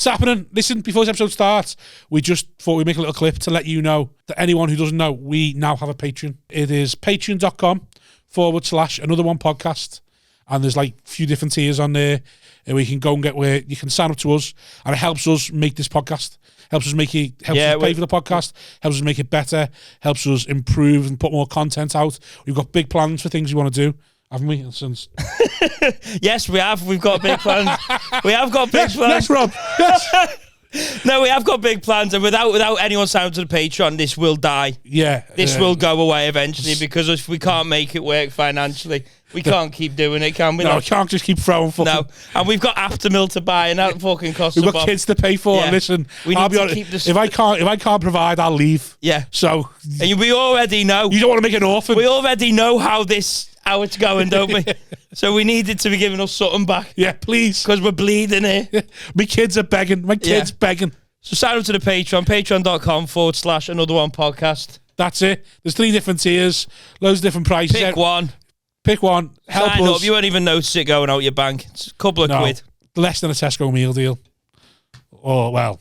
It's happening. Listen, before this episode starts, we just thought we'd make a little clip to let you know that anyone who doesn't know, we now have a Patreon. It is patreon.com/another one podcast. And there's like a few different tiers on there. And we can go and get where you can sign up to us. And it helps us make this podcast. Helps us make it, helps us pay for the podcast. Helps us make it better. Helps us improve and put more content out. We've got big plans for things we want to do. Haven't we? Since yes, we have. We've got big plans. We have got big plans. Yes, Rob. Yes. No, we have got big plans, and without anyone signing to the Patreon, this will die. Yeah. This will go away eventually, because if we can't make it work financially, we can't keep doing it, can we? No, we can't just keep throwing fucking... No, and we've got Aftermill to buy, and that fucking costs We've got kids to pay for. Yeah. Listen, I'll be honest, if I can't provide, I'll leave. Yeah. So... And we already know. You don't want to make an orphan. We already know how it's going, don't we? So we needed to be giving us something back. Yeah, please. Because we're bleeding here. My kids are begging. My kids begging. So sign up to the Patreon, patreon.com/another one podcast. That's it. There's 3 different tiers, loads of different prices. Pick one. Help sign us. Up. You won't even notice it going out your bank. It's a couple of quid. Less than a Tesco meal deal. Or, well,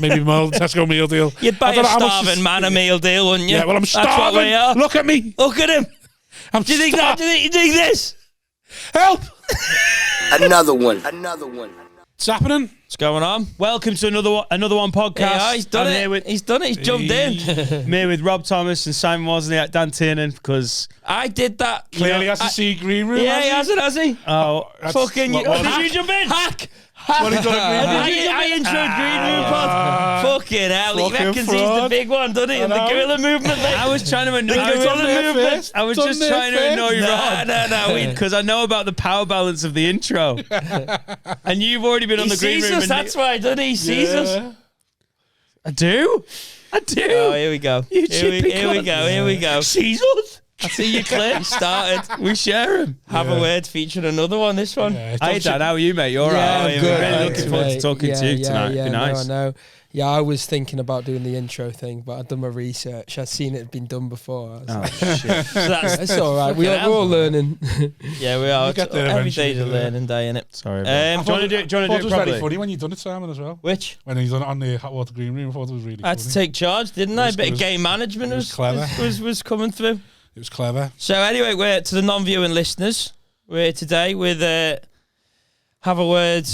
maybe more than a Tesco meal deal. You'd buy a starving man a meal deal, wouldn't you? Yeah, well, I'm starving. That's what we are. Look at me. Look at him. Do you think that? Do you think this? Help. Another one. It's happening. What's going on? Welcome to another one podcast. Yeah, he's done it. He's done it. He's jumped in. I'm here with Rob Thomas and Simon Wozniak, Dan Tiernan, because I did that. Clearly has to see green room. Yeah, he hasn't, has he? Oh, fucking! Did you jump in? Hack. What he done I introed Green Room Pod. Fucking hell, he reckons he's the big one, doesn't he? In the guerrilla movement, mate. I was trying to annoy I was just trying to annoy Rob. No, because I know about the power balance of the intro. And you've already been on the Green Room. He sees us, that's why, doesn't he? He sees us. I do. Oh, here we go. Here we go. Sees us. I see you, Clint. You started. We share him. Have a word featuring another one. This one. Hey, Dan, how are you, mate? You're all right. I'm good. Really looking forward to talking to you tonight. Yeah, It'd be nice. No, I know. Yeah, I was thinking about doing the intro thing, but I'd done my research. I'd seen it had been done before. Shit. So it's all right. We're all learning. Yeah, we are. Every day's a learning day, innit? Sorry. Do you want to do it properly? It was very funny when you done it, Simon, as well. Which? When he's done it on the hot water green room, I thought it was really funny. I had to take charge, didn't I? A bit of game management was coming through. It was clever. So anyway, we're to the non-viewing listeners. We're here today with Have a Word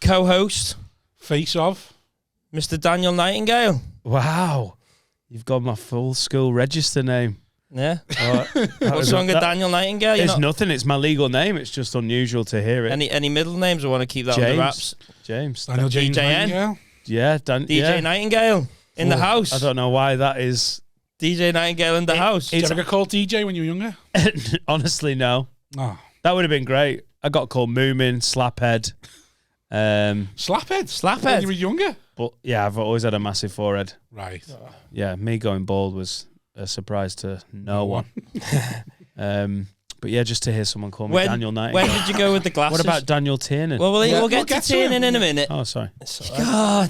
co-host. Face of. Mr. Daniel Nightingale. Wow. You've got my full school register name. Yeah. What's wrong with Daniel Nightingale? There's nothing. It's my legal name. It's just unusual to hear it. Any middle names? I want to keep that on the wraps. James. Daniel James Nightingale. Yeah. DJ Nightingale in the house. I don't know why that is. DJ Nightingale in the house. Did you ever get called DJ when you were younger? Honestly, no. Oh. That would have been great. I got called Moomin, Slaphead. Slaphead when you were younger? But yeah, I've always had a massive forehead. Right. Yeah, me going bald was a surprise to no one. But yeah, just to hear someone call me Daniel Nightingale. When did you go with the glasses? What about Daniel Tiernan? Well, we'll get to Tiernan in a minute. Oh, sorry. God.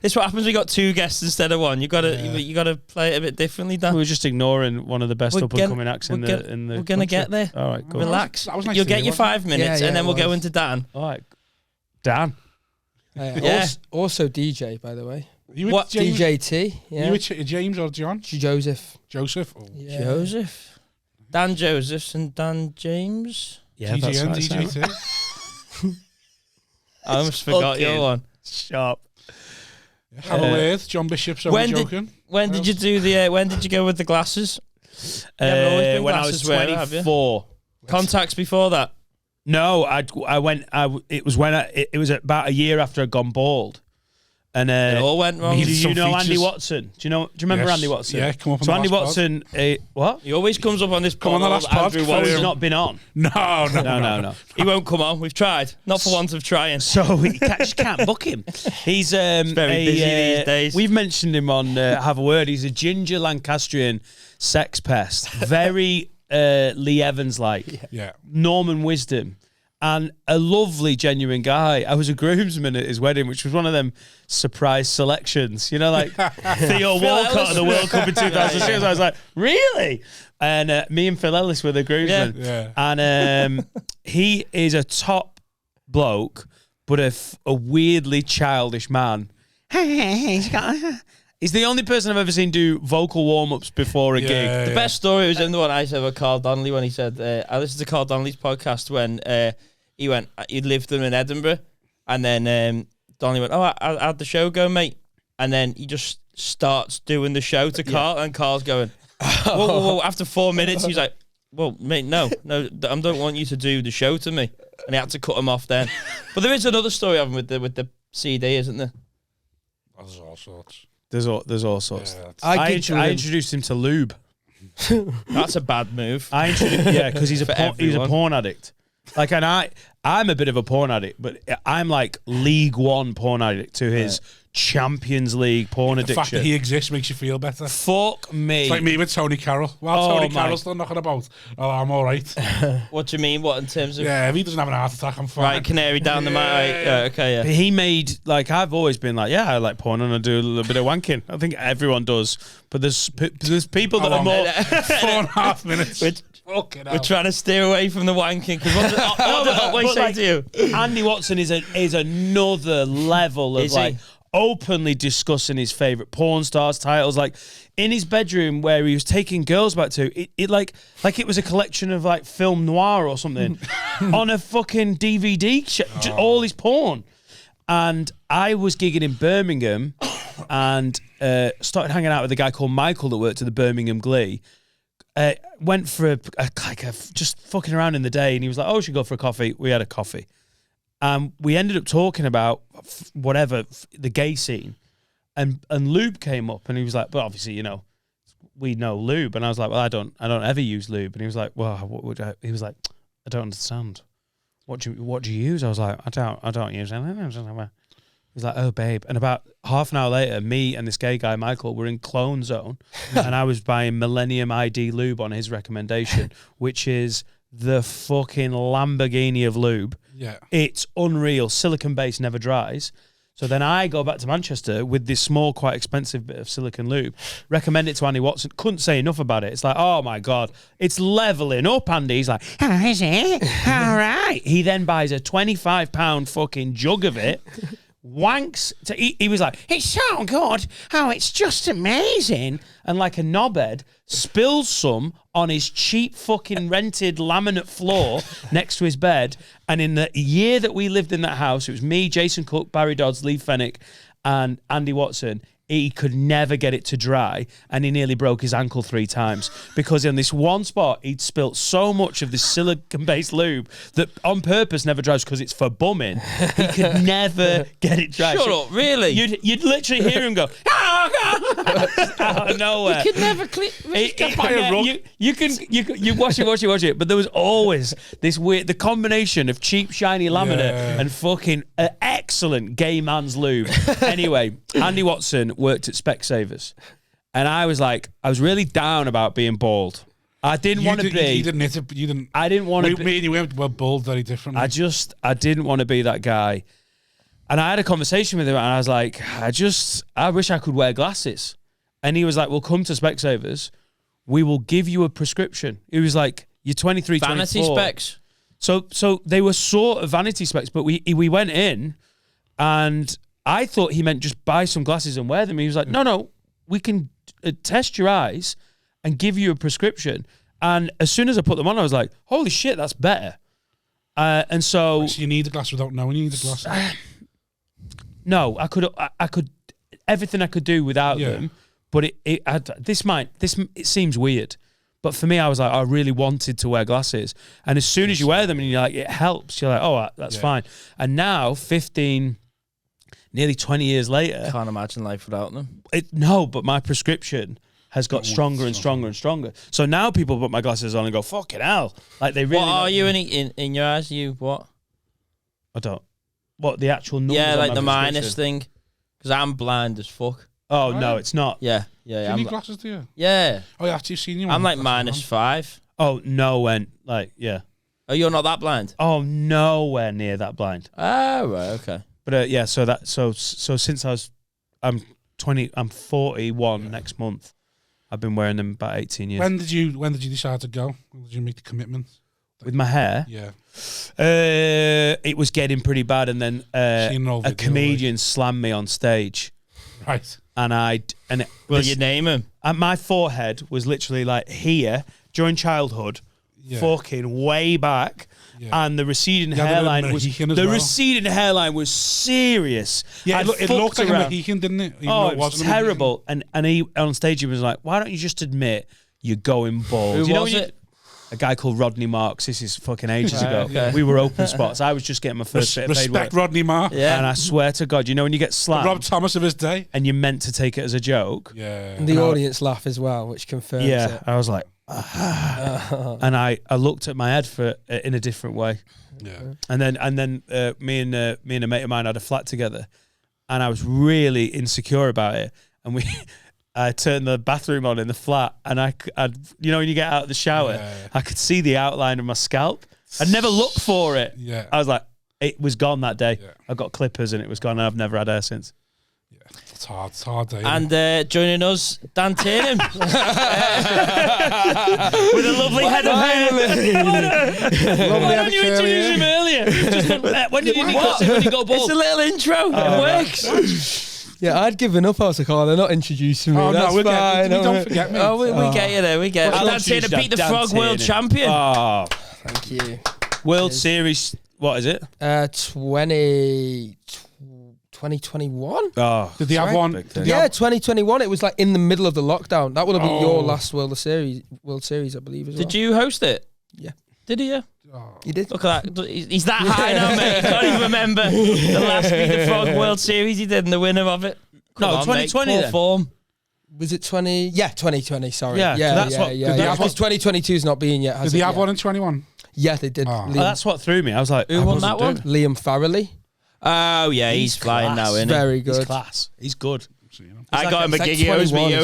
This is what happens. We got 2 guests instead of 1. You gotta play it a bit differently, Dan. We were just ignoring one of the best up and coming acts in the. We're gonna get there. All right, cool. Relax. That was nice. You'll get your 5 minutes, and then we'll go into Dan. All right, Dan. Also DJ, by the way. What James? DJ T? Yeah. You were James or John? Joseph. Joseph. Oh. Yeah. Joseph. Dan Josephs and Dan James. Yeah, that's TGN, right. DJ T. I almost forgot your one. Sharp. Have a word, John Bishop. So we're joking. When did you do the? When did you go with the glasses? When I was 24. Contacts before that? No, I went. It was about a year after I'd gone bald, and it all went wrong. Do you know Andy Watson? Do you remember Andy Watson? Yeah, come up on so the Andy last Watson, what? He always comes up on this. Come on the last pod. Andrew He's not been on. No. He won't come on. We've tried, not for want of trying. So we can't book him. He's very busy these days. We've mentioned him on Have a Word. He's a ginger Lancastrian sex pest. Very Lee Evans like. Yeah. Norman Wisdom. And a lovely, genuine guy. I was a groomsman at his wedding, which was one of them surprise selections. You know, like Theo Walcott at the World Cup in 2006. I was like, really? And me and Phil Ellis were the groomsmen. Yeah. And he is a top bloke, but a weirdly childish man. He's the only person I've ever seen do vocal warm-ups before a gig. The best story was in the one I said with Carl Donnelly when he said, I listened to Carl Donnelly's podcast when he lived in Edinburgh, and then Donnelly went, how'd the show go, mate? And then he just starts doing the show to Carl, and Carl's going, whoa. After 4 minutes, he's like, well, mate, no, I don't want you to do the show to me. And he had to cut him off then. But there is another story of him with the CD, isn't there? There's all sorts. There's all sorts. Yeah, I introduced him to lube. That's a bad move. Because he's a porn addict. Like, and I'm a bit of a porn addict, but I'm like League One porn addict to his Champions League porn addiction. The fact that he exists makes you feel better. Fuck me. It's like me with Tony Carroll. Well, Tony Carroll's still knocking about. Oh, I'm all right. What do you mean? What in terms of? Yeah, if he doesn't have an heart attack, I'm fine. Right, canary down the mat. Okay, yeah. But he made, like, I've always been like, I like porn and I do a little bit of wanking. I think everyone does. But there's people that are more... 4.5 minutes. We're trying to steer away from the wanking, because what did Otway say to you? Andy Watson is another level of openly discussing his favourite porn stars titles, like in his bedroom where he was taking girls back to it like it was a collection of like film noir or something on a fucking DVD, all his porn. And I was gigging in Birmingham and started hanging out with a guy called Michael that worked at the Birmingham Glee. Went for just fucking around in the day, and he was like, "Oh, we should go for a coffee." We had a coffee. We ended up talking about the gay scene, and Lube came up, and he was like, "But obviously, we know Lube," and I was like, "Well, I don't ever use Lube," and he was like, "Well, what would I?" He was like, "I don't understand. What do you use?" I was like, "I don't use anything." He was like, "Oh, babe," and about half an hour later, me and this gay guy Michael were in Clone Zone, and I was buying Millennium ID Lube on his recommendation, which is the fucking Lamborghini of lube. Yeah. It's unreal. Silicon base never dries. So then I go back to Manchester with this small, quite expensive bit of silicon lube, recommend it to Andy Watson, couldn't say enough about it. It's like, oh my God, it's leveling up, Andy. He's like, oh, is it? All right. He then buys a £25 fucking jug of it, wanks. He was like, it's so good. Oh, it's just amazing. And like a knobhead, spills some on his cheap fucking rented laminate floor next to his bed. And in the year that we lived in that house, it was me, Jason Cook, Barry Dodds, Lee Fennick, and Andy Watson. He could never get it to dry, and he nearly broke his ankle 3 times because in this one spot, he'd spilt so much of this silicon-based lube that on purpose never dries because it's for bumming. He could never get it dry. Shut up, really? You'd literally hear him go, oh, God! Out of nowhere. You could never clean. You watch it, but there was always this weird, the combination of cheap, shiny laminate and fucking excellent gay man's lube. Anyway, Andy Watson worked at Specsavers, and I was really down about being bald. I didn't want to be. You didn't. I didn't want to be. Me and you were bald very differently. I didn't want to be that guy. And I had a conversation with him, and I was like, I wish I could wear glasses. And he was like, well, come to Specsavers. We will give you a prescription. He was like, you're 23, vanity 24. specs. So they were sort of vanity specs, but we went in, and I thought he meant just buy some glasses and wear them. He was like, no, we can test your eyes and give you a prescription. And as soon as I put them on, I was like, holy shit, that's better. And so you need the glass without knowing you need the glass. No, I could everything I could do without them. But it seems weird. But for me, I was like, I really wanted to wear glasses. And as soon as you wear them and you're like, it helps, you're like, oh, that's fine. And now, nearly 20 years later. Can't imagine life without them. No, but my prescription has got stronger and stronger and stronger. So now people put my glasses on and go, fucking hell. Like they really. What are you in your eyes? You what? I don't. What, the actual numbers? Yeah, like the minus thing. Because I'm blind as fuck. Oh, no, it's not. Yeah. Do you need glasses, do you? Yeah. Oh, yeah, I've seen you. I'm like -5. Oh, no, yeah. Oh, you're not that blind? Oh, nowhere near that blind. Oh, right, okay. But so since I'm 41 next month. I've been wearing them about 18 years. When did you decide to go? When did you make the commitment? with my hair. Yeah. It was getting pretty bad, and then a comedian slammed me on stage. Right. Will you name him? My forehead was literally like here during childhood, fucking way back. Yeah. And the receding hairline receding hairline was serious. Yeah, it looked like a Mohican, didn't it? It was terrible. And he on stage he was like, "Why don't you just admit you're going bald?" Who was it? A guy called Rodney Marks. This is fucking ages ago. Okay. We were open spots. I was just getting my first bit of paid work. Respect Rodney Marks. Yeah. And I swear to God, you know when you get slammed, Rob Thomas of his day, and you're meant to take it as a joke. Yeah. And the audience laugh as well, which confirms it. I was like, and I looked at my head in a different way. Yeah. And then me and a mate of mine had a flat together, and I was really insecure about it. And I turned the bathroom on in the flat, and I'd you know when you get out of the shower, I could see the outline of my scalp. I'd never looked for it. Yeah. I was like, it was gone that day. Yeah. I got clippers, and it was gone, and I've never had hair since. Yeah, it's hard day. And joining us, Dan Tiernan. With a lovely head of hair. Why don't you introduce him earlier? When did you go bald? It's a little intro. It works. Yeah, I'd given up. I was like, they're not introducing me. That's fine. Don't forget me. Oh, we get you there. We get it. Dan Tiernan beat the Frog World Champion. Oh, thank you. World Series, what is it? 2021. Oh, did they have one? 2021. It was like in the middle of the lockdown. That would have been your last World Series, I believe, as well. Did you host it? Yeah. Did he? You did. Look at that. He's that high now, mate. He can't even remember the last Beat the Frog World Series he did and the winner of it. Come on, 2020 then. Form. Was it 20? Yeah, 2020. Sorry. Yeah, Because 2022's not been yet. Did they have one in 21? Yeah, they did. That's what threw me. I was like, who won that one? Liam Farrelly. Oh yeah, he's flying now, isn't he? Very good. He's class. He's good. I got him a gig. He owes me.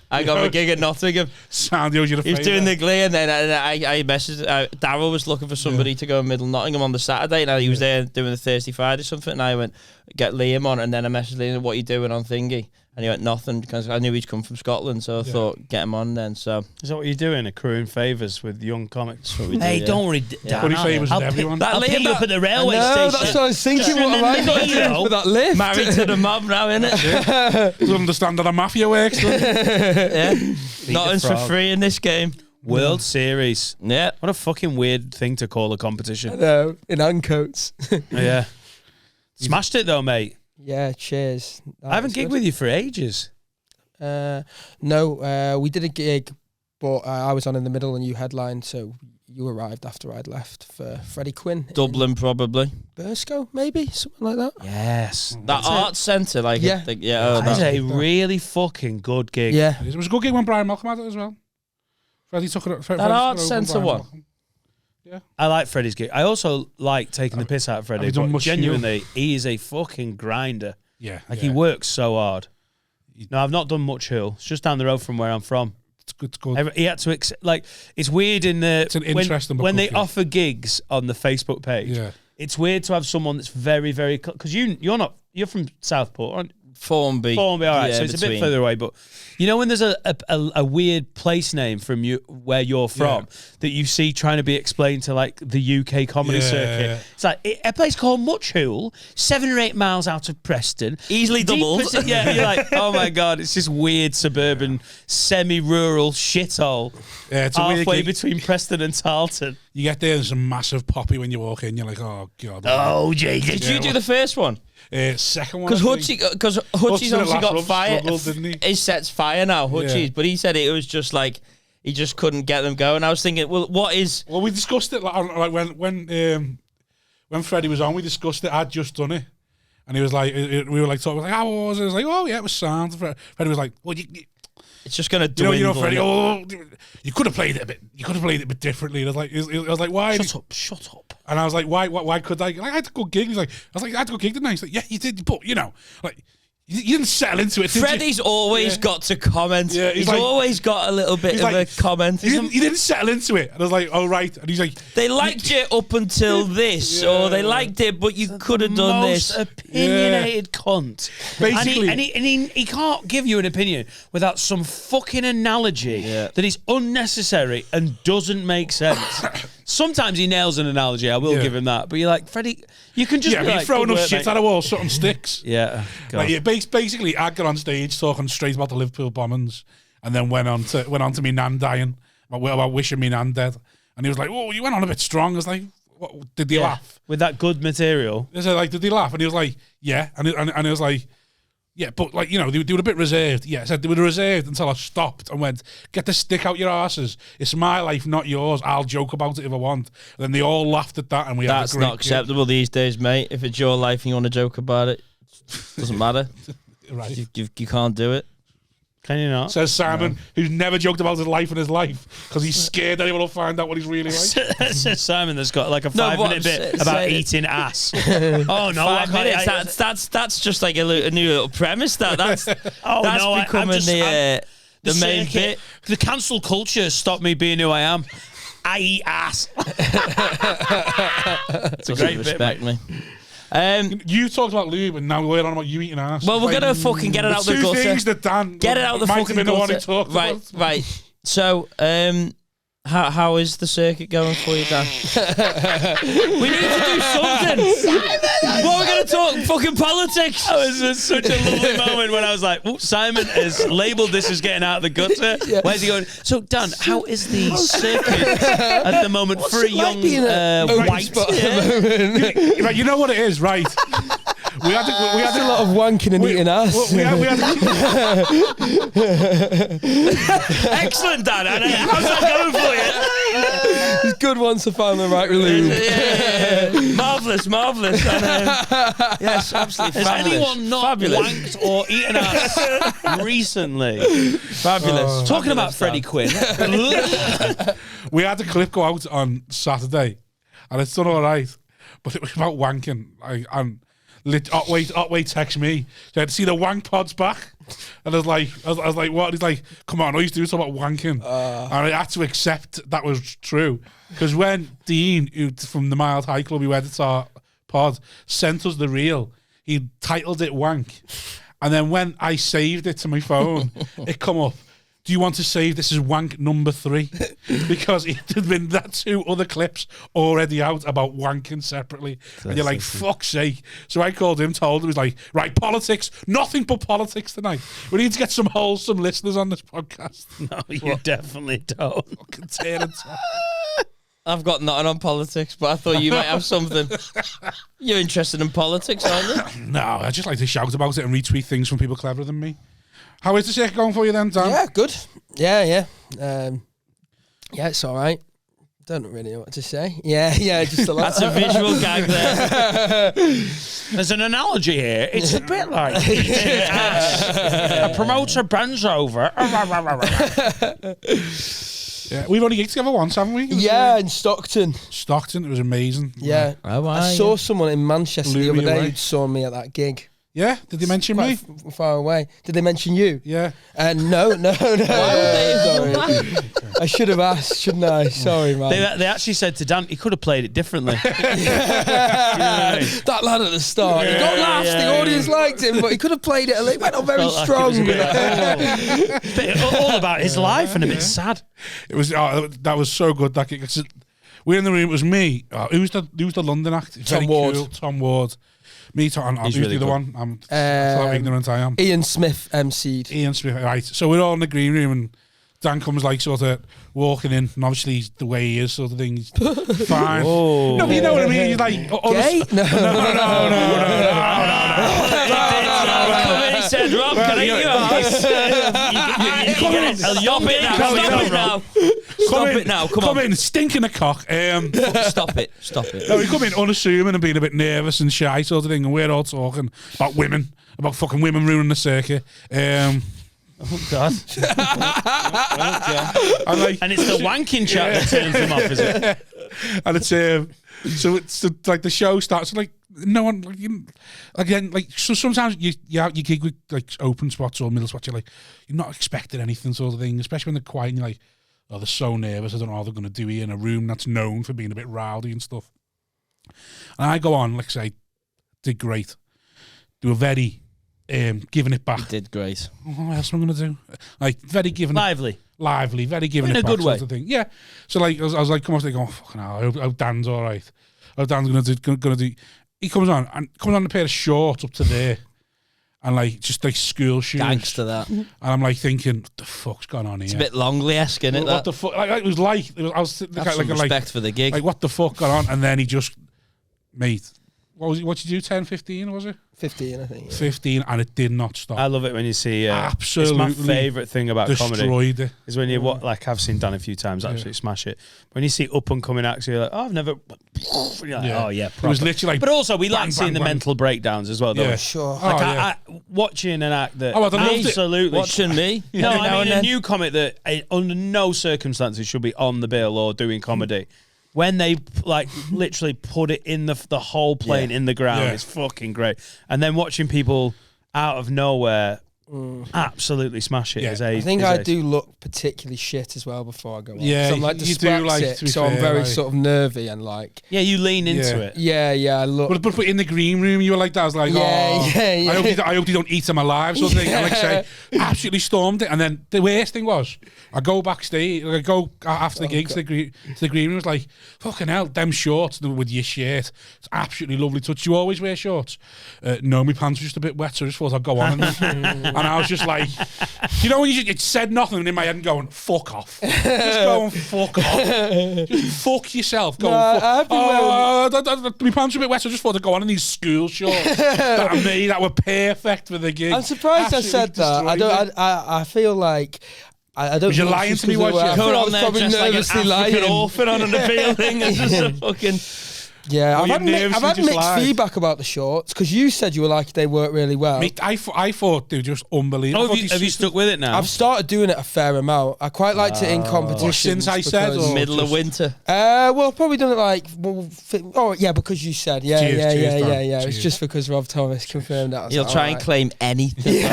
I got him a gig at Nottingham. Sandy owes you the He was doing the Glee, and then I messaged. Darryl was looking for somebody to go in Middle Nottingham on the Saturday, and he was there doing the Thursday Friday or something. And I went get Liam on, and then I messaged Liam, "What are you doing on Thingy?" And he went nothing because I knew he'd come from Scotland, so I thought get him on then. So is that what you're doing? Accruing favours with young comics? Hey, don't worry, Dan. Favours with everyone. I'll pick you up at the railway station. That's what I was thinking. What am I going to do for that lift? Married to the mob now, innit? Doesn't understand how the mafia works. Yeah, nothing's for free in this game. World Series. Yeah, what a fucking weird thing to call a competition. I know, in Ancoats. Yeah, smashed it though, mate. Yeah, cheers. I haven't gigged with you for ages. No, we did a gig, but I was on in the middle and you headlined, so you arrived after I'd left for Freddie Quinn. Dublin, probably. Burscough, maybe? Something like that. Yes. That arts centre, like... Yeah. That's a really fucking good gig. Yeah. It was a good gig when Brian Malcolm had it as well. Freddie took it... That arts centre one. Malcolm. Yeah. I like Freddie's gig. I also like taking the piss out of Freddie. But genuinely, he is a fucking grinder. Yeah. He works so hard. No, I've not done much Hill. It's just down the road from where I'm from. It's good. He had to it's weird it's an interesting when they offer gigs on the Facebook page. Yeah. It's weird to have someone that's very, very because you're from Southport, aren't you? Formby, all right. So it's a bit further away, but you know when there's a weird place name from you where you're from that you see trying to be explained to like the UK comedy circuit. Yeah. It's like a place called Muchhool, 7 or 8 miles out of Preston, easily doubled. Yeah, you're like, oh my god, it's this weird suburban, semi-rural shithole. Yeah, it's halfway between Preston and Tarleton. You get there's a massive poppy when you walk in. You're like, oh god. Oh Jesus! Did you do the first one? Second one. Because Hutchie's obviously got fire. His set's fire now, Hutchie's, but he said it was just like he just couldn't get them going. I was thinking, well, what is? Well, we discussed it like when Freddie was on. We discussed it. I'd just done it, and he was like, we were like talking like, how was it? I was like, oh yeah, it was sound. Freddie was like, well, it's just gonna dwindle. You know, Freddie. Oh, you could have played it a bit. You could have played it a bit differently. And I was like, why? Shut up. And I was like, why could I? Like, I had a good gig. He's like, I was like, I had a good gig, didn't I? He's like, yeah, you did, but you know, like, you didn't settle into it. Freddie's always got to comment. Yeah, he's like, always got a little bit of a comment. You didn't settle into it. And I was like, oh right. And he's like, they liked you up until this, or they liked it, but you could have done this. Most opinionated cunt. Basically, and he can't give you an opinion without some fucking analogy that is unnecessary and doesn't make sense. Sometimes he nails an analogy, I will give him that. But you're like, Freddie, you can just be but like, you throw enough work, shit mate. at a wall, something sticks. Yeah. God. Like, basically, I got on stage talking straight about the Liverpool bombings, and then went on to me nan dying, about wishing me nan dead. And he was like, "Oh, you went on a bit strong." I was like, "What, did he laugh?" With that good material. I said, like, "Did he laugh?" And he was like, "Yeah." And he was like, "Yeah, but like, you know, they were a bit reserved." Yeah, I said they were reserved until I stopped and went, "Get the stick out your asses. It's my life, not yours. I'll joke about it if I want." And then they all laughed at that, and we That's had a great not acceptable these days, mate. If it's your life and you want to joke about it, doesn't matter. Right. You can't do it. Can you not? Says Simon, who's never joked about his life in his life because he's scared anyone will find out what he's really like. Says Simon that's got like a 5-minute bit about eating ass. Oh no, 5 minutes. That's just like a new little premise. That's becoming the main circuit, bit. The cancel culture stopped me being who I am. I eat ass. It's a great respect bit, me. You talked about lube, and now we're on about you eating ass. Well, we're gonna fucking get it out the two gutter. things that Dan Get it out the might fucking have been the one he gutter. talked about. Right. So, how is the circuit going for you, Dan? We need to do something. What we're gonna talk fucking politics? That was such a lovely moment when I was like, "Oh, Simon has labelled this as getting out of the gutter." Where's he going? So, Dan, how is the circuit at the moment for a young white? Right, you know what it is, right? We had a lot of wanking and eating ass. We had Excellent, Dan. How's that going for you? It's good once I find the right lube. Yeah. Marvellous. Yes, absolutely Has fabulous. anyone not Fabulous. wanked or eaten ass recently? Fabulous. Talking about Fabulous, Freddie Dan. Quinn. we had a clip go out on Saturday, and it's done all right, but it was about wanking. Otway text me. Said, "See the wank pod's back," and I was like, "What?" And he's like, "Come on, all you used to do is talk about wanking," and I had to accept that was true because when Dean, who from the Mild High Club, who edits our pod, sent us the reel, he titled it "Wank," and then when I saved it to my phone, it come up. Do you want to save this as wank number 3? Because it had been that 2 other clips already out about wanking separately. And you're like, fuck's sake. So I called him, told him, he's like, right, politics, nothing but politics tonight. We need to get some wholesome listeners on this podcast. No, you definitely don't. Fucking Tiernan. I've got nothing on politics, but I thought you might have something. You're interested in politics, aren't you? No, I just like to shout about it and retweet things from people cleverer than me. How is the circuit going for you then, Dan? Yeah, good. Yeah. Yeah, it's all right. Don't really know what to say. Yeah, just a lot. That's a visual gag there. There's an analogy here. It's a bit like eating ass. A promoter bends over. Yeah, we've only gigged together once, haven't we? Yeah, in Stockton. Stockton, it was amazing. Yeah. I saw someone in Manchester the other day who'd saw me at that gig. Yeah? Did they mention me? Far away. Did they mention you? Yeah. No. Why would they have done that? I should have asked, shouldn't I? Sorry, man. They actually said to Dan, he could have played it differently. That lad at the start, he got laughs. The audience liked him, but he could have played it. It went on very Felt like strong. it was all about his life and a bit sad. It was that was so good. That gig. We're in the room. It was me. Who's the London act? Tom Ward. Cool. Tom Ward. Me, Tom. Who's really the other good. one? I'm so ignorant I am. Ian Smith emceed. Ian Smith. Right. So we're all in the green room and Dan comes like sort of walking in, and obviously he's the way he is, sort of thing. He's fine. Oh. No, but you know what I mean. He's like Gay? No. Come in, he said, "Rob, can I eat your ass?" Stop it now. Come on. in, stinking a cock. Stop it. No, he come in unassuming and being a bit nervous and shy, sort of thing, and we're all talking about women, about fucking women ruining the circuit. Oh, God. And it's the wanking chat that turns him off, is it? And it's so it's like the show starts like no one so sometimes you gig with like open spots or middle spots, you're not expecting anything, sort of thing, especially when they're quiet and you're like, oh, they're so nervous, I don't know how they're going to do here in a room that's known for being a bit rowdy and stuff. And I go on, like say, did great, do a very giving it back. He did great. What else am I going to do? Like, very giving lively, very giving in it a back good way. sort of thing. Yeah. So like, I was like, come on, going, fucking hell, I hope Dan's all right. I hope Dan's gonna do. He comes on in a pair of shorts up to there, and like just like school shoes. Gangster that. And I'm like thinking, what the fuck's going on here? It's a bit Longley-esque, isn't it? What the fuck? Like, it was like I was sitting Have some respect for the gig. like, what the fuck going on? And then he just, mate, what did you do? 10, 15, was it? 15, I think. 15, and it did not stop. I love it when you see. Absolutely, it's my favourite thing about comedy. Destroyed it. Is when you like I've seen Dan a few times absolutely smash it. When you see up and coming acts, you're like, oh, I've never. You're like, oh yeah, It was literally like. but also we bang, like seeing bang, the bang. mental breakdowns as well. Though. Yeah. Sure. Oh, Like yeah. I, watching an act that Oh, I'd loved it. absolutely Watching me. No, every now I and mean a then. new comic that under no circumstances should be on the bill or doing comedy. When they like literally put it in the whole plane in the ground, Yeah. it's fucking great. And then watching people out of nowhere absolutely smash it. Yeah. Is I ace, think is I ace. do look particularly shit as well before I go on. Yeah, So I'm like you do like, dyslexic, to be so I'm fair, very like- sort of nervy and like, Yeah, you lean into Yeah. it. yeah, I look. But in the green room, you were like that. I was like, Yeah, yeah. I hope they don't eat him alive, sort of thing. And like I say, absolutely stormed it. And then the worst thing was, I go backstage, I go after the gig to the green room. It was like, fucking hell, them shorts with your shirt. It's absolutely lovely touch. You always wear shorts. No, my pants were just a bit wet, so I just thought I'd go on. And I was just like, you know, when it said nothing in my head and going, fuck off. Just going, fuck off. Just fuck yourself. Go, I've been my pants were a bit wet, so I just thought I'd go on in these school shorts that I made that were perfect for the gig. I'm surprised Absolutely I said that. destroyed it. I feel like I don't. Was you know if lying it's to me, because was I you? thought Going I on was there probably just like an nervously African lying. orphan on an appeal thing. It's just a fucking... Yeah, Were I've you had, nervous I've you had just mixed lied? feedback about the shorts because you said you were like they work really well. Mate, I thought they were just unbelievable. Oh, have you stuck with it now? I've started doing it a fair amount. I quite liked it in competitions. Since I said, because- or- Middle of winter. well, I've probably done it like, because you said, yeah, Cheers, yeah, cheers, yeah, Dan. yeah, yeah. It's Cheers. just because Rob Thomas confirmed that. I was He'll like, try and alright. claim anything.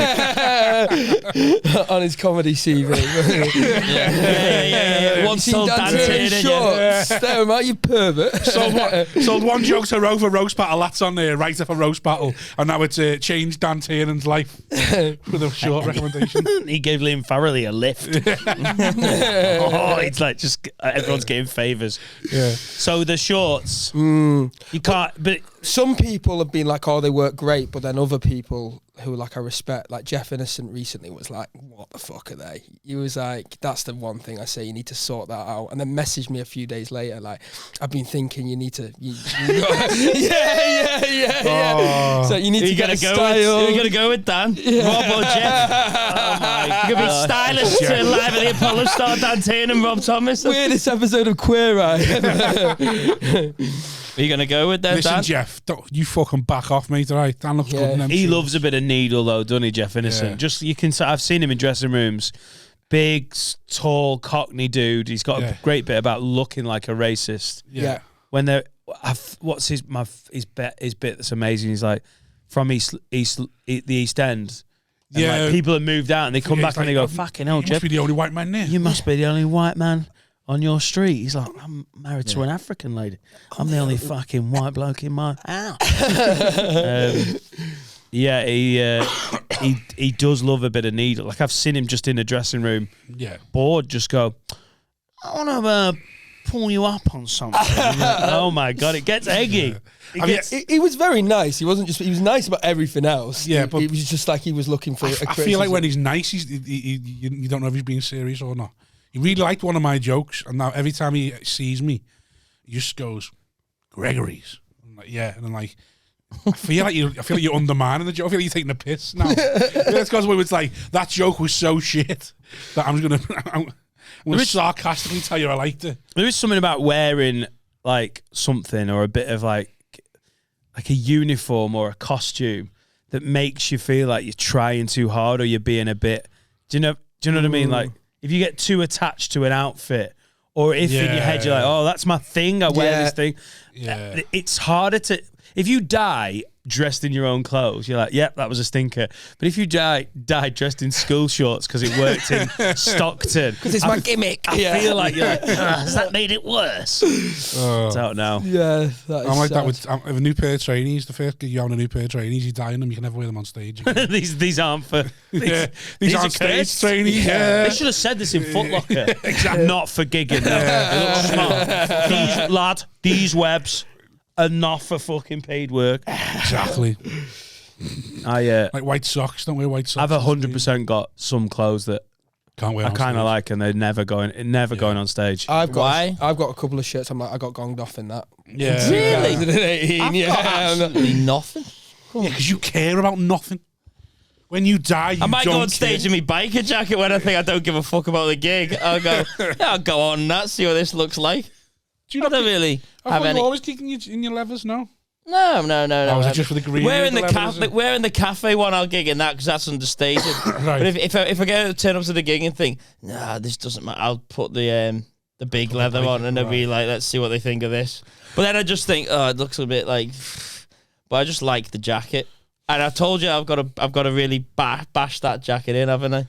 On his comedy CV. yeah. Once Seen told Dan Dan Tiernan Tiernan, shorts. Stare him out, you pervert. sold one joke to Roe for Roast Battle. That's on there, right for Roast Battle. And now it's changed Dan Tiernan's life with a short recommendation. He gave Liam Farrelly a lift. It's like just everyone's getting favours. Yeah. So the shorts, you can't. But Some people have been like, oh, they work great, but then other people who like I respect, like Jeff Innocent recently was like, what the fuck are they? He was like, that's the one thing I say, you need to sort that out. And then messaged me a few days later, like, I've been thinking you need to, yeah. So you need to get a style. Are you gonna go with Dan? Rob or Jeff? Oh my God. You're gonna be stylist to live at the Apollo Star, Dan Tiernan and Rob Thomas. Weirdest episode of Queer Eye. Are you gonna go with that, Listen, Dan? Jeff, you fucking back off, mate. All right, Dan looks Yeah. good in them he shoes. loves a bit of needle, though, doesn't he, Jeff Innocent? Yeah. Just you can. I've seen him in dressing rooms. Big, tall, Cockney dude. He's got Yeah. a great bit about looking like a racist. Yeah. When they're, what's his bit that's amazing? He's like from the East End. And Yeah. like, people have moved out and they come Yeah, back he's and they like, go, "Fucking hell, You must Jeff, be the only white man there. you must be the only white man on your street." He's like, "I'm married to an African lady. I'm the only fucking white bloke in my house." Yeah, he does love a bit of needle. Like I've seen him just in the dressing room, Yeah. bored, just go, "I want to pull you up on something." Like, oh my God, it gets eggy. It I mean, gets- He was very nice. He wasn't just. He was nice about everything else. Yeah, He- but- it was just like he was looking for. I a feel like criticism. when he's nice, you don't know if he's being serious or not. He really liked one of my jokes, and now every time he sees me, he just goes, "Gregory's." I'm like, yeah, and I'm like, I feel like you're undermining the joke. I feel like you're taking a piss now. That's because it's like that joke was so shit that I'm gonna sarcastically tell you I liked it. There is something about wearing like something or a bit of like a uniform or a costume that makes you feel like you're trying too hard or you're being a bit. Do you know what I mean? Like if you get too attached to an outfit, or if in your head you're like, "Oh, that's my thing. I wear this thing." Yeah. It's harder to. If you die dressed in your own clothes, you're like, yep, that was a stinker. But if you died dressed in school shorts because it worked in Stockton, because it's my gimmick. I feel like you're like, has that made it worse? Don't know. Yeah, that is I'm like sad. that with a new pair of trainees. The first gig you own a new pair of trainees, you die in them. You can never wear them on stage. these aren't for These aren't stage cursed. trainees. They should have said this in Foot Locker. Exactly. Not for gigging. It looks smart. These webs are not for fucking paid work. Exactly. I Like white socks. Don't wear white socks. I've 100% got some clothes that Can't wear. I on kind of stage. like, and they're never going on stage. I've got Why? I've got a couple of shirts. I'm like, I got gonged off in that. Yeah. Really? 2018, I've yeah. got absolutely nothing. Yeah, because you care about nothing. When you die, you I might don't go on stage care. in my biker jacket when I think I don't give a fuck about the gig. I'll go, yeah, I'll go on that, see what this looks like. Do you I don't really have any. you always kicking in your levers? No. No. Oh, was it just for the green? Wearing the levers? wearing the cafe one, I'll gig in that because that's understated. Right. But if I go turn up to the gig and think, nah, this doesn't matter, I'll put the big leather on and they'll be like, let's see what they think of this. But then I just think, oh, it looks a bit like. But I just like the jacket. And I told you I've got to really bash that jacket in, haven't I?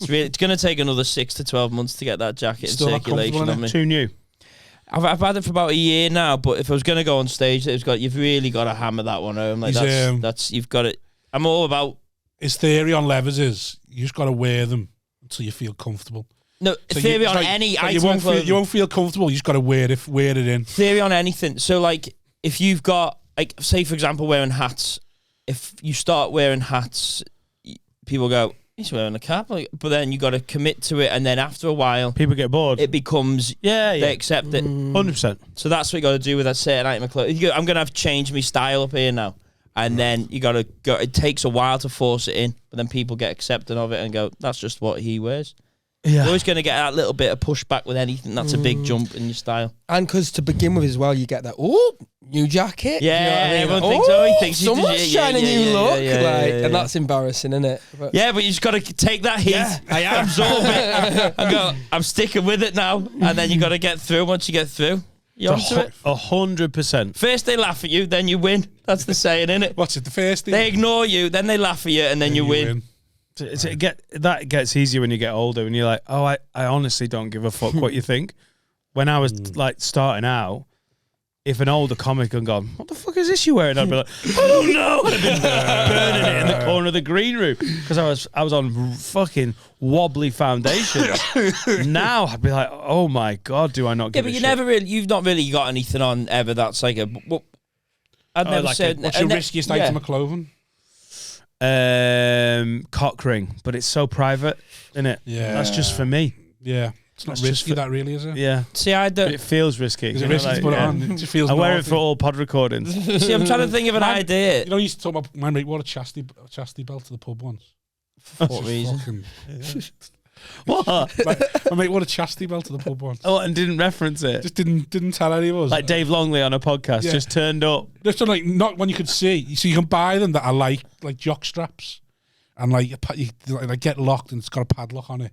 It's going to take another 6 to 12 months to get that jacket Still in not circulation comfortable, on me. Too new. I've had it for about a year now, but if I was going to go on stage, you've really got to hammer that one home. Like that's you've got it. I'm all about. His theory on levers is you just got to wear them until you feel comfortable. No, So theory it's on like- any like item of clothing. you won't feel comfortable. You just got to wear it in. Theory on anything. So, like, if you've got, like, say, for example, wearing hats. If you start wearing hats, people go, he's wearing a cap. Like, but then you got to commit to it. And then after a while, People get bored. it becomes, they accept it. 100%. So that's what you got to do with that certain item of clothing. I'm going to have to change my style up here now. And then you got to go, it takes a while to force it in. But then people get accepting of it and go, that's just what he wears. You're always going to get that little bit of pushback with anything. That's a big jump in your style. And because to begin with as well, you get that, oh, new jacket. Yeah, you know what I mean? everyone Like, thinks, he thinks someone's trying a new look. And that's it. embarrassing, isn't it? But Yeah, but you just got to take that heat, absorb it, and go, I'm sticking with it now. And then you got to get through. Once you get through, you're onto it. 100%. First they laugh at you, then you win. That's the saying, innit? What's it? The first thing? They ignore you, then they laugh at you, and then you win. That gets easier when you get older, and you're like, oh, I honestly don't give a fuck what you think. When I was like starting out, if an older comic had gone, what the fuck is this you wearing? I'd be like, I don't know. I'd have been burning it in the corner of the green room because I was on fucking wobbly foundations. Now I'd be like, oh my god, do I not give a shit? You've not really got anything on ever that's like a. I'd never like said. What's your riskiest item of clothing? Cock ring, but it's so private, isn't it? Yeah. That's just for me. Yeah. It's not That's just risky, for- that really, is it? Yeah. See, I But don't. it feels risky. Is you it know, risky to put it on? It just feels I wear it naughty. for all pod recordings. See, I'm trying to think of an idea. You know, you used to talk about my mate wore a chastity belt to the pub once. For what reason? Fucking- What? my mate wore a chastity belt to the pub once. Oh, and didn't reference it. Just didn't tell any of us. Like Dave Longley on a podcast, Yeah. just turned up. Just like not one you could see. So you can buy them that are like jock straps, and like you like get locked and it's got a padlock on it.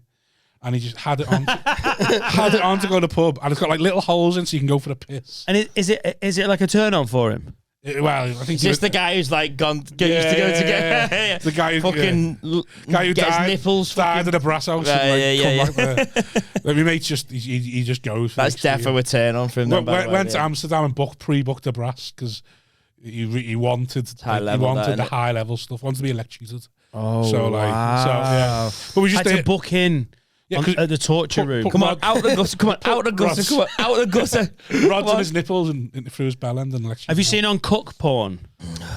And he just had it on, to go to the pub, and it's got like little holes in so you can go for a piss. And is it like a turn on for him? Well, I think Is this the guy who's like used to go to get the guy who fucking guy who get his died, nipples died fucking. at a brass house. Right, and, like, come back there. Like, my mate just he just goes. For That's next year. definitely a turn on for him. Went to Amsterdam and pre-booked the brass because he wanted the high level stuff. Wanted to be electrocuted. Oh, so like wow. so yeah. But we just had to book in Yeah, at the torture room. Come on, out the gutter. Come on, out the gutter. Come on, out the gutter. rods on his nipples and through his bell end and electrocuted. Have you seen on cook porn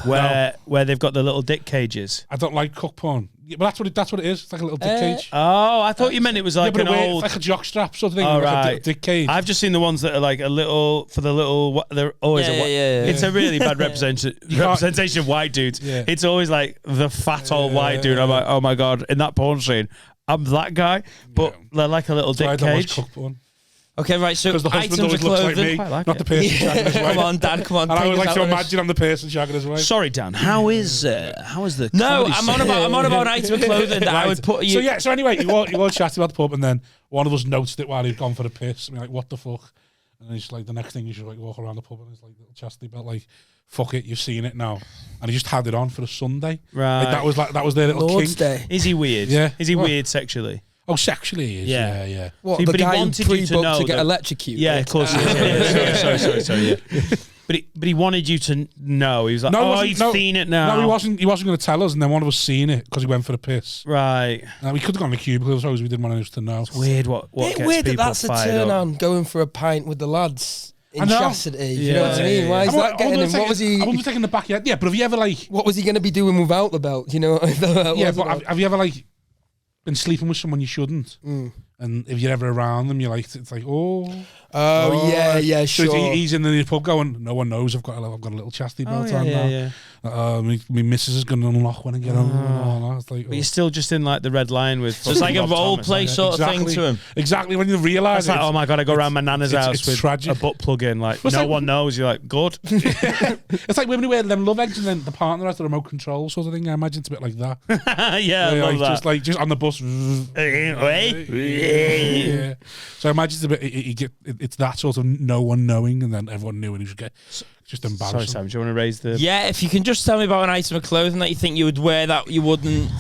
where they've got the little dick cages? I don't like cook porn. Yeah, but that's what it is. It's like a little dick cage. Oh, I thought you meant it was like an old. It's like a jock strap sort of thing. Oh, like right. a dick cage. I've just seen the ones that are like a little for the little. They're always It's a really bad representation of white dudes. Yeah. It's always like the fat old white dude. I'm like, oh my god, in that porn scene, I'm that guy. But they're like a little That's why I dick don't watch cage. cook porn. Okay, right. So Because the husband items of always looks like clothing. me, Quite like not it. the person shagging his wife. Come on, Dad. Come on. And I take would us like to out of this. imagine I'm the person shagging his wife. Sorry, Dan. How is the? No, comedy I'm on about an item of clothing that I would put you. So anyway, you all chatting about the pub, and then one of us noticed it while he'd gone for a piss. I mean, like, what the fuck? And it's like the next thing you should like walk around the pub and it's like little chastity belt, like fuck it, you've seen it now. And he just had it on for a Sunday. Right. Like that was their little Lord's kink. Day. Is he weird? Yeah. Is he weird sexually? Oh, sexually he is. Yeah. What, See, the but he guy who wanted you to pre-booked know to get that- electrocuted? Yeah, of course. Sorry. Yeah. But he wanted you to know. He was like, you've seen it now. No, he wasn't going to tell us, and then one of us seen it because he went for a piss. Right. We could have gone to the cubicle, as we didn't want us to know. It's weird what Bit gets weird people that's a fired turn up. on going for a pint with the lads in I know. chastity. You know what I mean? Yeah. Why is that getting him? What was he? I wouldn't take in the backyard. Yeah, but have you ever like? What was he going to be doing without the belt? You know? Yeah, but have you ever like been sleeping with someone you shouldn't? And if you're ever around them, you're like, it's like, yeah, So sure. he's in the pub going, no one knows I've got a little chastity belt on now. Yeah. My missus is going to unlock when I get home. And all that. It's like, But you're still just in like the red line with. So it's like a Rob role Thomas, play like, sort of thing to him. Exactly when you realise It's like, oh my god, I go around my nana's house it's with tragic. a butt plug in. Like, Well, no like- one knows. You're like, good. It's like women who wear them love eggs and then the partner has the remote control sort of thing. I imagine it's a bit like that. Yeah, I love that. Just on the bus. Yeah. So I imagine it's a bit. It's that sort of no one knowing, and then everyone knew, and you should get just embarrassing. Sorry, Sam. Do you want to raise the? Yeah, if you can just tell me about an item of clothing that you think you would wear that you wouldn't.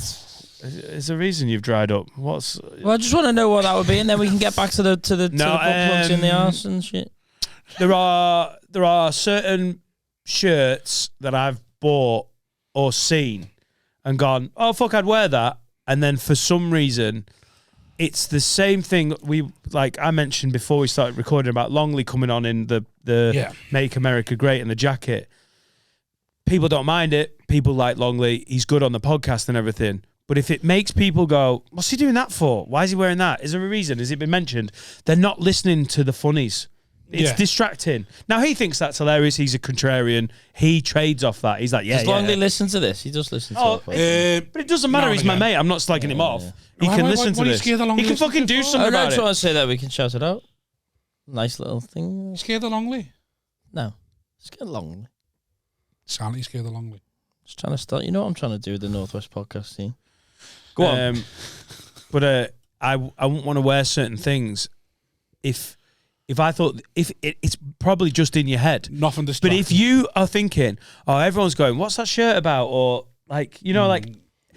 Is there a reason you've dried up? What's? Well, I just want to know what that would be, and then we can get back to the butt plugs in the arse and shit. There are certain shirts that I've bought or seen and gone, oh fuck, I'd wear that, and then for some reason. It's the same thing I mentioned before we started recording about Longley coming on in the Make America Great and the jacket. People don't mind it. People like Longley. He's good on the podcast and everything. But if it makes people go, what's he doing that for? Why is he wearing that? Is there a reason? Has it been mentioned? They're not listening to the funnies. It's distracting. Now, he thinks that's hilarious. He's a contrarian. He trades off that. He's like, Does Longley listen to this? He does listen to it. But it doesn't matter. He's my mate. I'm not slagging him off. He can listen to this. He can fucking do something about I just it. want to say that we can shout it out. Nice little thing. Scared of Longley? No. Scared of Longley. Sally scared of Longley. Just trying to start. You know what I'm trying to do with the Northwest podcast team? Go on. But I wouldn't want to wear certain things if I thought it's probably just in your head. Nothing But distracting. if you are thinking, oh, everyone's going, what's that shirt about? Or like, you know, like,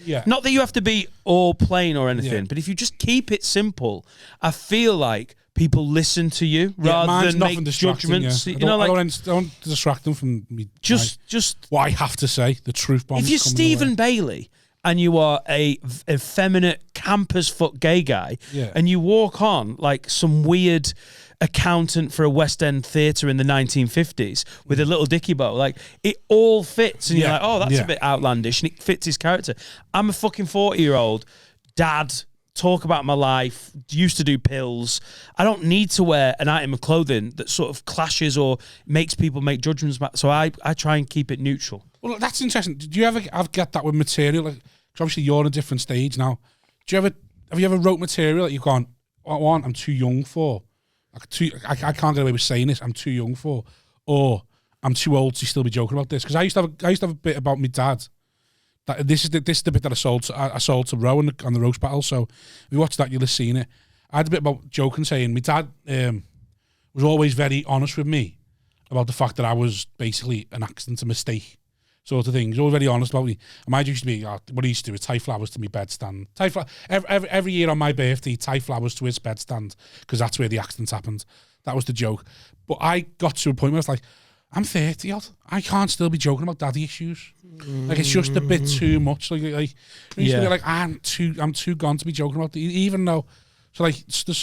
yeah. not that you have to be all plain or anything, Yeah. but if you just keep it simple, I feel like people listen to you rather mine's than nothing make distracting, judgments. yeah. You know, like, I don't distract them from me. just what I have to say, the truth bomb. if you're Stephen Bailey and you are a effeminate campus fuck gay guy, Yeah. and you walk on like some weird accountant for a West End theatre in the 1950s with a little dicky bow, like it all fits, and you're Yeah. like, oh, that's Yeah. a bit outlandish, and it fits his character. I'm a fucking 40-year-old dad. Talk about my life, used to do pills. I don't need to wear an item of clothing that sort of clashes or makes people make judgments about. So I try and keep it neutral. Well, that's interesting. Did you ever get that with material? Like, 'cause obviously you're in a different stage now. Have you ever wrote material that you've gone, one, I'm too young for. I can't get away with saying this. I'm too young for, or I'm too old to still be joking about this. Because I used to have a bit about my dad. This is the bit that I sold to Roe on the roast battle. So if you watch that, you'll have seen it. I had a bit about joking, saying my dad was always very honest with me about the fact that I was basically an accident, a mistake, sort of thing. He was always very honest about me. And mine used to be, what he used to do is tie flowers to my bedstand. Every year on my birthday, tie flowers to his bedstand because that's where the accident happened. That was the joke. But I got to a point where I was like, I'm 30 odd. I can't still be joking about daddy issues. Like it's just a bit too much. Like I'm too gone to be joking about it, even though. So like,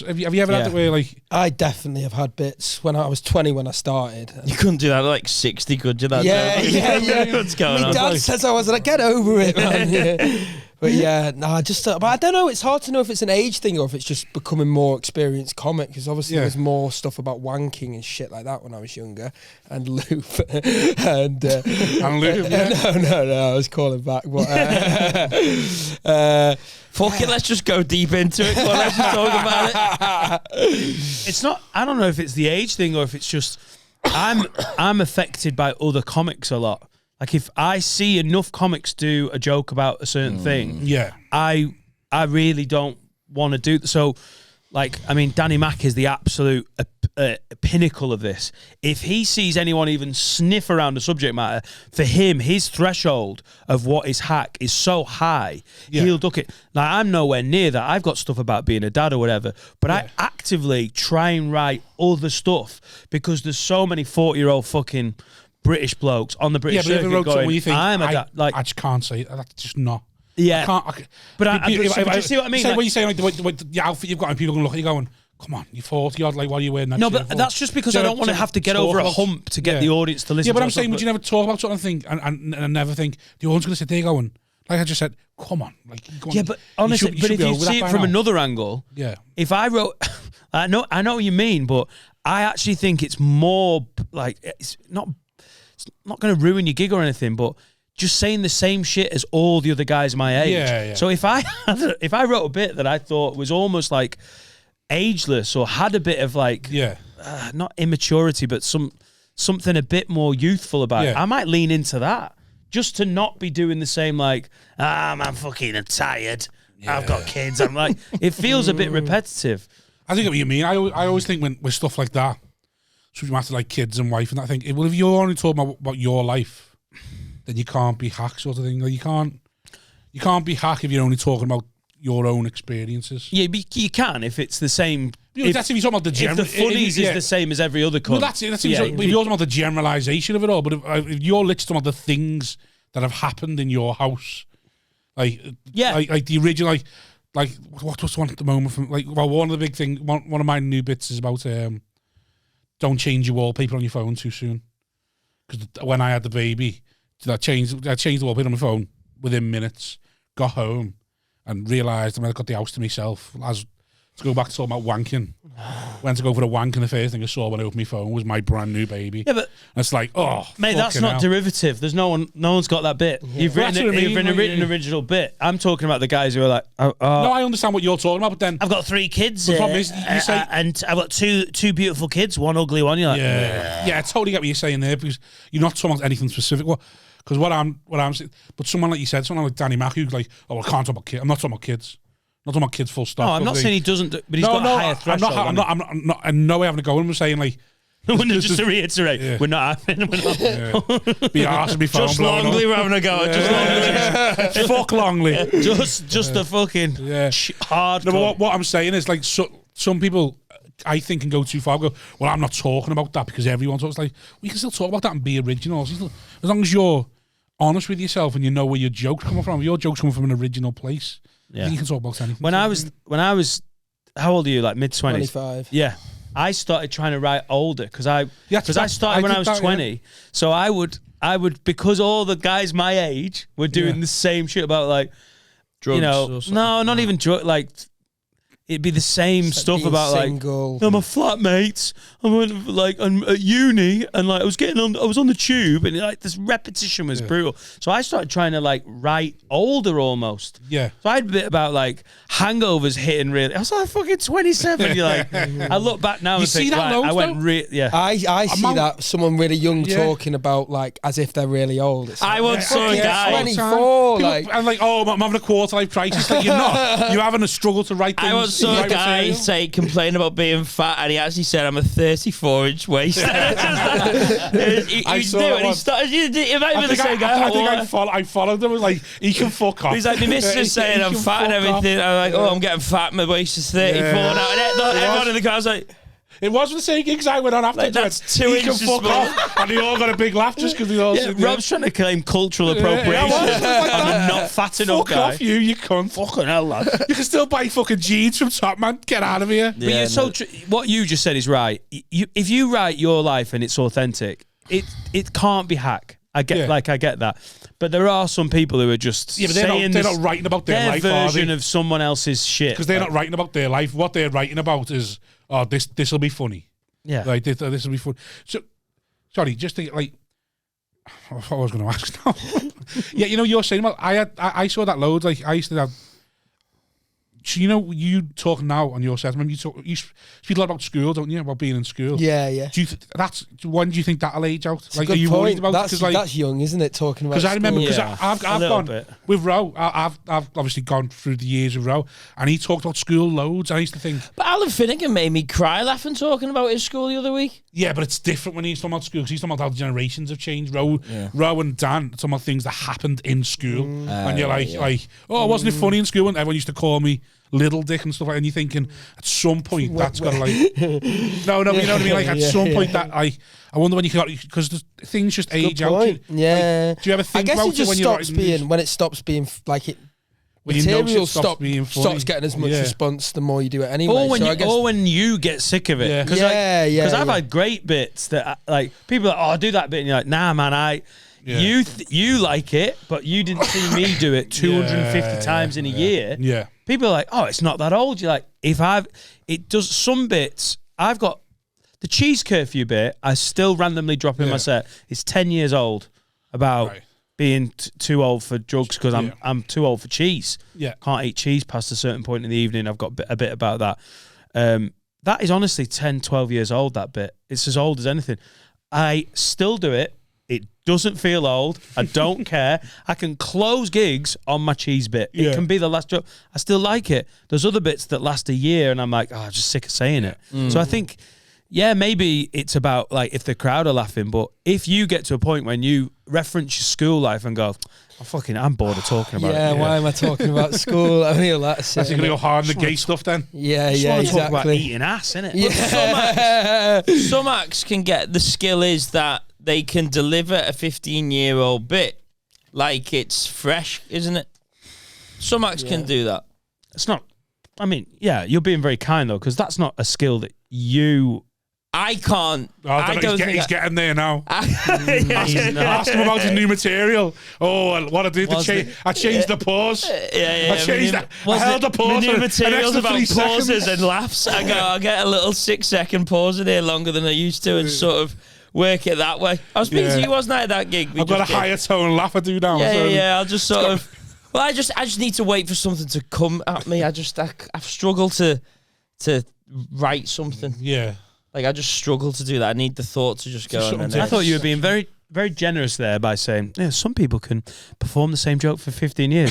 have you ever had it where like I definitely have had bits when I was 20 when I started. You couldn't do that at like 60, could you? Yeah. What's going My on? dad says I was like, get over it, man. Yeah. But yeah, but I don't know. It's hard to know if it's an age thing or if it's just becoming more experienced comic. Because obviously there's more stuff about wanking and shit like that when I was younger, and lube and lube. Yeah. No, I was calling back. But fuck it, let's just go deep into it. Well, let's just talk about it. It's not. I don't know if it's the age thing or if it's just I'm affected by other comics a lot. Like if I see enough comics do a joke about a certain thing, I really don't want to do so. Like, I mean, Danny Mac is the absolute pinnacle of this. If he sees anyone even sniff around the subject matter, for him, his threshold of what is hack is so high, he'll duck it. Now, I'm nowhere near that. I've got stuff about being a dad or whatever, but I actively try and write other stuff because there's so many 40-year-old fucking British blokes on the British circuit going, you think, I'm a dad. Like, I just can't say it. That's just not. Yeah. But you see what I mean? What you're saying, like the outfit you've got, and people are going to look at you going, come on, you're 40 odd, like, what are you wearing that No, shit but for? that's just because I don't want to have to get over a hump to get the audience to listen. Yeah, but to I'm saying, would you never talk about something and never think the audience going to sit there going, like I just said, come on, like. Yeah, but honestly, but if you see it from another angle, if I wrote, I know what you mean, but I actually think it's more like it's not going to ruin your gig or anything, but just saying the same shit as all the other guys my age. Yeah. So if I wrote a bit that I thought was almost like ageless or had a bit of like not immaturity but something a bit more youthful about it, I might lean into that just to not be doing the same like I'm fucking tired, I've got kids, I'm like, it feels a bit repetitive. I think what you mean. I always think with stuff like that, so you matter like kids and wife and that, I think, well, if you're only talking about your life, then you can't be hack, sort of thing. Like, you can't be hack if you're only talking about your own experiences. Yeah, you can if it's the same. That's if you're talking about the general. If the funnies is the same as every other cunt. Well, that's it. If you're talking about the generalisation of it all, but if you're literally talking about the things that have happened in your house, like the original, like what's one at the moment from one of the big things. One of my new bits is about don't change your wallpaper on your phone too soon, because when I had the baby. I changed the wallpaper on my phone within minutes, got home and realised I got the house to myself. To go back to talking about wanking, went to go for a wank and the first thing I saw when I opened my phone was my brand new baby. Yeah, but and it's like, oh, mate, that's not derivative. There's no one's got that bit. Yeah. You've written an original bit. I'm talking about the guys who are like, no, I understand what you're talking about, but then I've got 3 kids. The problem is, you say, and I've got two beautiful kids, one ugly one. You're like, yeah, I totally get what you're saying there, because you're not talking about anything specific. Because what I'm saying, but someone like you said, someone like Danny Mack, who's like, I can't talk about kids. I'm not talking about kids. I'm not talking about kids full stop. No, I'm not saying he doesn't, but he's got a higher threshold. I'm not, in no way having a go. I'm saying like, just to reiterate, we're not having. We're not. Be arse and be phone just Longley, we're having a go. Just fuck Longley. Just a fucking hard. No, but what I'm saying is like some people, I think, can go too far. Go, well, I'm not talking about that because everyone talks. Like, we can still talk about that and be original. As long as you're honest with yourself and you know where your joke's coming from. If your joke's coming from an original place, you can talk about anything. When I was, how old are you? Like mid-20s? 25. Yeah. I started trying to write older because I started when I was 20. Yeah. So I would, because all the guys my age were doing the same shit about like drugs. No, not even drugs. Like, it'd be the same stuff about single. Like, my flatmates. I went like at uni and like I was on the tube and like this repetition was brutal. So I started trying to like write older almost. Yeah. So I had a bit about like hangovers hitting really. I was like fucking 27. You're like, I look back now and think like, I went I see that someone really young talking about like as if they're really old. It's I once saw a guy 24 like and like, oh, I'm having a quarter life crisis. Like, you're not. You're having a struggle to write things. I once saw a guy complain about being fat, and he actually said, "I'm a 34-inch waist." He's new, and he started. It might be the same guy. I followed him. I was like, he can fuck off. He's like, my missus is saying I'm fat and everything. I'm like, oh, I'm getting fat. My waist is 34 now. And everyone in the car was like. It was the same gigs I went on after. Like, that's 2 inches fuck off, and they all got a big laugh just because they all. Yeah, Rob's trying to claim cultural appropriation. I'm not fat enough, fuck guy. Off you cunt. Fucking hell, lad. You can still buy fucking jeans from Top Man. Get out of here. Yeah, but what you just said is right. If you write your life and it's authentic, it can't be hack. I get that. But there are some people who are just saying they're not writing about their life, version of someone else's shit. Because they're not writing about their life. What they're writing about is, oh, this will be funny. Yeah. Like, this will be fun. So, sorry, just to, like, what I was going to ask now. Yeah, you're saying about, I saw that loads. Like, I used to have, you know, you talk now on your set. Remember, you speak a lot about school, don't you? About being in school. Yeah, yeah. When do you think that'll age out? Like, are you worried about? That's young, isn't it? Talking about. Because I remember, because I've gone bit. with Ro. I've obviously gone through the years with Ro, and he talked about school loads. I used to think. But Alan Finnegan made me cry laughing talking about his school the other week. Yeah, but it's different when he's talking about school because he's talking about how the generations have changed. Ro and Dan talking about things that happened in school, and you're like, oh, wasn't it funny in school? And everyone used to call me Little Dick and stuff like that. And you're thinking at some point that's got to like, no, you know what I mean? Like at some point that I wonder when you got, because things just age out. Yeah. Like, do you ever think about it when you're when it stops being like it? When material stops getting as much response the more you do it anyway. Or when you get sick of it. Because I've had great bits that like people are like, oh, I'll do that bit, and you're like, nah, man, you like it, but you didn't see me do it 250 times in a year. Yeah. People are like, oh, it's not that old. You're like, it does some bits. I've got the cheese curfew bit. I still randomly drop in my set. It's 10 years old about being too old for drugs because I'm too old for cheese. Yeah. Can't eat cheese past a certain point in the evening. I've got a bit about that. That is honestly 10, 12 years old, that bit. It's as old as anything. I still do it. It doesn't feel old. I don't care. I can close gigs on my cheese bit. It can be the last joke. I still like it. There's other bits that last a year and I'm like, oh, I'm just sick of saying it. So I think, maybe it's about like if the crowd are laughing, but if you get to a point when you reference your school life and go, I'm bored of talking about it. Why am I talking about school? I feel that's you're going to go hard on the gay stuff then? Yeah, exactly. Talk about eating ass, innit? Yeah. Some acts can get, the skill is that they can deliver a 15-year-old bit like it's fresh, isn't it? Some acts can do that. It's not, you're being very kind though, because that's not a skill that you... I can't. He's getting there now. Ask him about his new material. Oh, what I did I changed the pause. I changed that. I held the pause. New material's about pauses seconds. and laughs. I'll get a little 6-second pause in here longer than I used to and sort of work it that way. I was speaking to you, wasn't I, at that gig? I've got a higher tone laugh I do now. I'll just sort of... Well, I just need to wait for something to come at me. I've struggled to write something. Yeah. Like, I just struggle to do that. I need the thought to just go. I thought you were being very, very generous there by saying, some people can perform the same joke for 15 years.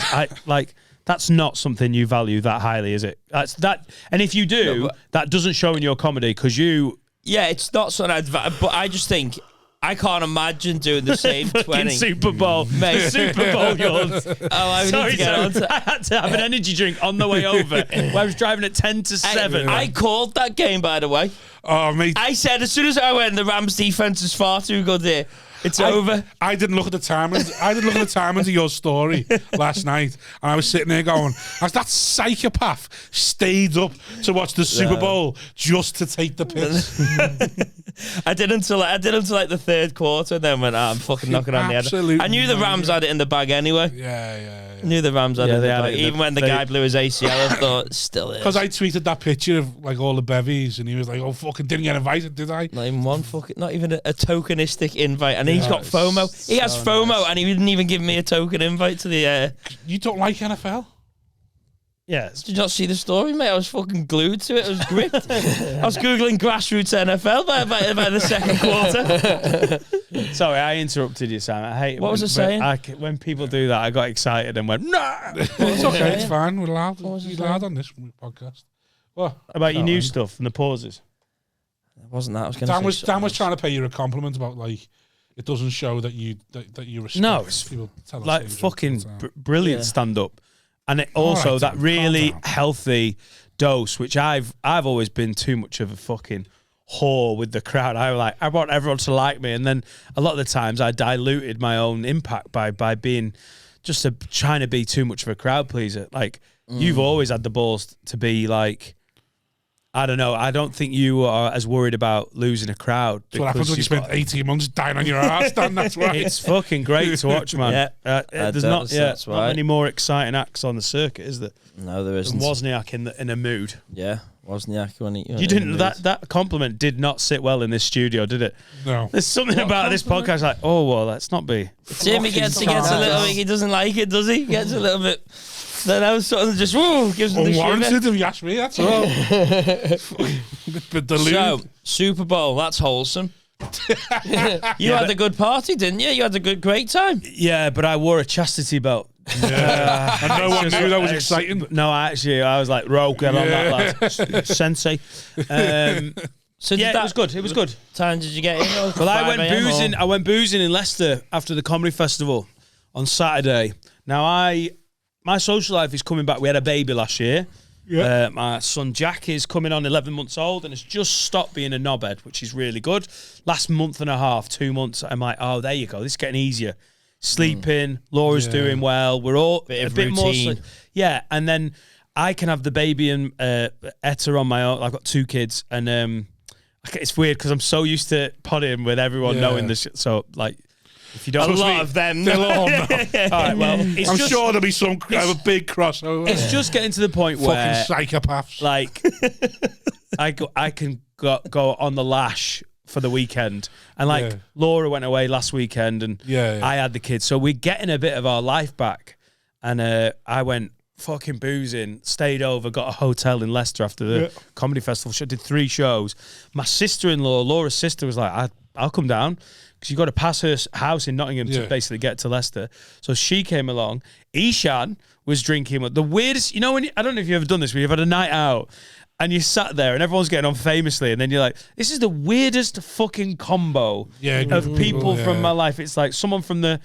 That's not something you value that highly, is it? That's that. And if you do, that doesn't show in your comedy because you... Yeah, it's not something but I just think... I can't imagine doing the same 20. Super Bowl. Mate. Super Bowl yours. I need to get on to... I had to have an energy drink on the way over where I was driving at 10 to 7. I called that game, by the way. Oh, mate. I said, as soon as I went, the Rams defense is far too good here. It's over. I didn't look at the timings of your story last night, and I was sitting there going, "As that psychopath stayed up to watch the Super Bowl just to take the piss." I did until like the third quarter, and then went, I'm fucking knocking on the head. I knew the Rams had it in the bag anyway. Yeah. I knew the Rams had it in the bag. Even when the guy blew his ACL, I thought, still is. Because I tweeted that picture of like all the bevies, and he was like, "Oh, fucking didn't get invited, did I?" Not even one not even a tokenistic invite, and he's got FOMO. He has FOMO, and he didn't even give me a token invite to the. You don't like NFL? Yeah. Did you not see the story, mate? I was fucking glued to it. I was gripped. I was Googling grassroots NFL by the second quarter. Sorry, I interrupted you, Sam. I hate it. What was I saying? When people do that, I got excited and went, no! It's okay, it's fine. We're allowed. You're allowed on this podcast. What? About your new stuff and the pauses. It wasn't that. I was going to say Dan was trying to pay you a compliment about, like, it doesn't show that you respect. No, it's people like fucking brilliant stand-up. And it also that really healthy dose, which I've always been too much of a fucking whore with the crowd. I want everyone to like me, and then a lot of the times I diluted my own impact by being just trying to be too much of a crowd pleaser. Like you've always had the balls to be like, I don't know. I don't think you are as worried about losing a crowd. That's what happens when you spend 18 months dying on your ass, Dan. That's right. It's fucking great to watch, man. There's not many more exciting acts on the circuit, is there? No, there isn't. Wozniak in a mood. Yeah, Wozniak when he. You didn't. That compliment did not sit well in this studio, did it? No. There's something about this podcast like, oh well, let's not be. Tim, he gets a little. He doesn't like it, does he? He gets a little bit. Then I was sort of just, whoa, gives them the shiver. Unwarranted, if you ask me, that's all. Bit deluded. So, Super Bowl, that's wholesome. You had a good party, didn't you? You had a great time. Yeah, but I wore a chastity belt. Yeah. And no one knew that was exciting. No, actually, I was like, "Ro, get on that, lad." Sensei. So yeah, it was good. It was good. Time did you get in? Well, I went boozing in Leicester after the comedy festival on Saturday. Now, my social life is coming back. We had a baby last year. Yeah. My son Jack is coming on 11 months old and has just stopped being a knobhead, which is really good. Last month and a half, 2 months, I'm like, oh, there you go. This is getting easier. Sleeping, Laura's doing well. We're all a bit more. Yeah, and then I can have the baby and Etta on my own. I've got 2 kids, and it's weird because I'm so used to potting with everyone knowing this. So, like, if you don't, a lot of them, they'll all know. All right, well, I'm sure there'll be some kind of a big crossover. It's just getting to the point where fucking psychopaths. Like, I can go on the lash for the weekend, and like Laura went away last weekend, and I had the kids, so we're getting a bit of our life back. And I went fucking boozing, stayed over, got a hotel in Leicester after the comedy festival. She did 3 shows. My sister-in-law, Laura's sister, was like, I'll come down, because you got to pass her house in Nottingham to basically get to Leicester. So she came along. Ishan was drinking the weirdest, you know, when I don't know if you've ever done this, where you've had a night out and you sat there and everyone's getting on famously, and then you're like, this is the weirdest fucking combo of people from my life. It's like someone from the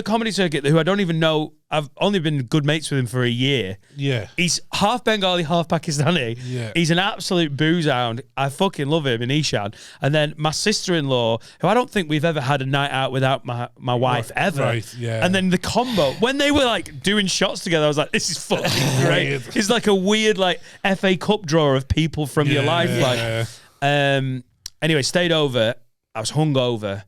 comedy circuit who I don't even know. I've only been good mates with him for a year. Yeah. He's half Bengali, half Pakistani. Yeah. He's an absolute booze hound. I fucking love him in Ishan. And then my sister-in-law, who I don't think we've ever had a night out without my wife ever. Right, yeah. And then the combo, when they were like doing shots together, I was like, this is fucking great. It's like a weird like FA Cup draw of people from your life. Like, anyway, stayed over. I was hungover.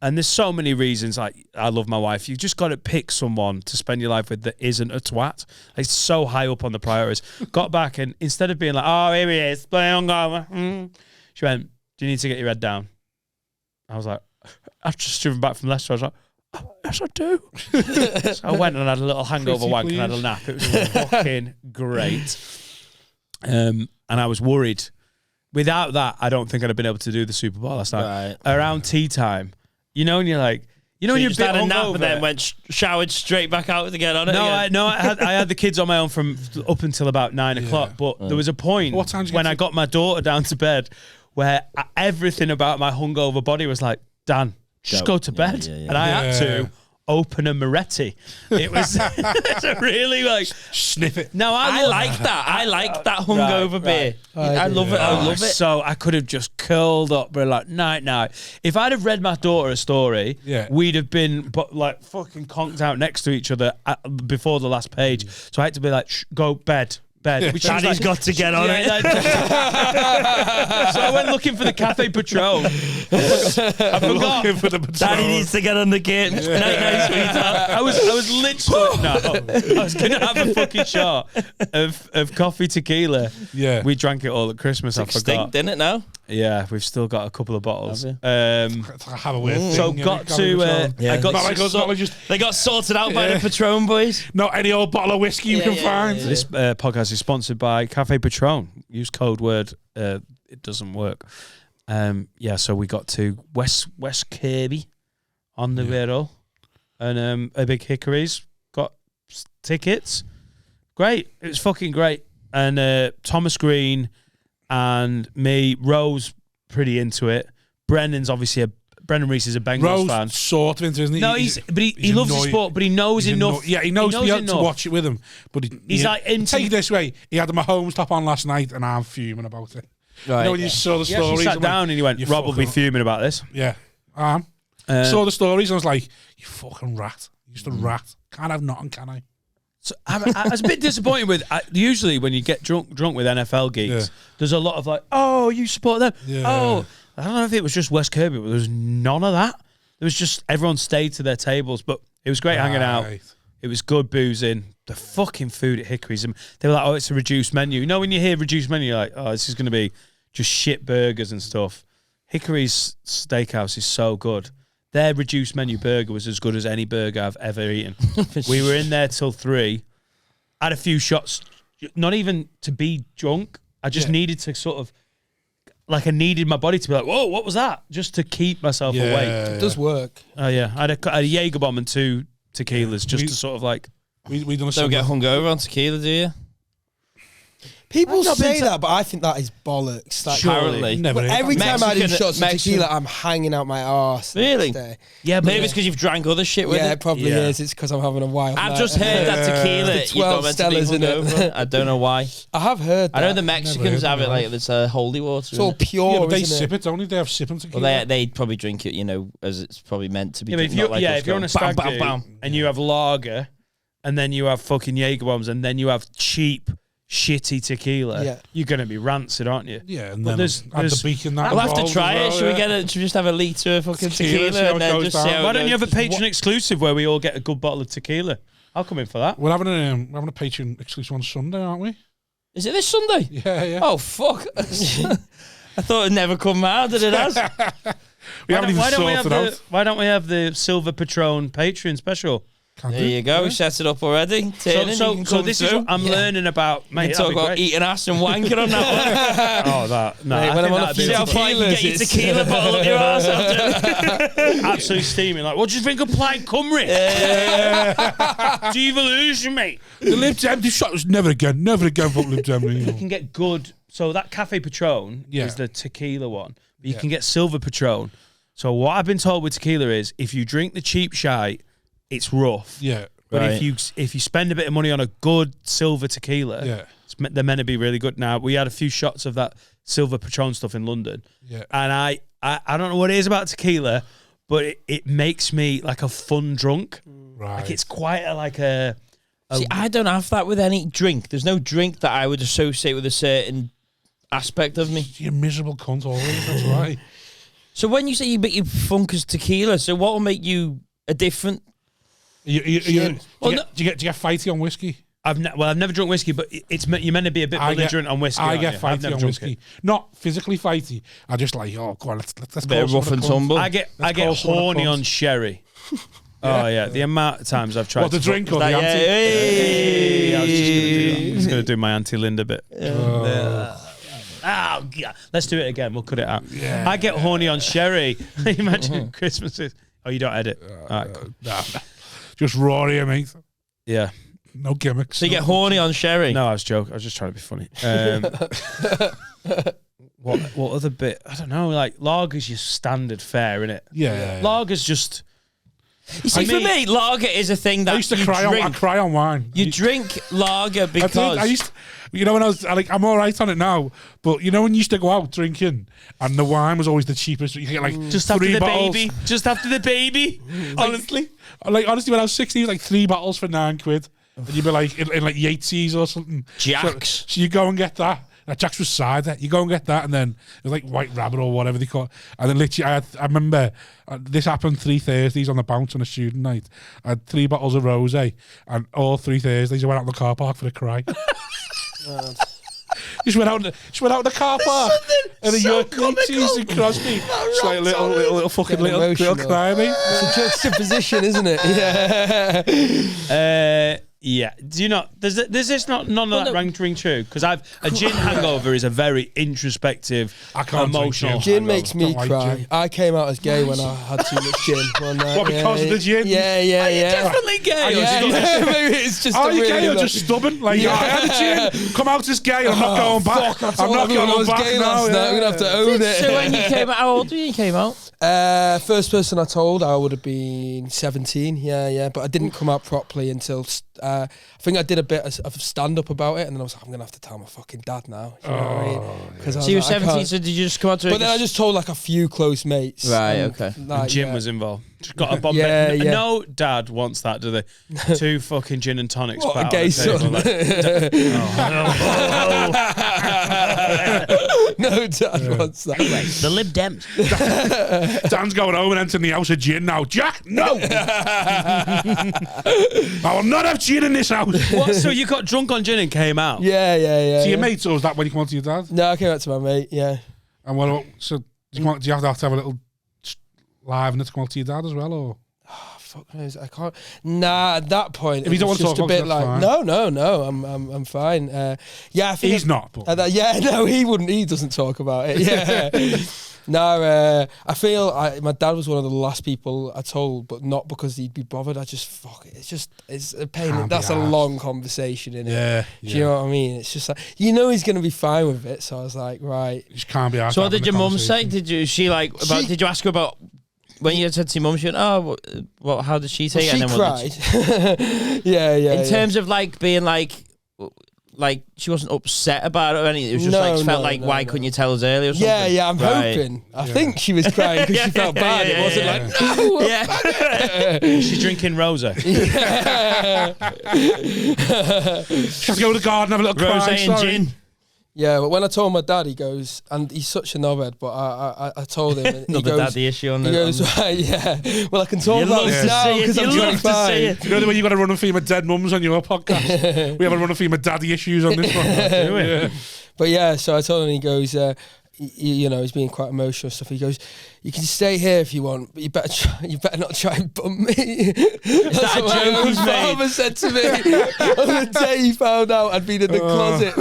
And there's so many reasons. Like, I love my wife. You've just got to pick someone to spend your life with that isn't a twat. It's so high up on the priorities. Got back, and instead of being like, oh, here he is, playing hungover, she went, do you need to get your head down? I was like, I've just driven back from Leicester. I was like, oh, yes, I do. So I went and had a little hangover wank and had a nap. It was fucking great. And I was worried. Without that, I don't think I'd have been able to do the Super Bowl last night. Right. Around tea time. You know, and you're like, you know, so when you're a bit had a nap and then went showered straight back out to get on it. I had the kids on my own from up until about 9 o'clock. But there was a point when I got my daughter down to bed where everything about my hungover body was like, Dan, just go to bed, and I had to open a Moretti. It was really like sniff it. No, I like that. I like that hungover beer. I love it. I love it. So I could have just curled up, but like night. If I'd have read my daughter a story, we'd have been like fucking conked out next to each other before the last page. So I had to be like, go bed. Which Daddy's got to get on it. So I went looking for the Cafe Patron. I forgot. Looking for the Patron. Daddy needs to get on the kit. Night, sweetheart. I was literally I was going to have a fucking shot of coffee tequila. Yeah. We drank it all at Christmas. I forgot. Extinct, didn't it now? Yeah, we've still got a couple of bottles. I have a weird thing. So got to. They got sorted out by the Patron boys. Not any old bottle of whiskey you can find. This podcast is sponsored by Cafe Patron. Use code word. It doesn't work. So we got to West Kirby on the Wirral, and a big Hickories. Got tickets. Great. It was fucking great. And Thomas Green and me, Rose, pretty into it. Brendan Reese is a Bengals fan. Sort of into, isn't he? No, he loves the sport, but he knows enough. Yeah, he knows enough to watch it with him. But he's like into. Take it this way: he had my Holmes top on last night, and I'm fuming about it. Right. You know when you saw the stories, he sat down and he went, "Rob will be fuming about this." Yeah, I am. Saw the stories, and I was like, "You fucking rat! You're just a rat. Can't have nothing, can I?" So I was a bit disappointed with. Usually, when you get drunk with NFL geeks, there's a lot of like, "Oh, you support them." Yeah. Oh. I don't know if it was just West Kirby, but there was none of that. There was just everyone stayed to their tables, but it was great hanging out. It was good boozing. The fucking food at Hickory's, they were like, oh, it's a reduced menu. You know, when you hear reduced menu, you're like, oh, this is going to be just shit burgers and stuff. Hickory's Steakhouse is so good. Their reduced menu burger was as good as any burger I've ever eaten. We were in there till 3. I had a few shots, not even to be drunk. I just needed to sort of, like I needed my body to be like, whoa, what was that? Just to keep myself awake. It does work. Oh yeah, I had a Jaeger bomb and 2 tequilas just to sort of like. We don't get hungover on tequila, do you? People say that, but I think that is bollocks. Like, Apparently. Never. every time I do shots of Mexican- tequila, I'm hanging out my arse. Really? Yeah, but Maybe it's because you've drank other shit with Yeah, it. it probably is. It's because I'm having a wild I've night. just heard that tequila, The you're not 12 meant to be Stellas in it. hungover. I don't know why. I have heard that. I know the Mexicans have it like it's holy water. It's all pure, Yeah, but they isn't sip it? it, don't they? They have sipping tequila. Well, they probably drink it, as it's probably meant to be. Yeah, but if not like us if you're on a going, stag bam, do bam, bam. and you have lager, and then you have fucking Jaeger bombs, and then you have cheap, shitty tequila, you're gonna be rancid, aren't you? Yeah, and But then there's add the beacon that. We'll have to involved try as it. well, Should we yeah. get it? Should we just have a litre of fucking Tequila, see tequila how and it then goes just down. see how Why it don't you have a goes? patron exclusive where we all get a good bottle of tequila? I'll come in for that. We're having a Patreon exclusive on Sunday, aren't we? Is it this Sunday? Yeah. Oh, fuck. I thought it'd never come out, did it has? We haven't even sorted out. Why don't we have the Silver Patron Patreon special? There you go. We set it up already. Tiernan, you can So come this is through. what I'm learning about. We Mate, can talk that'd be about great. eating ass and wanking on that one. Oh, that. No, Mate, I when think I'm on a that'd be See how far you can get your Tequilas, it's- tequila bottle up your ass after. absolutely steaming. Like, what do you think of Plaid Cymru? Devolution, mate. The Lib Dem, this shot was never again fuck Lib Dem. You can get good. So that Cafe Patron is the tequila one. But you can get Silver Patron. So what I've been told with tequila is if you drink the cheap shite, it's rough. Yeah. But Right. if you spend a bit of money on a good silver tequila, they're meant to be really good. Now we had a few shots of that Silver Patron stuff in London, and I don't know what it is about tequila, but it makes me like a fun drunk. Right. Like it's quite a See, I don't have that with any drink. There's no drink that I would associate with a certain aspect of me. You're a miserable cunt always, that's right. So when you say you make your funk as tequila, so what will make you a different? Do you get fighty on whiskey? I've never drunk whiskey, but you're meant to be a bit belligerent on whiskey. I aren't get you? I've fighty never on drunk whiskey. it. Not physically fighty. I just like, oh, go on, let's Bit call of rough someone and a cunt. tumble. I get call someone a horny cunt. on sherry. Oh yeah, the amount of times I've tried. What, the to drink or the That- anti? Hey, I was just gonna do that. I was gonna do my Auntie Linda bit. Oh, God. Let's do it again. We'll cut it out. Yeah. I get horny on sherry. Imagine Christmas is. Oh, you don't edit. All right, cool. Nah. Just raw here, mate. Yeah. No gimmicks. So you get horny on sherry? No, I was joking. I was just trying to be funny. What other bit? I don't know. Like lager's your standard fare, innit? Yeah. Lager's just. You see, for me, lager is a thing that I used to you cry drink. on. I cry on wine. You drink lager because I used to, when I was like, I'm all right on it now, but when you used to go out drinking and the wine was always the cheapest, you could get like Just after 3 the bottles. baby. Just after the baby. Honestly, when I was 16, it was like 3 bottles for £9, and you'd be like in like Yates's or something. Jack's. So you go and get that. Jack's was cider. You go and get that, and then it was like White Rabbit or whatever they call it. And then literally, I remember this happened 3 Thursdays on the bounce on a student night. I had 3 bottles of rosé, and all 3 Thursdays I went out in the car park for a cry. Just went out in the car park and a York cheese and Crosby. Just like a little fucking little cry, mate. It's a juxtaposition, isn't it? Yeah. Yeah. Do you not? Does this not none of that ring true? Because a gin hangover is a very introspective, I can't drink emotional. gin. Gin hangover. makes me Don't like cry. gin. I came out as gay when I had too much gin one night. What, because of the gin? Yeah. definitely gay. Yeah, maybe it's just Are a you really gay or like- just stubborn? Like, I had a gin, come out as gay, and I'm not going back. Fuck, I I'm told not everyone I going was back gay now. last night. I'm gonna have to own it. So when you came out, how old were you when you came out? First person I told, I would have been 17. Yeah. But I didn't come out properly until I think I did a bit of stand up about it, and then I was like, I'm gonna have to tell my fucking dad now. You know what I mean? Because So you were 17, so did you just come out to But then I just told like a few close mates. Right, and, okay. like, And gin yeah. was involved. Just got a bomb. Yeah, yeah. No dad wants that, do they? 2 fucking gin and tonics. What put a out gay on the table, son. like, No dad wants that. the Lib Dems. Dan's going home and entering the house of gin now. Jack, no! I will not have gin in this house. what? So you got drunk on gin and came out? Yeah. To your mates, or was that when you come on to your dad? No, I came out to my mate. Yeah. And what? So do you have to have a little live and to come on to your dad as well, or? fuck knows? I can't. Nah, at that point, If you don't want to just talk a bit about it, like, that's no, I'm fine. Yeah, I think he's not. But. no, he wouldn't. He doesn't talk about it. Yeah. No, I feel my dad was one of the last people I told, but not because he'd be bothered. I just fuck it. It's a pain. Can't That's be a arsed. long conversation, innit? Yeah. Do you know what I mean? It's just like he's going to be fine with it. So I was like, right. You just can't be arsed. So what did having your a mum say? conversation. Did you ask her about when you said to your mum? She went, "Oh, what? How did she say?" She it? And then what did cried. Yeah. in terms of like being like she wasn't upset about it or anything. It was just felt like, why couldn't you tell us earlier or something? Yeah, I'm Right. hoping. I think she was crying because she felt bad. It wasn't like, no. Yeah. She's drinking Rosa. Yeah. Just go to the garden, have a little Rosé cry. and Sorry. gin. Yeah, but when I told my dad, he goes, and he's such a knobhead, but I told him, and he Another goes, daddy issue on he the. goes, right, yeah. Well, I can talk You about love this to now see it. because You I'm love to 25. see it. You know the way you got to run a theme of dead mums on your podcast? We have a run a theme of daddy issues on this one. Yeah. But yeah, so I told him, he goes, he's being quite emotional and stuff. He goes, you can stay here if you want, but you better not try and bump me. That's that a what joke my he's made? father said to me on the day he found out I'd been in the closet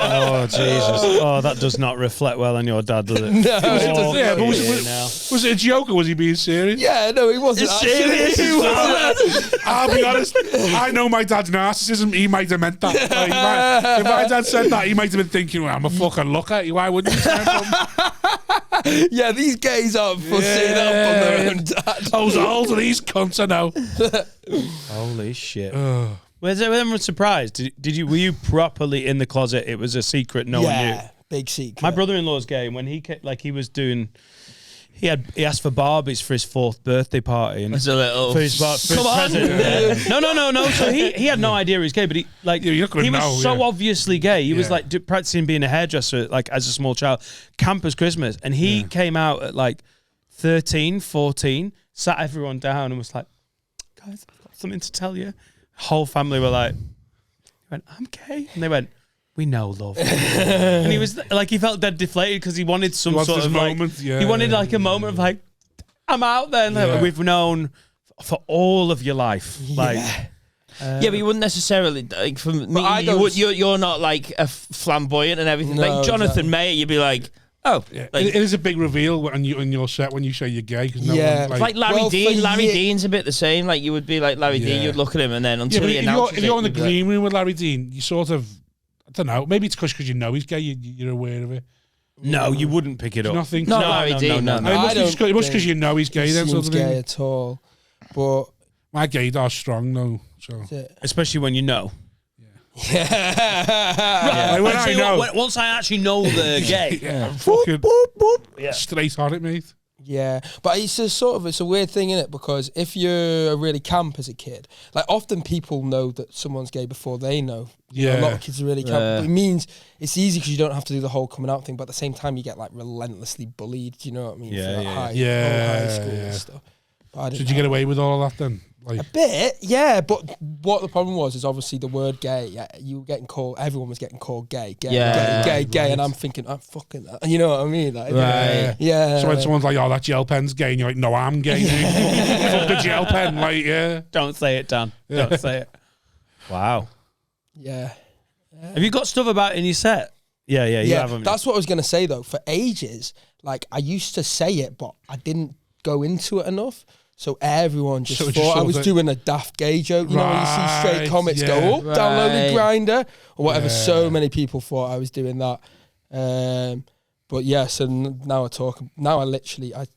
Oh, Jesus. Oh, that does not reflect well on your dad, does it? No, it doesn't. Yeah, but now. was it a joke or was he being serious? Yeah, no, he wasn't. serious He wasn't. I'll be honest. I know my dad's narcissism. He might have meant that. Like, if my dad said that, he might have been thinking, well, I'm a fucking looker. Why wouldn't you stand from? Yeah, these gays aren't fussing up on their own dad. Those old these cunts, I know. Holy shit. Was everyone surprised? Were you properly in the closet? It was a secret no one knew. Big secret. My brother-in-law's gay, and when he asked for Barbies for his 4th birthday party, and It's a little. for his present. No. So he had no idea he was gay, but he you're not gonna was know, so yeah. obviously gay. He was Yeah. like practicing being a hairdresser, like as a small child, campus Christmas, and he came out at like 13, 14, sat everyone down, and was like, "Guys, I've got something to tell you." Whole family were like, he went, "I'm gay," and they went, "We know, love." And he was like, he felt dead deflated because he wanted some Wants sort this of moment, like, yeah, he wanted yeah, like a moment of like, I'm out there. And Yeah. we've known for all of your life, like. Yeah, but you wouldn't necessarily like. For me, I don't- you're not like a flamboyant and everything. No, like Jonathan exactly. Mayer, you'd be like, oh, Yeah. like, It is a big reveal on your set when you say you're gay. Cause no Yeah. one's like Larry Well, Dean. for Larry ye- Dean's a bit the same. Like you would be like Larry Dean. Yeah. You'd look at him and then yeah, until but he if announces you're in the it, you'd be like, green room with Larry Dean, you sort of, I don't know, maybe it's because you know he's gay, you're aware of it. No, you wouldn't pick it Do up. you not think Not so? Larry Dean, no. It must I be don't because think you know he's gay he then, sort seems of gay thing. at all. But My gaydar's strong though, so. Especially when you know. yeah. Like, when I know, Once I actually know they're gay. I'm fucking Yeah. straight on it, mate. Yeah, but it's a weird thing, isn't it? Because if you're really camp as a kid, like often people know that someone's gay before they know. You know, a lot of kids are really camp. But it means it's easy because you don't have to do the whole coming out thing. But at the same time, you get like relentlessly bullied. Do you know what I mean? Yeah, For, like, yeah. high school Yeah. and stuff. But I So didn't did you get have- away with all of that then? Like, A bit, yeah, but what the problem was is obviously the word gay. Yeah, you were getting called. Everyone was getting called gay, Yeah, gay, and I'm thinking, I'm fucking that. You know what I mean? Like, Right. Yeah. so when someone's like, "Oh, that gel pen's gay," and you're like, "No, I'm gay." Fuck the gel pen, like, yeah. Don't say it, Dan. Don't say it. Wow. Yeah. Have you got stuff about it in your set? Yeah, you have them. That's what I was gonna say though. For ages, like I used to say it, but I didn't go into it enough. So everyone just So it thought just I sort was of- doing a daft gay joke. You know, when you see straight Right, comics yeah. go, oh, downloaded Right. Grindr or whatever. Yeah. So many people thought I was doing that. But yeah, so now I literally, I've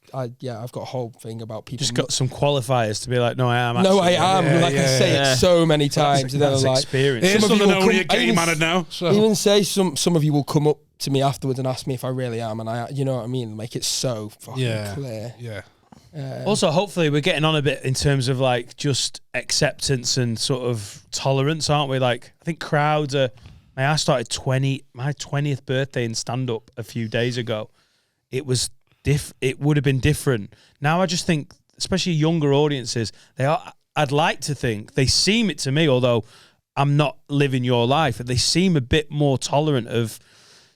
got a whole thing about people. just got some qualifiers to be like, no, I am. No, I actually. am. Yeah, like I yeah, say yeah. it so many times, and then That's I'm like, experience. It is Some of something you to will know when you're come- gay even- man now. So. even say some of you will come up to me afterwards and ask me if I really am, and I, you know what I mean, make it so fucking clear. Yeah. Also, hopefully, we're getting on a bit in terms of like just acceptance and sort of tolerance, aren't we? Like, I think crowds are. I started my 20th birthday in stand up a few days ago. It was it would have been different. Now I just think, especially younger audiences, I'd like to think they seem it to me, although I'm not living your life, they seem a bit more tolerant of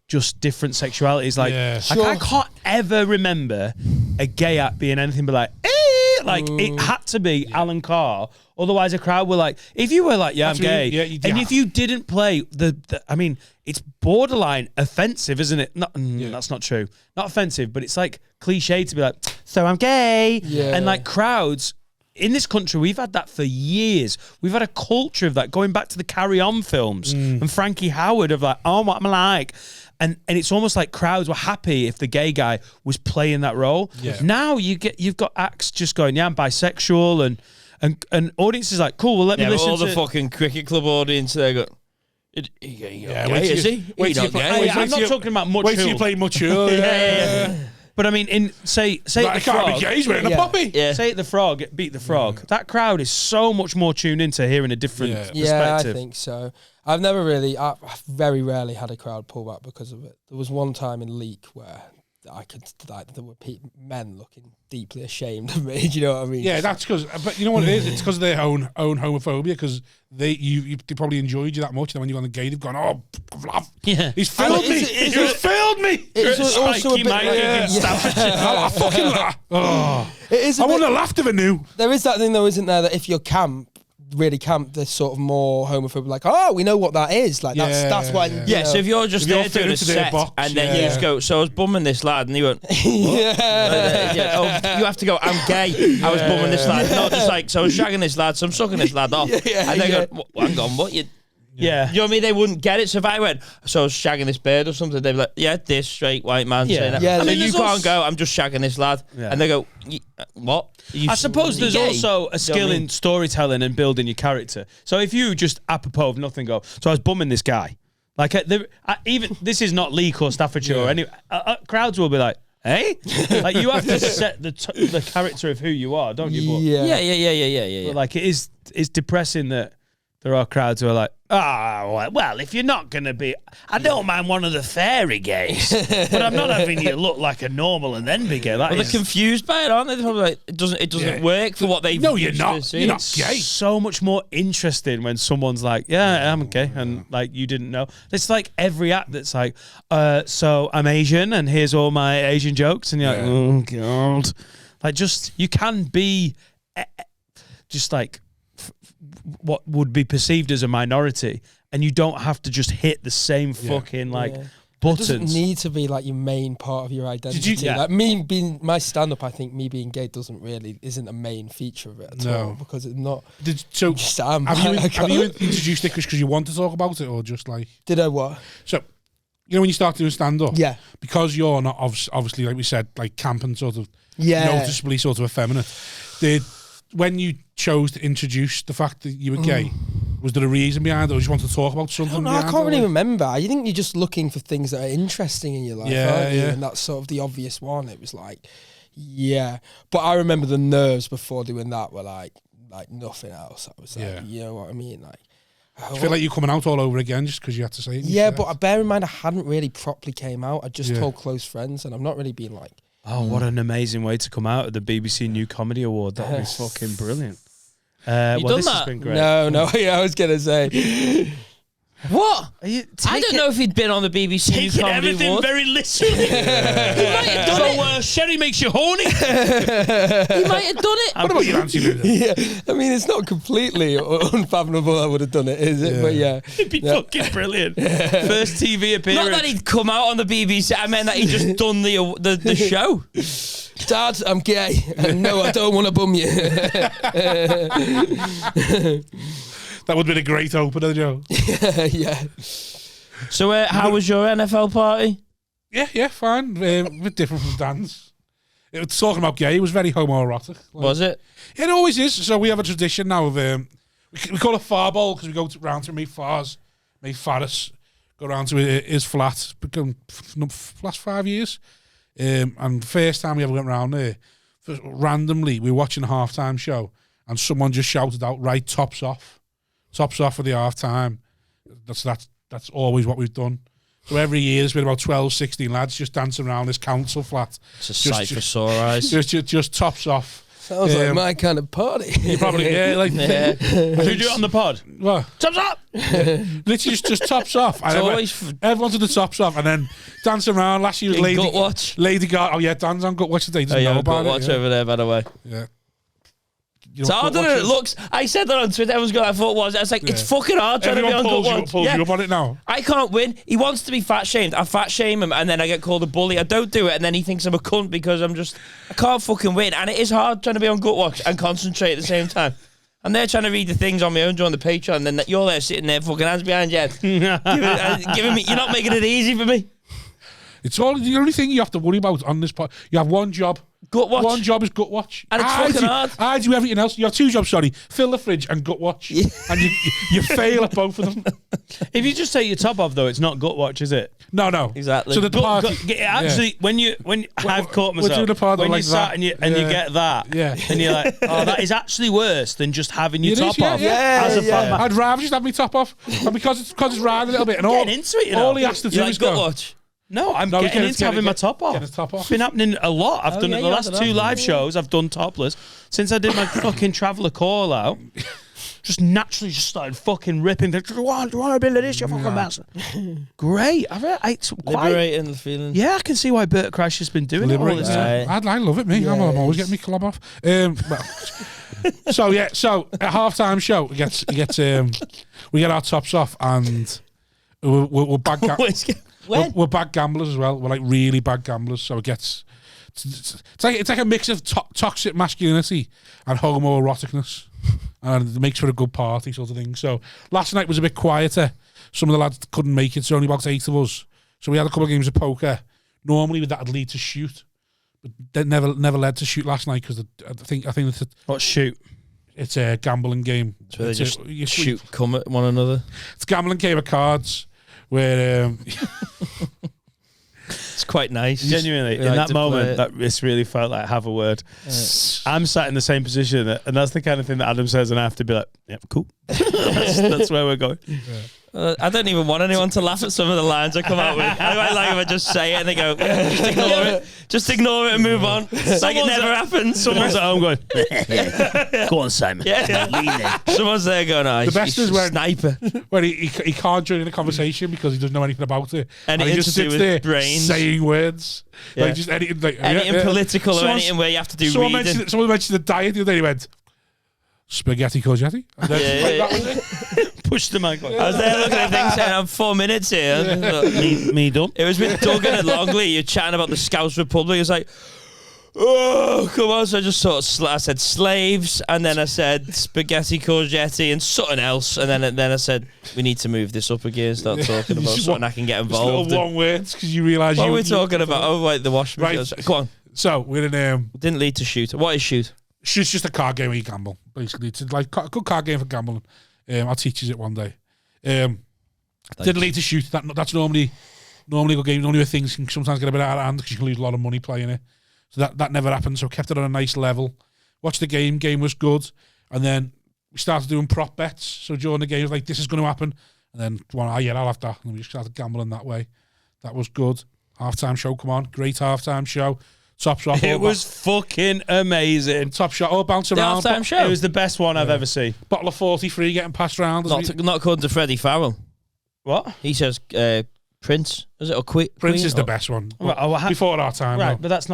just different sexualities. Like, Yeah. I can't ever remember a gay act being anything but like, it had to be Alan Carr. Otherwise, a crowd were like, if you were like, yeah, I'm gay, and if you didn't play I mean, it's borderline offensive, isn't it? That's not true. Not offensive, but it's like cliche to be like, so I'm gay. Yeah. And like crowds in this country, we've had that for years. We've had a culture of that going back to the Carry On films and Frankie Howard of like, oh, what am I like? And it's almost like crowds were happy if the gay guy was playing that role. Yeah. Now you've got acts just going, yeah, I'm bisexual, and audiences like, cool, well, let me listen all to the fucking cricket club audience there go, is he? I'm not talking about much. Wait till you play mature. Yeah. But I mean, say the Frog. He's wearing a poppy. Yeah. Say it, the Frog, beat the Frog. That crowd is so much more tuned into hearing a different perspective. Yeah, I think so. I very rarely had a crowd pull back because of it. There was one time in Leek where there were men looking deeply ashamed of me. Do you know what I mean? Yeah, that's because. But you know what it is? It's because of their own homophobia. Because they probably enjoyed you that much, and when you're on the gate, they've gone, "Oh, he's filmed me. He's filmed me." It's also a bit I fucking. Oh, it is. I wouldn't have laughed if I knew. There is that thing though, isn't there? That if you're really camp, they're sort of more homophobic, like, oh, we know what that is. Like, that's why. Yeah, so if you're just there doing a set and then you just go, so I was bumming this lad, and he went, you have to go, I'm gay. I was bumming this lad. Not just like, so I was shagging this lad, so I'm sucking this lad off. And they go, hang on, what you. Yeah. You know what I mean? They wouldn't get it. So if I went, so I was shagging this bird or something, they'd be like, yeah, this straight white man saying that. Yeah, and then you can't go, I'm just shagging this lad. Yeah. And they go, what? I suppose there's also a skill in storytelling and building your character. So if you just apropos of nothing go, so I was bumming this guy. Like, even this is not Leek or Staffordshire or any, crowds will be like, hey? Like, you have to set the character of who you are, don't you? But, yeah. But like, it's depressing that there are crowds who are like, well, if you're not going to be... I don't mind one of the fairy gays, but I'm not having you look like a normal and then be gay. They're confused by it, aren't they? They're probably like, it doesn't work for what they've... No, you're not. You're not gay. It's so much more interesting when someone's like, yeah, I'm gay, and like, you didn't know. It's like every act that's like, so I'm Asian, and here's all my Asian jokes, and you're like, oh, God. Like, just, you can be just like... what would be perceived as a minority, and you don't have to just hit the same fucking buttons. It doesn't need to be like your main part of your identity. Like me being my stand-up, I think me being gay isn't a main feature of it at all, because it's not. Have you introduced it because you want to talk about it, or just like? Did I what? So, you know, when you start doing stand-up, because you're not obviously, like we said, like camp and sort of noticeably sort of effeminate. When you chose to introduce the fact that you were gay, was there a reason behind it, or just want to talk about something? I can't really remember. I think you're just looking for things that are interesting in your life, aren't you? And that's sort of the obvious one. It was like, but I remember the nerves before doing that were like nothing else. I was like, you know what I mean? Like, I feel like you're coming out all over again just because you had to say it. Yeah, but bear in mind, I hadn't really properly came out. I just told close friends, and I'm not really being like. Oh, what an amazing way to come out at the BBC New Comedy Award. That would be fucking brilliant. This has been great. No, I was going to say... What? I don't know if he'd been on the BBC New Comedy everything Award. Very literally. He might have done it. Sherry makes you horny. He might have done it. What about you, Nancy? I mean, it's not completely unfathomable I would have done it, is it? But it'd be fucking brilliant. First TV appearance. Not that he'd come out on the BBC. I meant that he'd just done the show. Dad, I'm gay. And no, I don't want to bum you. That would have been a great opener, Joe. Yeah. So how was your NFL party? Yeah, fine. A bit different from Dan's. It was talking about gay. It was very homoerotic. Was it? It always is. So we have a tradition now of... we call it Far Bowl because we go round to meet Farrs, meet Farris, go round to his flat. Become last 5 years. And the first time we ever went round there, randomly, we were watching a halftime show and someone just shouted out, right, tops off. Tops off for the half-time. That's always what we've done. So every year there's been about 12, 16 lads just dancing around this council flat. It's a sight for sore eyes. Just tops off. Sounds like my kind of party. You probably, like... Yeah. Who do it on the pod? Well, Tops up! literally just tops off. And everyone's at the tops off, and then dancing around. Last year was Lady... Gut Watch. Lady Gaga. Oh, yeah, Dan's on Gut Watch today. Doesn't know about Gut Watch over there, by the way. Yeah. It's harder than it looks. I said that on Twitter. Everyone's going, I thought it was. I was like, it's fucking hard trying to be on Gut Watch. Pulls you up on it now. I can't win. He wants to be fat shamed. I fat shame him, and then I get called a bully. I don't do it, and then he thinks I'm a cunt because I can't fucking win. And it is hard trying to be on Gut Watch and concentrate at the same time. I'm there trying to read the things on my own during the Patreon, and then you're there sitting there, fucking hands behind your head, giving me. You're not making it easy for me. It's all the only thing you have to worry about on this pod. You have one job. Gut Watch. One job is Gut Watch. And it's fucking hard. I do everything else. You have two jobs, sorry. Fill the fridge and Gut Watch. Yeah. And you fail at both of them. If you just take your top off, though, it's not Gut Watch, is it? No. Exactly. So the party... Actually, when I've caught myself, doing a pod when like you sat that. and you get that, and you're like, oh, that is actually worse than just having your top off. As a fan. I'd rather just have my top off. And because it's riding a little bit. And all into it, you know. All he has to do is Gut go... Watch. No, I'm getting into having my top off. Get his top off. It's been happening a lot. I've done it the last 2 live shows. I've done topless. Since I did my fucking Traveller call out, just naturally just started fucking ripping. Do you want a bit of this, you fucking bastard? Great. It's quite... Liberating the feelings. Yeah, I can see why Bert Crash has been doing it all this time. I love it, me. I'm always getting my club off. So at halftime show, we get our tops off, and we're bad. We're bad gamblers as well. We're like really bad gamblers. So it's like a mix of toxic masculinity and homoeroticness, and it makes for a good party sort of thing. So last night was a bit quieter. Some of the lads couldn't make it. So only about 8 of us. So we had a couple of games of poker. Normally that'd lead to shoot, but that never led to shoot last night because I think it's what shoot? It's a gambling game. So they just come at one another. It's a gambling game of cards. Where it's quite nice. Genuinely, in that moment, this really felt like have a word. I'm sat in the same position, and that's the kind of thing that Adam says, and I have to be like, "Yep, cool." that's where we're going. Yeah. I don't even want anyone to laugh at some of the lines I come out with. I quite like if I just say it and they go, just ignore it and move on. Like it never happened. Someone's at home going, go on, Simon. Yeah. Someone's there going, oh, the best is when sniper. When he can't join in the conversation because he doesn't know anything about it. And he just sits there saying words. Yeah. Like just anything political or anything where you have to do someone reading. Someone mentioned the diet the other day. He went, spaghetti courgette. That was it. Push the mic on. I was there looking at things saying, I'm 4 minutes here. Yeah. Me done. It was with Duggan and Longley. You're chatting about the Scouse Republic. It's like, oh, come on. So I just I said slaves, and then I said spaghetti courgette and something else. And then I said, we need to move this up a gear and start talking about something I can get involved in. Long words because you realise what we're talking about. Oh, right, the wash machine. Right. Go on. So we're in didn't lead to shoot. What is shoot? Shoot's just a card game where you gamble. Basically, it's like a good card game for gambling. I'll teach you it one day. Didn't lead to shoot. That's normally a good game. Normally where things can sometimes get a bit out of hand because you can lose a lot of money playing it. So that never happened. So I kept it on a nice level. Watched the game. Game was good. And then we started doing prop bets. So during the game, it was like, this is going to happen. And then, I'll have that. And we just started gambling that way. That was good. Halftime show, come on. Great halftime show. Top shot. It was fucking amazing. Top shot, all bounce around. The halftime show? It was the best one I've ever seen. Bottle of 43 getting passed around. Not according to Freddie Farrell. What? He says Prince. Is it a Prince is the best one. Before our time. Right, but that's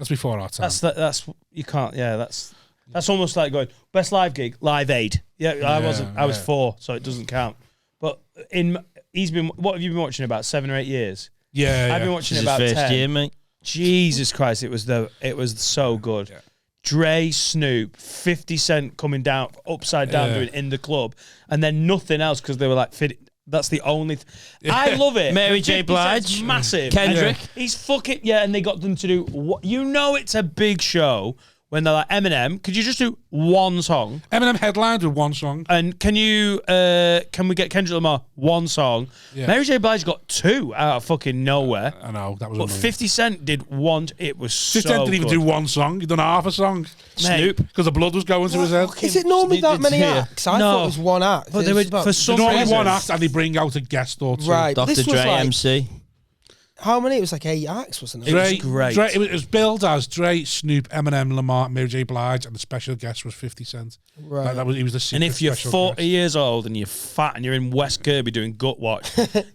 before our time. That's you can't. Yeah, that's almost like going best live gig, Live Aid. Yeah, I was 4, so it doesn't count. But he's been. What have you been watching about 7 or 8 years? Yeah, I've been watching this about is 10. Year, mate. Jesus Christ, it was so good. Yeah. Dre, Snoop, 50 Cent coming down upside down doing In the Club, and then nothing else because they were like that's the only I love it. Mary J. Blige, massive. Kendrick, he's fucking and they got them to do what it's a big show when they're like Eminem. Could you just do one song? Eminem headlined with one song. And can we get Kendrick Lamar one song? Yeah. Mary J. Blige got 2 out of fucking nowhere. I know that was. But 50 Cent did one. It was 50 Cent didn't even do one song. He done half a song. Snoop, because the blood was going to his head. Is it normally that many acts? I thought it was one act. But they were for some reason. One act and they bring out a guest or two. Right, Dr. Dre, MC. How many? It was like 8 acts, wasn't it? It was great. It was billed as Dre, Snoop, Eminem, Lamar, Mary J. Blige, and the special guest was 50 Cent. Right. He was the secret. And if you're special 40 guest. years old and you're fat and you're in West Kirby doing gut watch,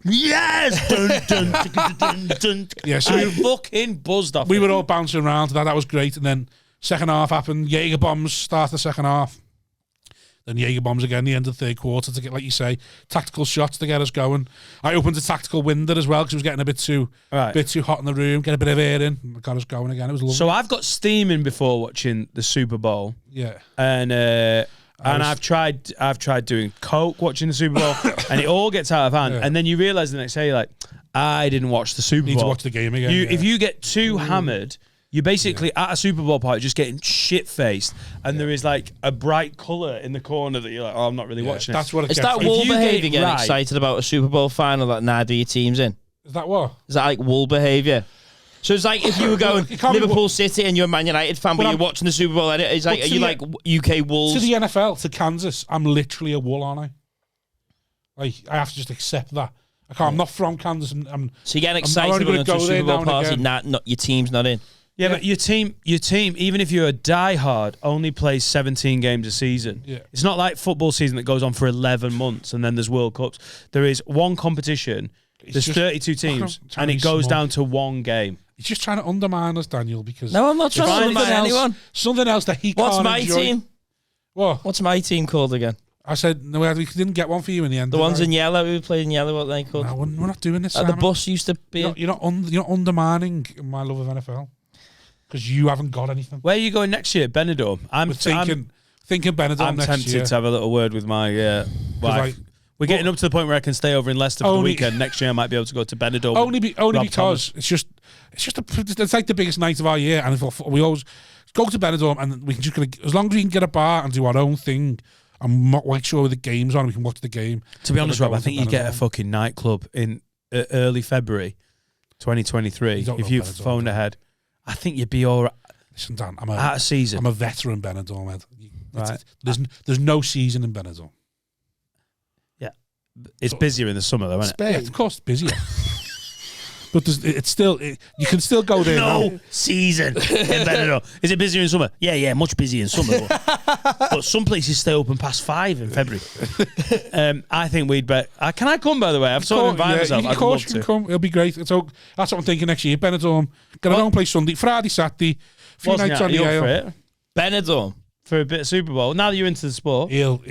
yes, dun, dun, dun, dun, dun. Yeah, so I fucking buzzed off. we it. were all bouncing around to that. That was great. And then second half happened. Jaeger bombs start the second half. Then Jaeger bombs again the end of the third quarter to get, like you say, tactical shots to get us going. I opened a tactical window as well because it was getting a bit too hot in the room. Get a bit of air in. Got us going again. It was lovely. So I've got steaming before watching the Super Bowl. Yeah. And I've tried doing coke watching the Super Bowl, and it all gets out of hand. Yeah. And then you realise the next day, you're like, I didn't watch the Super Bowl. Need to watch the game again. If you get too hammered, you're basically at a Super Bowl party just getting shit faced, and there is like a bright colour in the corner that you're like, oh, I'm not really watching it. That's what it Is gets. that If Wool you behaviour get getting right- excited about a Super Bowl final that neither of your team's in? Is that what? Is that like Wool behaviour? So it's like if you were going It can't be Liverpool Wool. City and you're a Man United fan, but But you're watching the Super Bowl, and it's like, But are to you the- like UK Wolves? To the NFL, to Kansas, I'm literally a Wool, aren't I? Like, I have to just accept that. I can't. I'm not from Kansas. So you're getting I'm excited only when gonna going to a go there Super Bowl now and party, again. not your team's not in. Yeah, but your team, even if you're a diehard, only plays 17 games a season. Yeah. It's not like football season that goes on for 11 months and then there's World Cups. There is one competition, there's just 32 teams, trying and to it be goes small. down to one game. He's just trying to undermine us, Daniel, because No, I'm not trying to something undermine else- anyone. Something else that he What's can't my enjoy. team? What? What's my team called again? I said no. We didn't get one for you in the end. The did ones I? in yellow who played in yellow. What are they called? No, we're not doing this. The Simon. bus used to be. You're not undermining my love of NFL because you haven't got anything. Where are you going next year? Benidorm. We're thinking Benidorm I'm next tempted year. to have a little word with my wife. I- We're getting up to the point where I can stay over in Leicester for the Only- weekend. Next year I might be able to go to Benidorm. Only Rob because Thomas. it's like the biggest night of our year, and if we always go to Benidorm and we can just as long as we can get a bar and do our own thing. I'm not quite sure with the game's on. We can watch the game. To be honest, We're Rob, I going think to you get a Benidorm. fucking nightclub in early February 2023 You don't if know you've Benidorm, phoned do you? ahead. I think you'd be all right. Listen, Dan, Out of season. I'm a veteran Benidorm, Ed. Right. There's no season in Benidorm. It's busier in the summer, though, isn't it? Yeah, Spain. of course, busier. But it's still you can still go there. now. No season in Benidorm. Is it busier in summer? Yeah, much busier in summer. But some places stay open past 5 in February. I think we'd bet. Can I come, by the way? I've sort of invited myself. Of I'd course love you can to. come. It'll be great. So that's what I'm thinking next year. Benidorm. Get our own place Sunday, Friday, Saturday. Few Wasn't nights it? on the You up for ale. it? Benidorm. For a bit of Super Bowl. Now that you're into the sport. He'll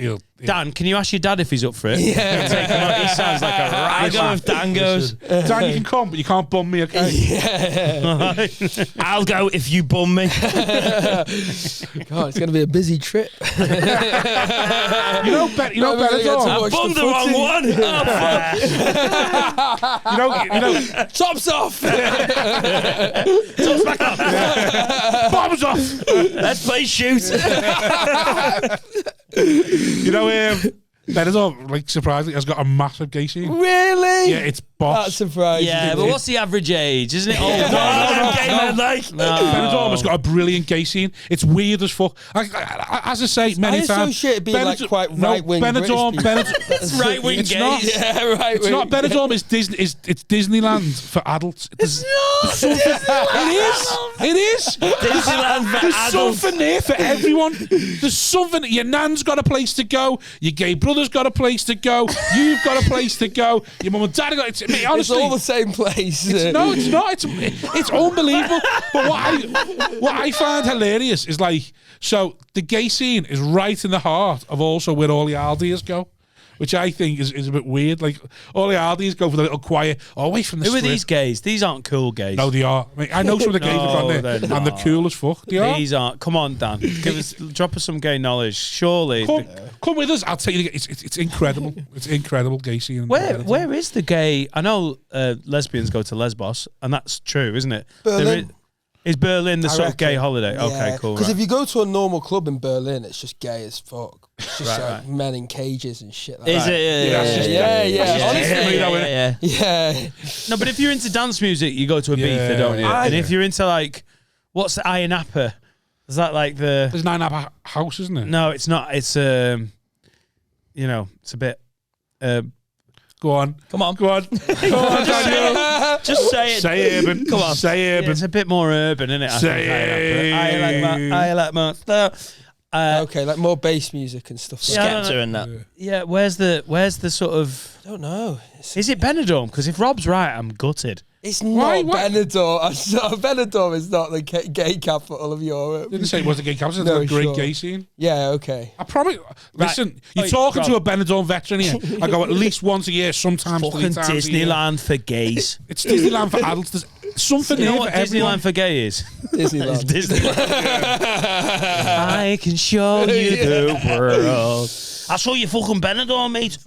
Dan, can you ask your dad if he's up for it? Yeah. Take him out. He sounds like a I right go man. if Dan goes. Dan, you can come, but you can't bum me, okay? I'll go if you bum me. God, it's going to be a busy trip. You know Benidorm. I bummed the wrong one. Oh, fuck. You know, Tops off. Tops back up. bombs off. Let's play shoot. You know, Benidorm, like surprisingly, has got a massive gay scene. Really? Yeah, it's boss. That's surprising. Yeah, but what's the average age? Isn't it old? Gay men like. Benidorm has got a brilliant gay scene. It's weird as fuck. As I say many I times, associate it being like quite right-wing Benidorm, British Benidorm, right-wing it's gays. not. Yeah, right. It's not. Benidorm is Disney. It's Disneyland for adults. It's not. It is. Disneyland for There's adults. something there for everyone. There's something. Your nan's got a place to go. Your gay brother's got a place to go. You've got a place to go. Your mum and dad have got. It's It's honestly. all the same place. No, it's not. It's unbelievable. But what I find hilarious is like, so the gay scene is right in the heart of also where all the Aldi's go, which I think is a bit weird. Like all the Aldi's go for the little quiet, away from the Who are strip. these gays? These aren't cool gays. No, they are. I mean, I know some of the gays have gone there, they're and not. they're cool as fuck. They are. These aren't. Come on, Dan. Drop us some gay knowledge. Surely. Come with us. I'll tell you, it's incredible. It's incredible gay scene. Where is the gay? I know lesbians go to Lesbos, and that's true, isn't it? Berlin. Is Berlin the I sort of gay reckon. holiday? Okay, cool. Because Right. if you go to a normal club in Berlin, it's just gay as fuck. It's just Right, like men in cages and shit like Is that. it? Yeah. Honestly, Yeah. yeah. Yeah. No, but if you're into dance music, you go to a beaver, don't you? I- And if you're into like, what's the Iron Apple? Is that like the? There's 9 house, isn't it? No, it's not. It's it's a bit. Go on. Come on. Go on. Go on, Daniel. Just say it. Say urban. Come on. Say urban. Yeah, it's a bit more urban, isn't it? I like my stuff. Okay, like more bass music and stuff like that. Skepta and that. Yeah, where's the sort of... I don't know. Is it Benidorm? Because if Rob's right, I'm gutted. It's not Benidorm. Benidorm is not the gay capital of Europe. Didn't say it was a gay capital. It's No, a great sure. gay scene. Yeah, okay. I promise. Listen, you're talking to a Benidorm veteran here. I go at least once a year, sometimes Fucking 3 times a year. Disneyland for gays. It's Disneyland for adults. There's something You know there what for everyone. Disneyland for gay is? Disneyland. It's Disneyland. I can show you the world. I saw you fucking Benidorm, mate.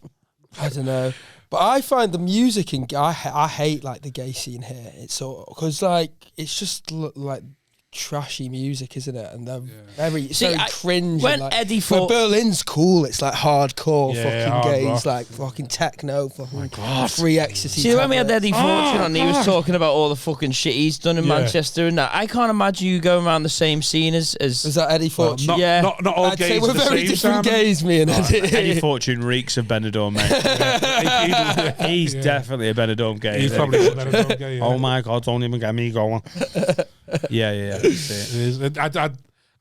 I don't know. But I find the music in I hate like the gay scene here. It's so because like it's just like trashy music, isn't it? And they're very cringe. When and, like, Eddie but Berlin's cool. It's like hardcore fucking hard gays, rock. like fucking techno, fucking free ecstasy. See, when we had tablets. Eddie Fortune on, he was talking about all the fucking shit he's done in Manchester and that. I can't imagine you going around the same scene as Was that Eddie Fortune? Not all I'd say gays we're are the very same, different Simon. gays, me and Eddie. Eddie Fortune reeks of Benidorm, mate. He's definitely a Benidorm gay. He's probably a Benidorm gay. Oh my God, don't even get me going. Yeah. It is. I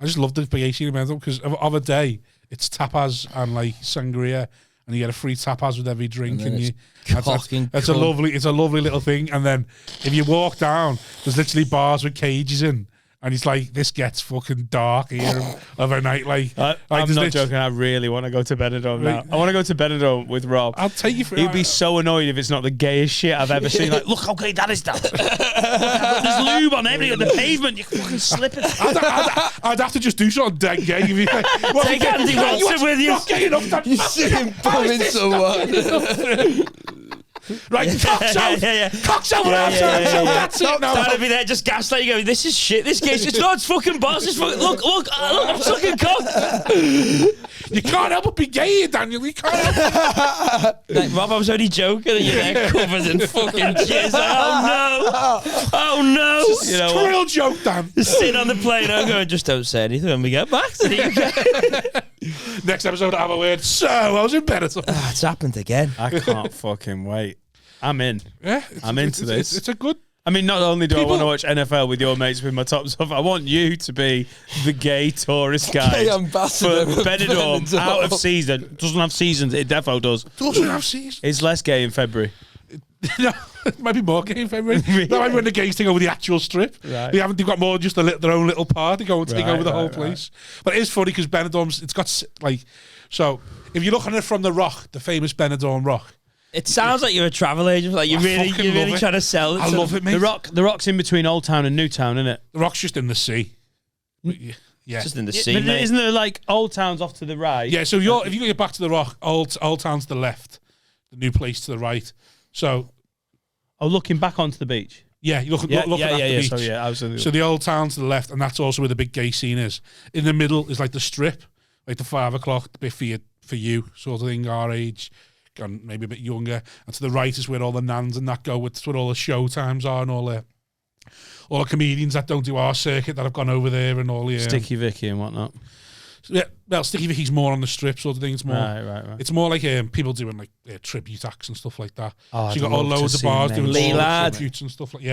just love the gay scene in Benidorm because of a day, it's tapas and like sangria, and you get a free tapas with every drink, and you. That's a lovely little thing. And then if you walk down, there's literally bars with cages in. And it's like, this gets fucking dark here overnight. I'm not joking. I really want to go to Benidorm now. I want to go to Benidorm with Rob. I'll take you for it. He'd be so annoyed if it's not the gayest shit I've ever seen. Like, look how gay that is, Dad. Look, there's lube on the pavement. You can fucking slip it. I'd have to just do something dead gay. You'd be like, Take Andy Wilson with you. Not gay enough. You see him bumming someone. Right, cocks out. Cocks out. That's it now. That'd be there, just gaslight you. Go, this is shit. This case, it's not. It's fucking boss. It's fucking, look, I'm sucking cock. You can't help but be gay, Daniel. You can't help. Like, Rob, I was only joking, and you're there covered in fucking jizz. Oh no! You know what? Real joke, Dan. Just sitting on the plane, I'm going, just don't say anything when we get back to the UK. Next episode, I have a word. So, I was in Benidorm. It's happened again. I can't fucking wait. I'm in. Yeah, I'm into this. It's a good. I mean, not only do I want to watch NFL with your mates with my tops off, I want you to be the gay tourist guide for ambassador Benidorm out of season. Doesn't have seasons. It defo does. Doesn't have seasons. It's less gay in February. No, it might be more gay in February. That might be when the gays take over the actual strip. Right. They've got more just their own little part. They go and take over the whole place. But it is funny because Benidorm's, it's got like, so if you look at it from the Rock, the famous Benidorm Rock. It sounds like you're a travel agent. Like you're really trying to sell it. I love it, mate. The Rock's in between Old Town and New Town, isn't it? The Rock's just in the sea. Yeah. Just in the sea, But mate. isn't there like Old Town's off to the right? Yeah, so if you get back to the Rock, Old Town's to the left, the new place to the right. So, looking back onto the beach. yeah, you look at the beach. So yeah, absolutely. So the Old Town's to the left, and that's also where the big gay scene is. In the middle is like the strip, like the 5 o'clock, the bit for you sort of thing, our age, and maybe a bit younger. And to the right is where all the nans and that go. It's where all the show times are and all the comedians that don't do our circuit that have gone over there and all the Sticky Vicky and whatnot. Yeah, well, Sticky Vicky's more on the strip sort of thing. It's more, right. It's more like people doing like tribute acts and stuff like that. Oh, so you got all loads of bars doing tributes and stuff like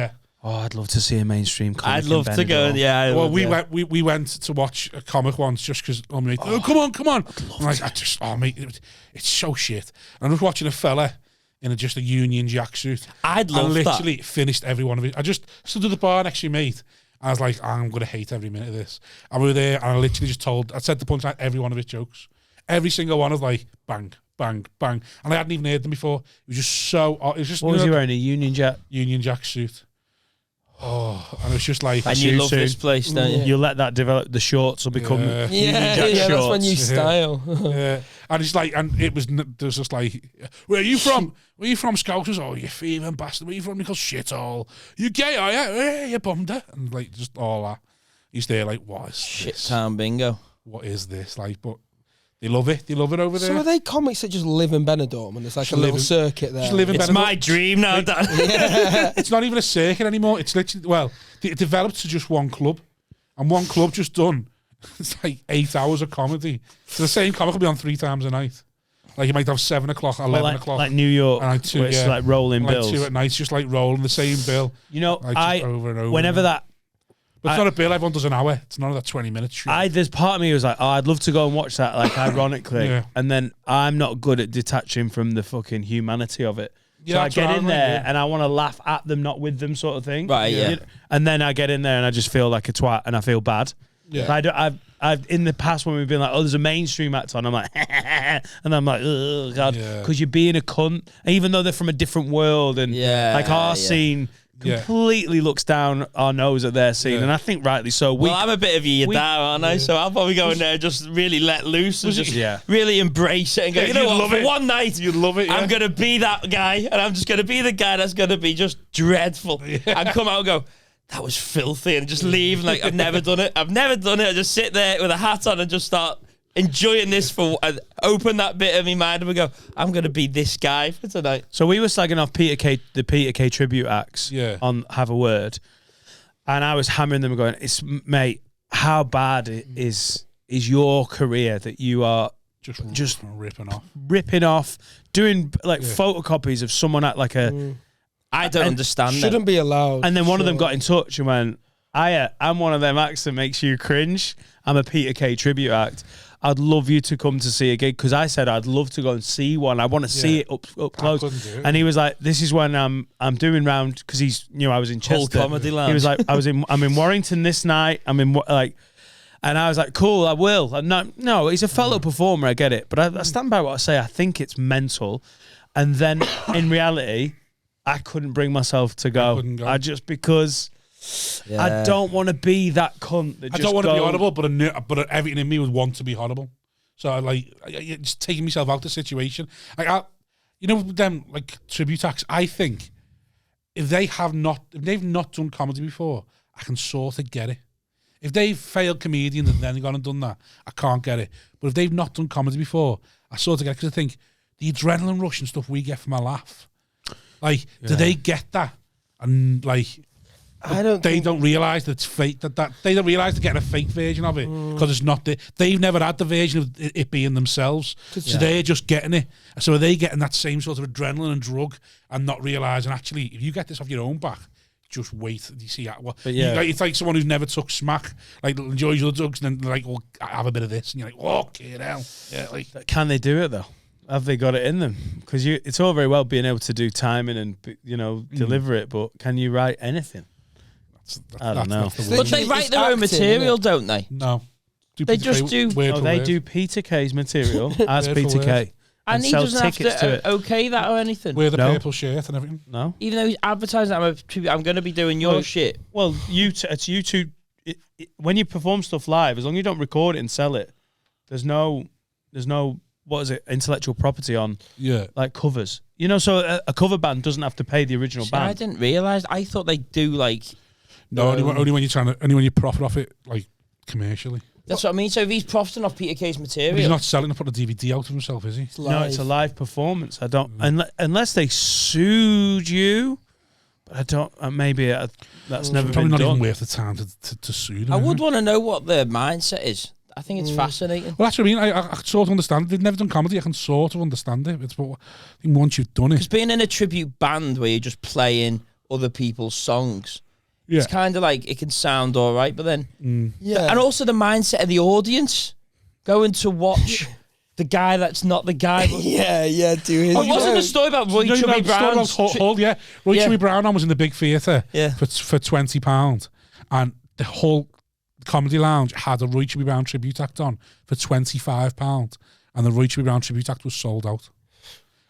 Oh, I'd love to see a mainstream comic. I'd love to go. Yeah. Well, we went to watch a comic once just because mate, come on. And mate, it's so shit. And I was watching a fella in just a Union Jack suit. I'd love that. I literally finished every one of it. I just stood at the bar next to your mate. I was like, I'm going to hate every minute of this. And we were there, and I literally just I said the punchline, every one of his jokes. Every single one was like, bang, bang, bang. And I hadn't even heard them before. It was just so... It was just, what was he wearing, a Union Jack? Union Jack suit. Oh, and it's just like... And you love this place, don't you? You let that develop. The shorts will become Union Jack shorts. That's when you style. Yeah. And it's like, and it was just like, where are you from? Where are you from, Scousers? Oh, you thieving bastard. Where are you from? Because shit all. You gay, are you? Yeah, you bummed it. And like, just all that. He's there like, what is Shit this? town bingo. What is this? Like, but they love it. They love it over there. So are they comics that just live in Benidorm and there's like a little circuit there? Just live in It's Benidorm. my dream now, Dan. It's not even a circuit anymore. It's literally, well, it developed to just one club. And one club just done. It's like 8 hours of comedy. So the same comic will be on 3 times a night. Like you might have 7 o'clock, 11 o'clock, like New York, and like 2, where it's like rolling like bills. 2 at night, just like rolling the same bill. You know, like over and over. Whenever that. But it's not a bill. Everyone does an hour. It's none of that 20 minutes. Shit. There's part of me who was like, oh, I'd love to go and watch that, like ironically, Yeah. and then I'm not good at detaching from the fucking humanity of it. Yeah, So I that's get what in I'm there like, and I want to laugh at them, not with them, sort of thing. Right, yeah. And then I get in there and I just feel like a twat and I feel bad. Yeah. I've in the past when we've been like, oh, there's a mainstream act on, I'm like, and I'm like, oh god, because you're being a cunt, even though they're from a different world, and like our scene completely looks down our nose at their scene, and I think rightly so. Well, I'm a bit of a Yadar, aren't I? So I'll probably go in there and just really let loose and just really embrace it and go, you know what, for one night, you'd love it. I'm going to be that guy, and I'm just going to be the guy that's going to be just dreadful. And come out and go, that was filthy, and just leave. And like, I've never done it. I just sit there with a hat on and just start enjoying this open that bit of my mind, and we go, I'm going to be this guy for tonight. So we were slagging off the Peter Kay tribute acts on Have a Word, and I was hammering them and going, mate, how bad is your career that you are just ripping off, doing like photocopies of someone at like a... I don't understand that. Shouldn't be allowed. And then one of them got in touch and went, I'm one of them acts that makes you cringe. I'm a Peter Kay tribute act. I'd love you to come to see a gig, because I said I'd love to go and see one. I want to see it up close. And he was like, "This is when I'm doing round," because he knew I was in Chester. Whole Comedy Lounge. He was like, I'm in Warrington this night. I'm in like, and I was like, cool, I will. And no, he's a fellow performer. I get it, but I stand by what I say. I think it's mental. And then in reality, I couldn't bring myself to go. I just because. I don't want to be that cunt. That I don't want to be horrible, but everything in me would want to be horrible. So I just taking myself out of the situation. Like them like tribute acts. I think if they've not done comedy before, I can sort of get it. If they've failed comedians and then gone and done that, I can't get it. But if they've not done comedy before, I sort of get it, because I think the adrenaline rush and stuff we get from a laugh, like, do they get that? And like. They don't realise that it's fake. That they don't realise they're getting a fake version of it, because it's not. They've never had the version of it being themselves, so they're just getting it. So are they getting that same sort of adrenaline and drug and not realising, actually, if you get this off your own back, just wait. You see, it's like someone who's never took smack, like enjoys other drugs, and then like, well, have a bit of this, and you're like, oh, kid, hell, yeah. Like, can they do it though? Have they got it in them? Because it's all very well being able to do timing and deliver it, but can you write anything? I don't know. But they write their own material, don't they? No. They just do. They do Peter Kay's material as Peter Kay. And he doesn't have to okay that or anything. Wear the purple shirt and everything. No. Even though he's advertising, I'm going to be doing your shit. Well, it's you two. When you perform stuff live, as long as you don't record it and sell it, there's no what is it, intellectual property on like covers. So a cover band doesn't have to pay the original band. I didn't realise. I thought they do like. No, only when you profit off it, like, commercially. That's what I mean. So if he's profiting off Peter Kay's material, but he's not selling to put a DVD out of himself, is he? No, it's a live performance. I don't unless they sued you. But I don't. Maybe that's never been probably not done. even worth the time to sue them. I would want to know what their mindset is. I think it's fascinating. Well, that's what I mean. I sort of understand. They've never done comedy. I can sort of understand it. It's what I think once you've done it. Because being in a tribute band where you're just playing other people's songs. Yeah. It's kind of like, it can sound all right, but then... And also the mindset of the audience going to watch the guy that's not the guy. But do his... Wasn't the story about Roy Chubby Brown? Roy Chubby Brown was in the big theatre for £20, and the whole Comedy Lounge had a Roy Chubby Brown tribute act on for £25, and the Roy Chubby Brown tribute act was sold out.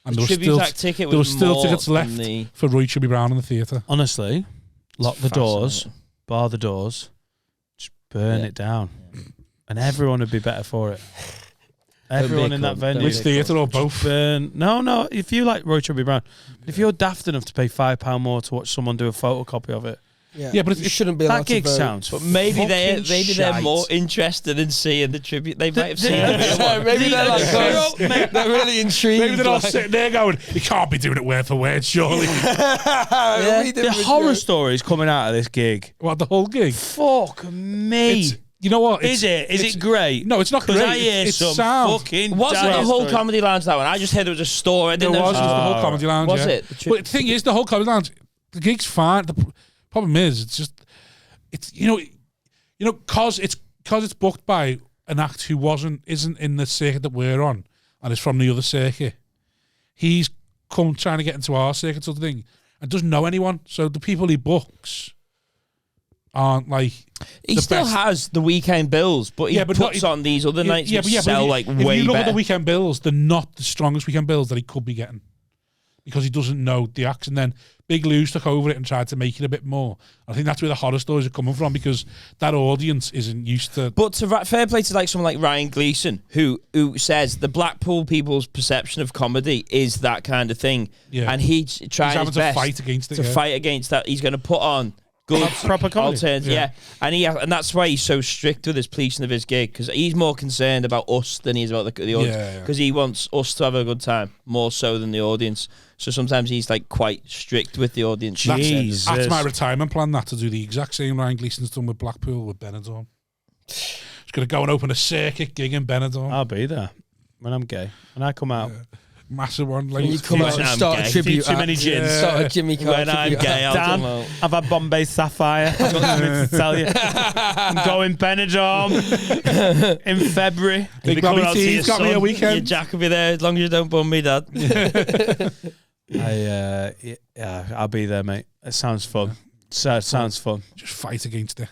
And there were still tickets left for Roy Chubby Brown in the theatre. Honestly... Lock the doors, bar the doors, just burn it down. And everyone would be better for it. Everyone in that venue. Which theatre or both? No, if you like Roy Chubby Brown, but if you're daft enough to pay £5 more to watch someone do a photocopy of it, but it shouldn't be allowed that gig to vote. sounds. But maybe they're more interested in seeing the tribute. They might have seen it. Maybe they're like, they're really intrigued. Maybe they're all sitting there going, "You can't be doing it word for word, surely." The horror stories coming out of this gig. What, the whole gig? Fuck me. You know what? Is it great? No, it's not great. I hear it's some sound. fucking. Wasn't the whole Comedy Lounge that one? I just heard there was a store. I didn't know. Was the whole Comedy Lounge. Was yeah. it? But the thing is, the whole Comedy Lounge, the gig's fine. The problem is, it's cause it's booked by an act who isn't in the circuit that we're on, and is from the other circuit. He's come trying to get into our circuit sort of thing, and doesn't know anyone. So the people he books aren't like. He still has the weekend bills, but he puts on these other nights that sell way better. If you look at the weekend bills, they're not the strongest weekend bills that he could be getting, because he doesn't know the acts. And then Big Lou's took over it and tried to make it a bit more. I think that's where the horror stories are coming from, because that audience isn't used to. But fair play to someone like Ryan Gleeson, who says the Blackpool people's perception of comedy is that kind of thing, and he's trying his best fight against it, to fight against that. He's going to put on good proper comedy, and that's why he's so strict with his policing of his gig, because he's more concerned about us than he is about the audience, because he wants us to have a good time more so than the audience. So sometimes he's quite strict with the audience. That's my retirement plan. That to do the exact same Ryan Gleeson's done with Blackpool with Benidorm. He's going to go and open a circuit gig in Benidorm. I'll be there when I'm gay. When I come out. Massive one. When you come out and start a tribute. Too many gins. Start a Jimmy Carr when I'm gay, I'll come out. I've had Bombay Sapphire. I've got something to tell you. I'm going Benidorm in February. Big Bobby T's got me a weekend. Your Jack will be there as long as you don't bum me, Dad. I'll be there, mate. It sounds fun. Sounds fun. Just fight against it.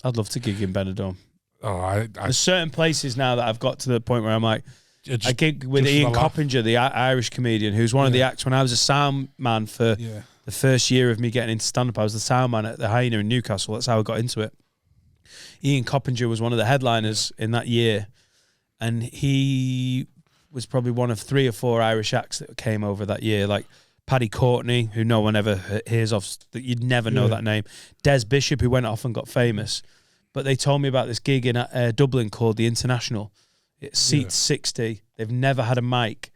I'd love to gig in Benidorm. Oh, There's certain places now that I've got to the point where I'm like, I gig with Ian Coppinger, the Irish comedian, who's one of the acts when I was a sound man for the first year of me getting into stand-up. I was the sound man at the Hyena in Newcastle. That's how I got into it. Ian Coppinger was one of the headliners in that year, and he was probably one of 3 or 4 Irish acts that came over that year, like Paddy Courtney, who no one ever hears of, that you'd never know that name, Des Bishop, who went off and got famous. But they told me about this gig in Dublin called the International. It seats 60. They've never had a mic,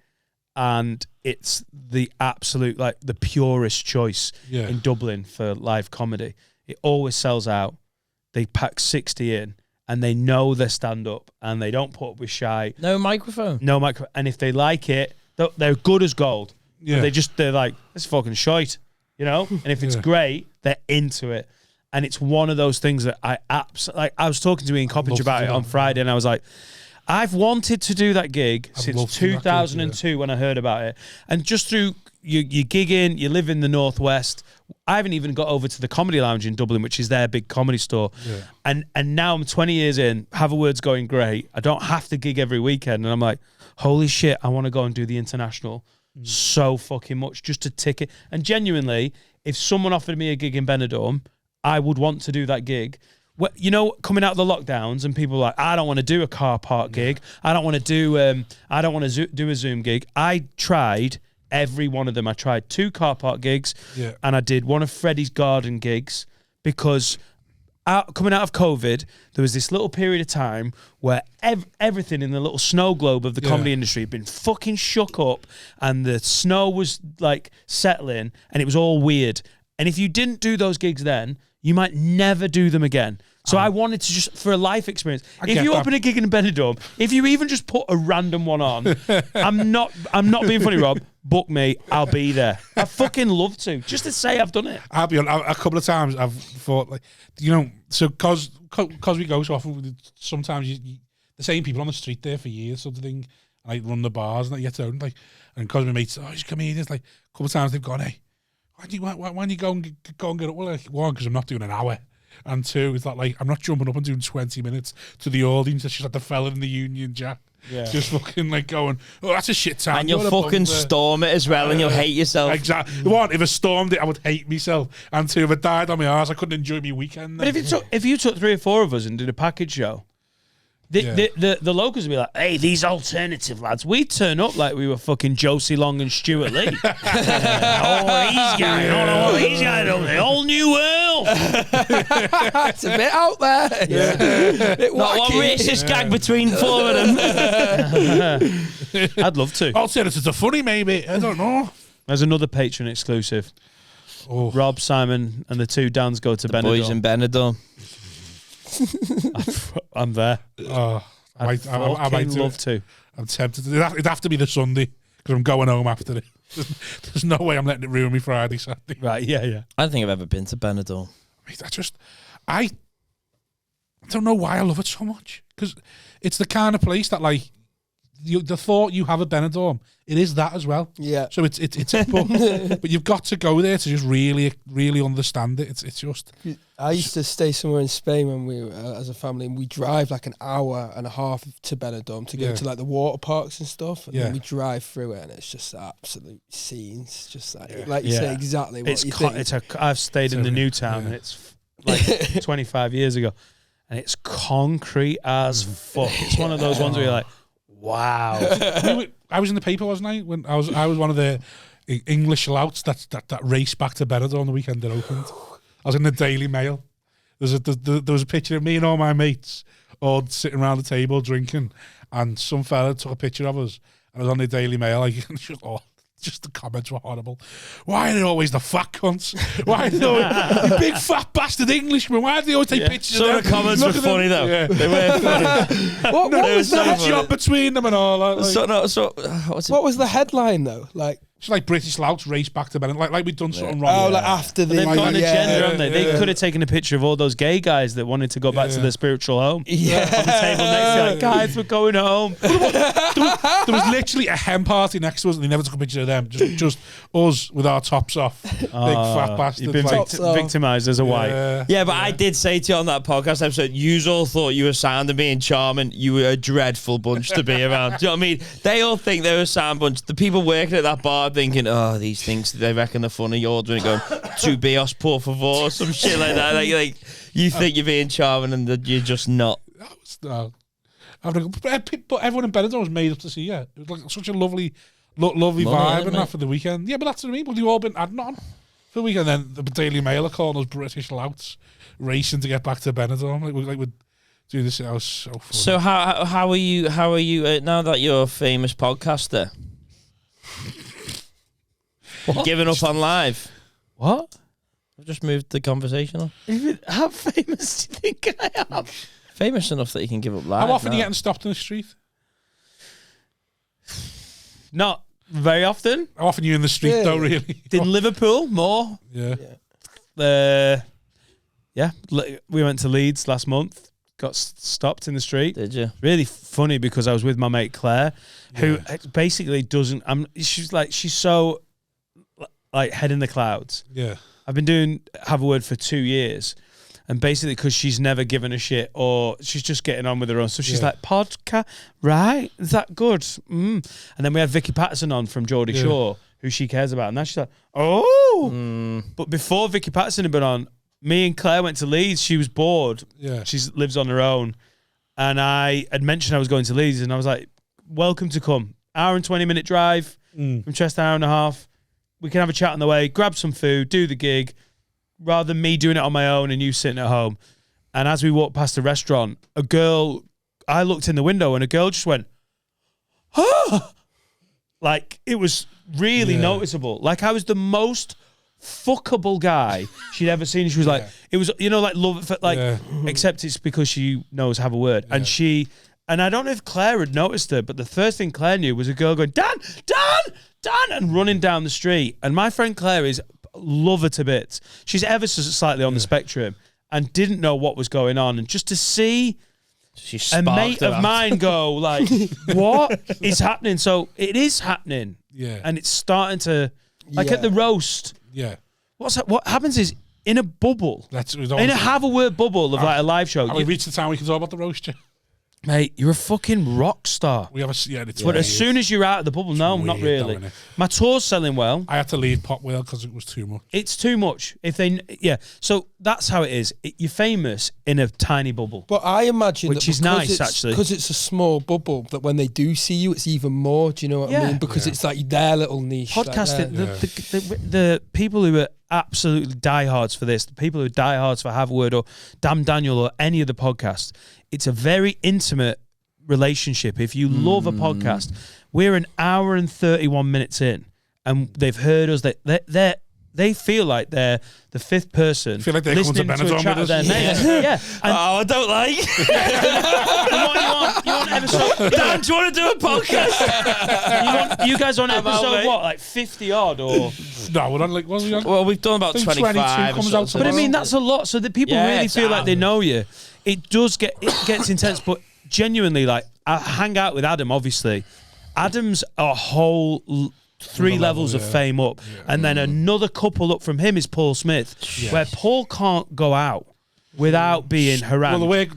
and it's the absolute, the purest choice in Dublin for live comedy. It always sells out. They pack 60 in, and they know their stand-up, and they don't put up with shy. No microphone. And if they like it, they're good as gold. Yeah. They're like, it's fucking shite, And if it's great, they're into it. And it's one of those things that I absolutely... I was talking to Ian Coppinger about it on Friday, and I was like, I've wanted to do that gig since 2002 when I heard about it. And just through you gigging, you live in the Northwest. I haven't even got over to the Comedy Lounge in Dublin, which is their big comedy store. Yeah. And now I'm 20 years in, Have a Word's going great. I don't have to gig every weekend. And I'm like, holy shit, I want to go and do the International so fucking much, just a ticket. And genuinely, if someone offered me a gig in Benidorm, I would want to do that gig. Coming out of the lockdowns, and people are like, I don't want to do a car park gig. I don't want to do a Zoom gig. I tried every one of them. I tried 2 car park gigs, and I did one of Freddie's garden gigs, because coming out of COVID, there was this little period of time where everything in the little snow globe of the comedy industry had been fucking shook up, and the snow was settling, and it was all weird. And if you didn't do those gigs then, you might never do them again. So I wanted to just, for a life experience, if you open a gig in Benidorm, if you even just put a random one on, I'm not being funny, Rob, book me, I'll be there. I fucking love to, just to say I've done it. I'll be on a couple of times. I've thought, so cause we go so often, sometimes the same people on the street there for years, sort of thing, and run the bars, and you get to own, and cause my mates, he's comedians, a couple of times they've gone, hey, why don't you go and get up? Well, 1, because I'm not doing an hour, and 2, is that I'm not jumping up and doing 20 minutes to the audience. It's just like the fella in the Union Jack, just fucking going, oh, that's a shit time. And you'll fucking storm it as well, and you'll hate yourself. Exactly. 1, if I stormed it, I would hate myself, and 2, if I died on my arse, I couldn't enjoy my weekend. But if you took 3 or 4 of us and did a package show, the locals would be like, hey, these alternative lads, we'd turn up like we were fucking Josie Long and Stuart Lee. These guys over there, whole new world. It's a bit out there. Not one racist gag between 4 of them. I'd love to. Alternatives are funny, maybe. I don't know. There's another Patreon exclusive. Rob, Simon, and the 2 Dans go to Benidorm. Boys in Benidorm. I'm there. Oh, I might do love it. to. I'm tempted. It'd have to be the Sunday because I'm going home after it. There's no way I'm letting it ruin me Friday, Saturday. Right, yeah. I don't think I've ever been to Benidorm. I don't know why I love it so much, because it's the kind of place that, like, the thought you have a Benidorm, it is that as well. Yeah. So it's but you've got to go there to just really, really understand it. It's just. I used to stay somewhere in Spain when we were as a family, and we drive like an hour and a half to Benidorm to go to like the water parks and stuff, and then we drive through it, and it's just absolute scenes, just like you say, exactly what you think. I've stayed in the new town, and it's like 25 years ago, and it's concrete as fuck. It's one of those ones where you're like, wow. I was in the paper, wasn't I? When I was one of the English louts that raced back to Benidorm on the weekend it opened. I was in the Daily Mail. There was a picture of me and all my mates all sitting around the table drinking, and some fella took a picture of us, and it was on the Daily Mail. Like, just the comments were horrible. Why are they always the fat cunts? Why are they always, you big fat bastard Englishman? Why do they always take pictures of them? The comments were funny though. Yeah. They were funny. What was that that? job between them and all that? What was the headline though? Like, it's like British louts race back to Benidorm, like we'd done something wrong. Oh, like after the... They've got an agenda, haven't they? Yeah. They could have taken a picture of all those gay guys that wanted to go back to their spiritual home. Yeah. On the table next to you, like, guys, we're going home. There was literally a hen party next to us, and they never took a picture of them. Just us with our tops off. Big fat bastards. You've been victimised as a white. Yeah, but I did say to you on that podcast episode, you all thought you were sound and being charming. You were a dreadful bunch to be around. Do you know what I mean? They all think they're a sound bunch. The people working at that bar thinking, oh, these things, they reckon they're funny. You're doing going, tu bios, por favor, some shit like that. Like you think you're being charming and that you're just not. But everyone in Benidorm was made up to see you. It was like such a lovely vibe and that for the weekend. Yeah, but that's what I mean. But they've all been adding on for the weekend. Then the Daily Mail are calling us British louts racing to get back to Benidorm. Like we'd do this. I was so funny. So how are you now that you're a famous podcaster? Giving up on live. What? I've just moved the conversation on. How famous do you think I am? Famous enough that you can give up live. How often are you getting stopped in the street? Not very often. How often are you in the street though, really? In Liverpool, more. Yeah. We went to Leeds last month. Got stopped in the street. Did you? Really funny because I was with my mate Claire, who basically doesn't. She's so like head in the clouds. Yeah. I've been doing Have a Word for 2 years, and basically because she's never given a shit or she's just getting on with her own. So she's like, podcast, right? Is that good? And then we had Vicky Patterson on from Geordie Shore, who she cares about, and now she's like, oh. But before Vicky Patterson had been on, me and Claire went to Leeds. She was bored. Yeah. She lives on her own. And I had mentioned I was going to Leeds, and I was like, welcome to come. Hour and 20-minute drive from Chester, hour and a half. We can have a chat on the way, grab some food, do the gig, rather than me doing it on my own and you sitting at home. And as we walked past the restaurant, I looked in the window and a girl just went, oh! Like, it was really noticeable. Like, I was the most fuckable guy she'd ever seen. She was like, it was, like love, except it's because she knows Have a Word. And and I don't know if Claire had noticed her, but the first thing Claire knew was a girl going, Dan, and running down the street. And my friend Claire love her to bits. She's ever so slightly on the spectrum and didn't know what was going on. And just to see a mate of mine go like, what is happening? So it is happening. Yeah. And it's starting to, like at the roast. Yeah. What happens is in a bubble, in a Have a Word bubble of like a live show. We reached the time we can talk about the roast, Mate, you're a fucking rock star. We have but as soon as you're out of the bubble, no, not really. Though, my tour's selling well. I had to leave Pop Whale because it was too much. It's too much. So that's how it is. You're famous in a tiny bubble. But I imagine which is nice, actually, because it's a small bubble. That when they do see you, it's even more. Do you know what I mean? Because it's like their little niche. Podcasting. The people who are absolutely diehards for this, the people who are diehards for Have a Word or Damn Daniel or any of the podcasts, it's a very intimate relationship. If you love a podcast, we're an hour and 31 minutes in, and they've heard us. They're they feel like they're the fifth person. Feel like they're coming to listening to a chat of their mates. Yeah. And I don't like. you want episode? Dan, do you want to do a podcast? You guys on episode what, like 50 odd or? No, we're on like. What was we on? Well, we've done about 25. comes out But I mean, that's a lot. So that people really feel like they know you. It gets intense, but genuinely, like I hang out with Adam. Obviously, Adam's a whole 3 levels of fame up, and then another couple up from him is Paul Smith, where Paul can't go out without being harangued. Well, the way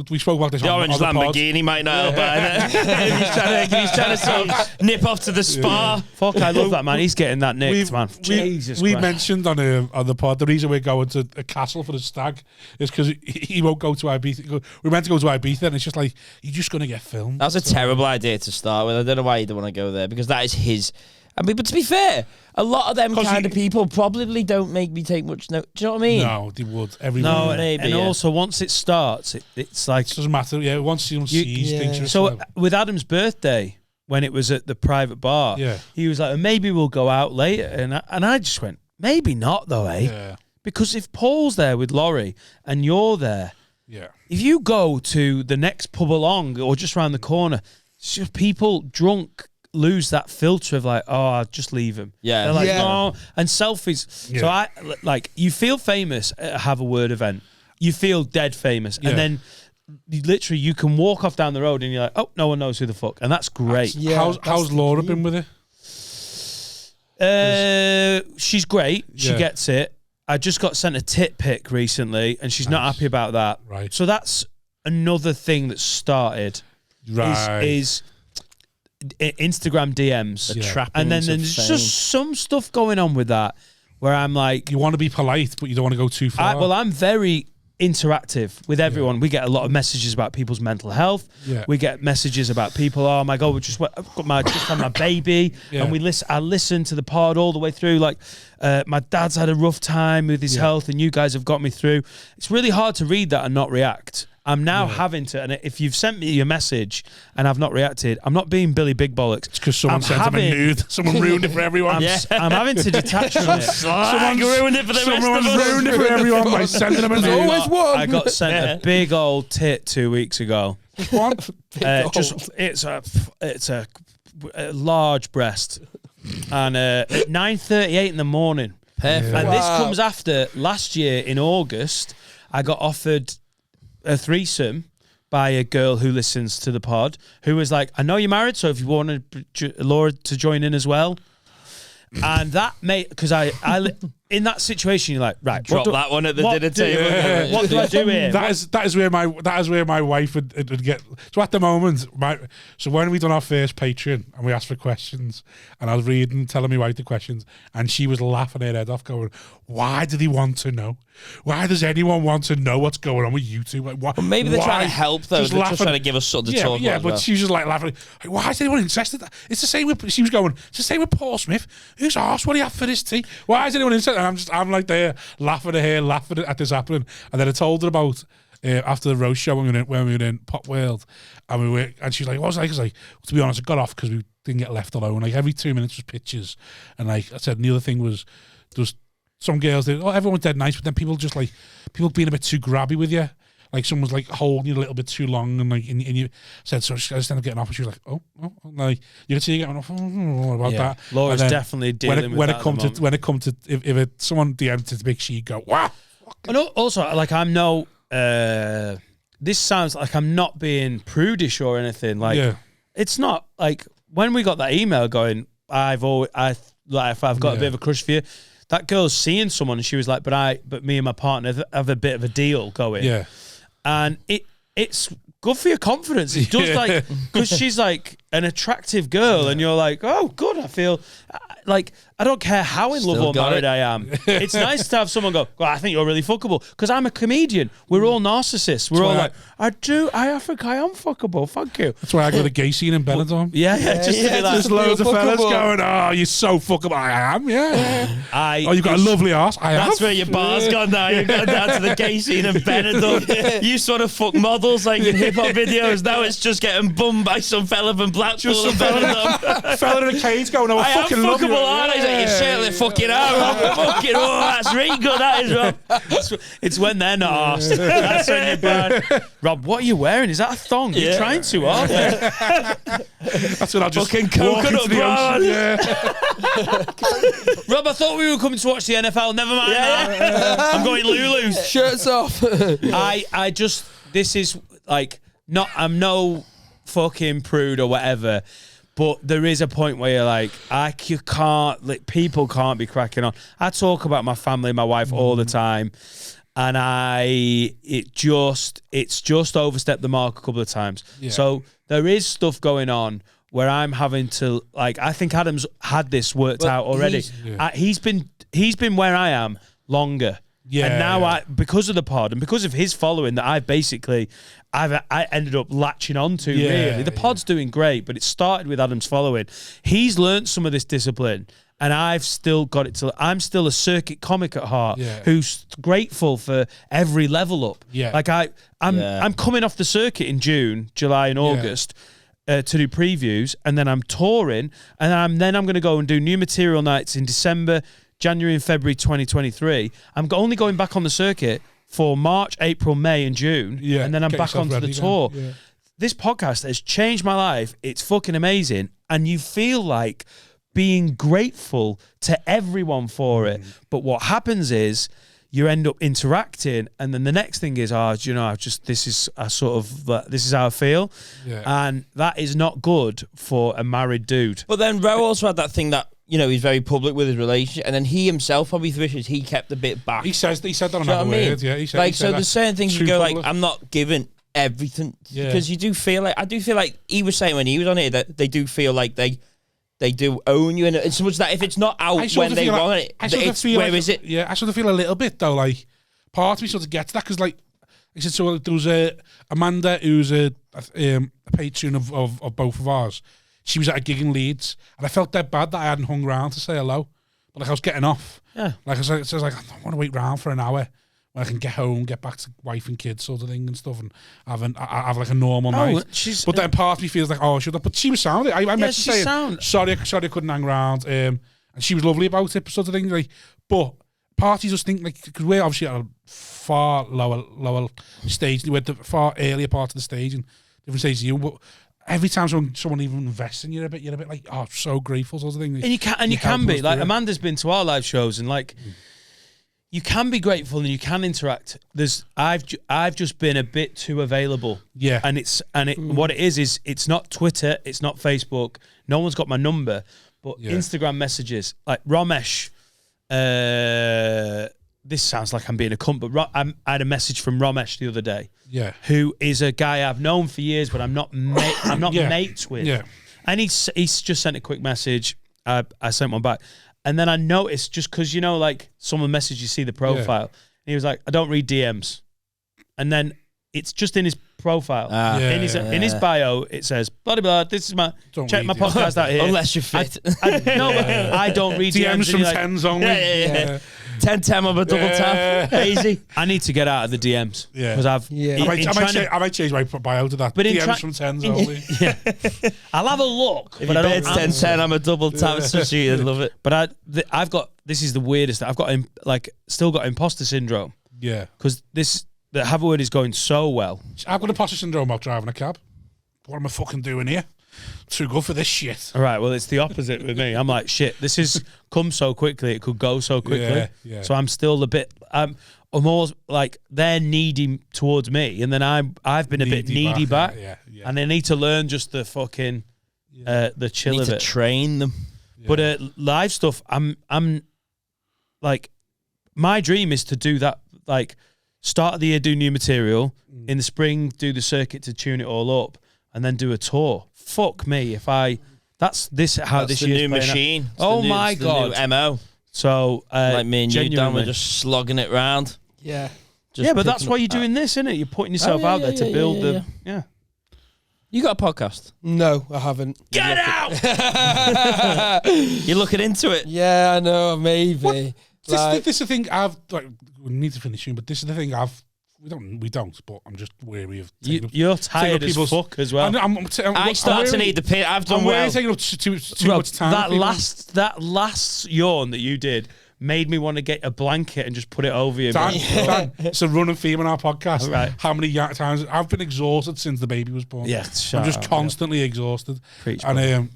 we spoke about this the on orange the Lamborghini might not help. He's trying to sort of nip off to the spa. Fuck, I love that, man. He's getting that nicked, man. Jesus we Christ. mentioned on the pod the reason we're going to a castle for the stag is because he won't go to Ibiza. We meant to go to Ibiza, and it's just like you're just going to get filmed. That was a terrible idea to start with. I don't know why you don't want to go there, because that is his. I mean, but to be fair, a lot of them kind of people probably don't make me take much note. Do you know what I mean? No, they would. Everyone. No, and also once it starts, it's like it doesn't matter. Yeah, once someone sees things. So with Adam's birthday, when it was at the private bar, he was like, maybe we'll go out later, and I just went, maybe not though, eh? Yeah. Because if Paul's there with Laurie and you're there, if you go to the next pub along or just around the corner, it's just people drunk lose that filter of like, oh, I'll just leave him. Yeah. They're like, no. And selfies. Yeah. So I like, you feel famous at a Have a Word event. You feel dead famous. Yeah. And then literally you can walk off down the road and you're like, oh, no one knows who the fuck. And that's great. Yeah, how's Laura been with it? She's great. She gets it. I just got sent a tit pic recently and she's not happy about that. Right. So that's another thing that started. Right. Is Instagram DMs, and then there's just some stuff going on with that where I'm like, you want to be polite, but you don't want to go too far. I'm very interactive with everyone. We get a lot of messages about people's mental health. We get messages about people. Oh my god, I've just had my baby, and I listen to the pod all the way through. Like, my dad's had a rough time with his health, and you guys have got me through. It's really hard to read that and not react. I'm now having to, and if you've sent me your message and I've not reacted, I'm not being Billy Big Bollocks. It's because someone sent him a nude. Someone ruined it for everyone. I'm having to detach from it. Someone ruined it for the rest of us. Someone's ruined it for everyone by sending them a nude. Always one. I got sent a big old tit 2 weeks ago. What? It's a large breast, and at 9:38 in the morning. Perfect. And this comes after last year in August. I got offered a threesome by a girl who listens to the pod, who was like, I know you're married, so if you wanted Laura to join in as well. And that made, because I in that situation, you're like, right, drop that one at the dinner table. What do I do here? That is where my wife would get. So at the moment, so when we done our first Patreon and we asked for questions, and I was telling my wife the questions, and she was laughing her head off, going, "Why do they want to know? Why does anyone want to know what's going on with you two? Like, well, maybe they're trying to help though. They're just trying to give us something to talk about. Yeah, but she was just like laughing. Like, why is anyone interested? It's the same with. She was going. It's the same with Paul Smith. Who's asked what he had for his tea? Why is anyone interested? And I'm like there laughing at her, laughing at this happening. And then I told her about after the roast show when we were in Pop World, and she was like, "What was it like?" I was like, to be honest, I got off because we didn't get left alone. Like every 2 minutes was pictures, and like I said, and the other thing was there was some girls that everyone's dead nice, but then people being a bit too grabby with you. Like someone's like holding you a little bit too long, and like and you said, so I just ended up getting off, and she was like, oh, like you can see you getting off. What about that? Laura's definitely dealing with that. When it comes to if someone DM'd to Big, she go, wow. And also, like this sounds like I'm not being prudish or anything. Like it's not like when we got that email going, I've got a bit of a crush for you. That girl's seeing someone, and she was like, but me and my partner have a bit of a deal going. Yeah. And it's good for your confidence. It does, like, because she's like an attractive girl, and you're like, oh, good. I feel like I don't care how in love or married I am. It's nice to have someone go, well, I think you're really fuckable, because I'm a comedian. We're all narcissists. We're all like, I think I am fuckable. Thank you. That's why I go to the gay scene in Benidorm. Just to be like, there's loads of fellas going, oh, you're so fuckable. I am, you've got a lovely arse. That's where your bar's gone now. You've gone down to the gay scene in Benidorm. You sort of fuck models like in hip hop videos. Now it's just getting bummed by some fella from Blackpool and Benidorm. Fella in a cage going, oh, I fucking love you. Aren't I? He's like, you certainly fucking are, Rob. Fucking, that's really good, that is, Rob. It's when they're not asked. That's when you're bad. Rob, what are you wearing? Is that a thong? You're trying to, aren't you? That's when I'll just fucking walk into coconut the ocean. Yeah. Rob, I thought we were coming to watch the NFL. Never mind that. I'm going Lulu's. Shirts off. I just, this is like, I'm no fucking prude or whatever, but there is a point where you're like, people can't be cracking on. I talk about my family, my wife all the time, and it's just overstepped the mark a couple of times. Yeah. So there is stuff going on where I'm having to, like, I think Adam's had this worked out already. He's been where I am longer. Yeah, and now because of the pod and because of his following that I ended up latching onto. Really, the pod's doing great, but it started with Adam's following. He's learnt some of this discipline, and I've still got it to. I'm still a circuit comic at heart, who's grateful for every level up. Yeah, like I'm coming off the circuit in June, July, and August. To do previews, and then I'm touring, and then I'm going to go and do new material nights in December, January and February 2023. I'm only going back on the circuit for March, April, May and June, and then I'm back onto the tour. Yeah. This podcast has changed my life. It's fucking amazing. And you feel like being grateful to everyone for it. But what happens is you end up interacting, and then the next thing is, this is how I feel. Yeah. And that is not good for a married dude. But then Ro also had that thing that, he's very public with his relationship, and then he himself probably wishes he kept a bit back. He said that on that word, yeah. He said there's certain things you go like, I'm not giving everything, because you do feel like, I do feel like he was saying when he was on here that they do feel like they do own you, and so much that if it's not out when they want it, where is it? Yeah, I sort of feel a little bit though, like part of me sort of gets that, because like I said, so there was Amanda, who's a patron of both of ours. She was at a gig in Leeds, and I felt dead bad that I hadn't hung around to say hello. But like I was getting off. Yeah. Like I was like, I don't want to wait around for an hour when I can get home, get back to wife and kids sort of thing and stuff, and have like a normal night. But then part of me feels like, oh, should I? But she was sound. I met her saying, sorry, I couldn't hang around. And she was lovely about it, sort of thing. Like, but parties just think like, because we're obviously at a far lower stage, we're at the far earlier part of the stage and different stages of you, but every time someone even invests in you, you're a bit like, oh, so grateful, sort of thing. And you can be like, Amanda's been to our live shows, and like, you can be grateful and you can interact. I've just been a bit too available. Yeah, what it is it's not Twitter, it's not Facebook. No one's got my number, but Instagram messages. Like Ramesh, this sounds like I'm being a cunt, but I had a message from Ramesh the other day. Yeah, who is a guy I've known for years, but I'm not mates with. Yeah, and he's just sent a quick message. I sent one back, and then I noticed, just because like someone messaged, you see the profile, and he was like, I don't read DMs, and then it's just in his profile, in his bio, it says blah blah blah. This is my podcast out here. Unless you're fit. I don't read DMs from tens only. Yeah. 10 on a double tap, easy. I need to get out of the DMs because I might change my bio to that. But DMs from tens only. I'll have a look. If but it's 10 I'm a double tap, especially I'd love it. But I've got, this is the weirdest. I've got still got imposter syndrome. Yeah, because the Haverwood is going so well. I've got imposter syndrome about driving a cab. What am I fucking doing here? Too good for this shit. All right, well, it's the opposite with me. I'm like, shit, this has come so quickly. It could go so quickly. Yeah. So I'm still a bit, I'm almost like they're needy towards me, and then I've been a bit needy back. Yeah. And I need to learn just the fucking, the chill of it. Need to train them. Yeah. But live stuff, I'm like, my dream is to do that, like, start of the year, do new material. In the spring, do the circuit to tune it all up, and then do a tour. Fuck me if that's this year's the new machine. Oh my god, the new MO. So like me and you, Dan, we're just slogging it round. Yeah, but that's why you're doing this, isn't it? You're putting yourself out there to build the. Yeah. You got a podcast? No, I haven't. Get out! You're looking into it. Yeah, I know, maybe. This is the thing I've we need to finish soon, but this is the thing I've We don't. But I'm just wary of. You're tired as fuck as well. I start to need the pit. I've done well. I'm taking up too much time. That last yawn that you did made me want to get a blanket and just put it over you. Dan, it's a running theme on our podcast. Right. How many times I've been exhausted since the baby was born. Yeah, I'm just constantly exhausted. Preach, and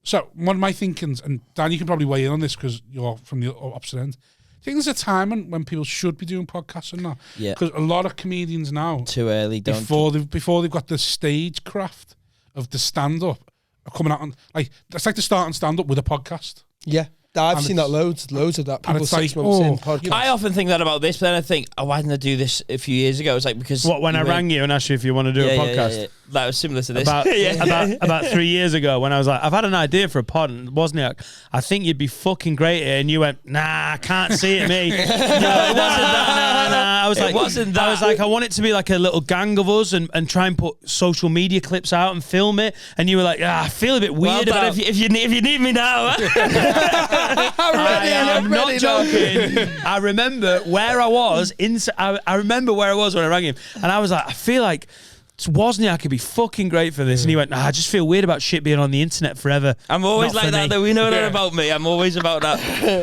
so one of my thinkings, and Dan, you can probably weigh in on this because you're from the opposite end. I think there's a time when people should be doing podcasts and not. Yeah. Because a lot of comedians now, too early, before they've got the stage craft of the stand up, are coming out on it's like to start and stand up with a podcast. Yeah. I've seen that loads of that. People 6 months in podcast. I often think that about this, but then I think, why didn't I do this a few years ago? It's like because when I rang you and asked you if you want to do a podcast. Yeah. That was similar to this. About 3 years ago when I was like, I've had an idea for a pod, and Wozniak, I think you'd be fucking great here, and you went, nah, I can't see it, me. No, it wasn't that. Nah. I was like, I want it to be like a little gang of us and try and put social media clips out and film it, and you were like, I feel a bit weird about if you need me now. I'm not joking. I remember where I was. I remember where I was when I rang him, and I was like, I feel like Wozniak could be fucking great for this. And he went, I just feel weird about shit being on the internet forever. I'm always like that, though. We know that about me. I'm always about that.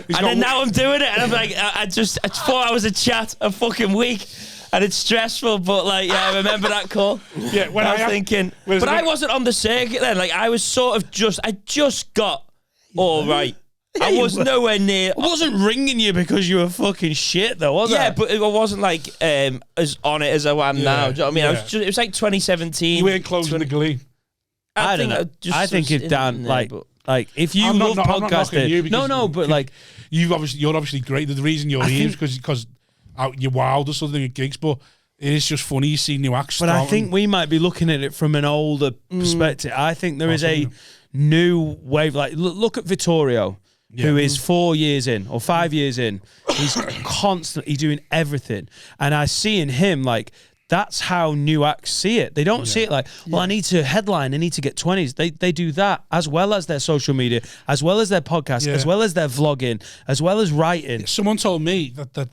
And then now I'm doing it, and I'm like, it's 4 hours of chat a fucking week. And it's stressful, but I remember that call. Yeah, when I was thinking, but I wasn't on the circuit then. Like, I was sort of I just got all right. I was nowhere near. I wasn't ringing you because you were fucking shit, though, was I? Yeah, but it wasn't like as on it as I am now. Do you know what I mean? It was like 2017. You weren't closing the glee. I don't know. I think if Dan, if you love podcasting, but you're obviously great. The reason you're here is because you're wild or something at gigs, but it is just funny you see new acts. But I think we might be looking at it from an older perspective. I think there is a new wave. Like, look at Vittorio. Yeah. Who is 4 years in or 5 years in. He's constantly doing everything. And I see in him, that's how new acts see it. They don't see it I need to headline, I need to get 20s. They do that as well as their social media, as well as their podcast, as well as their vlogging, as well as writing. Someone told me that the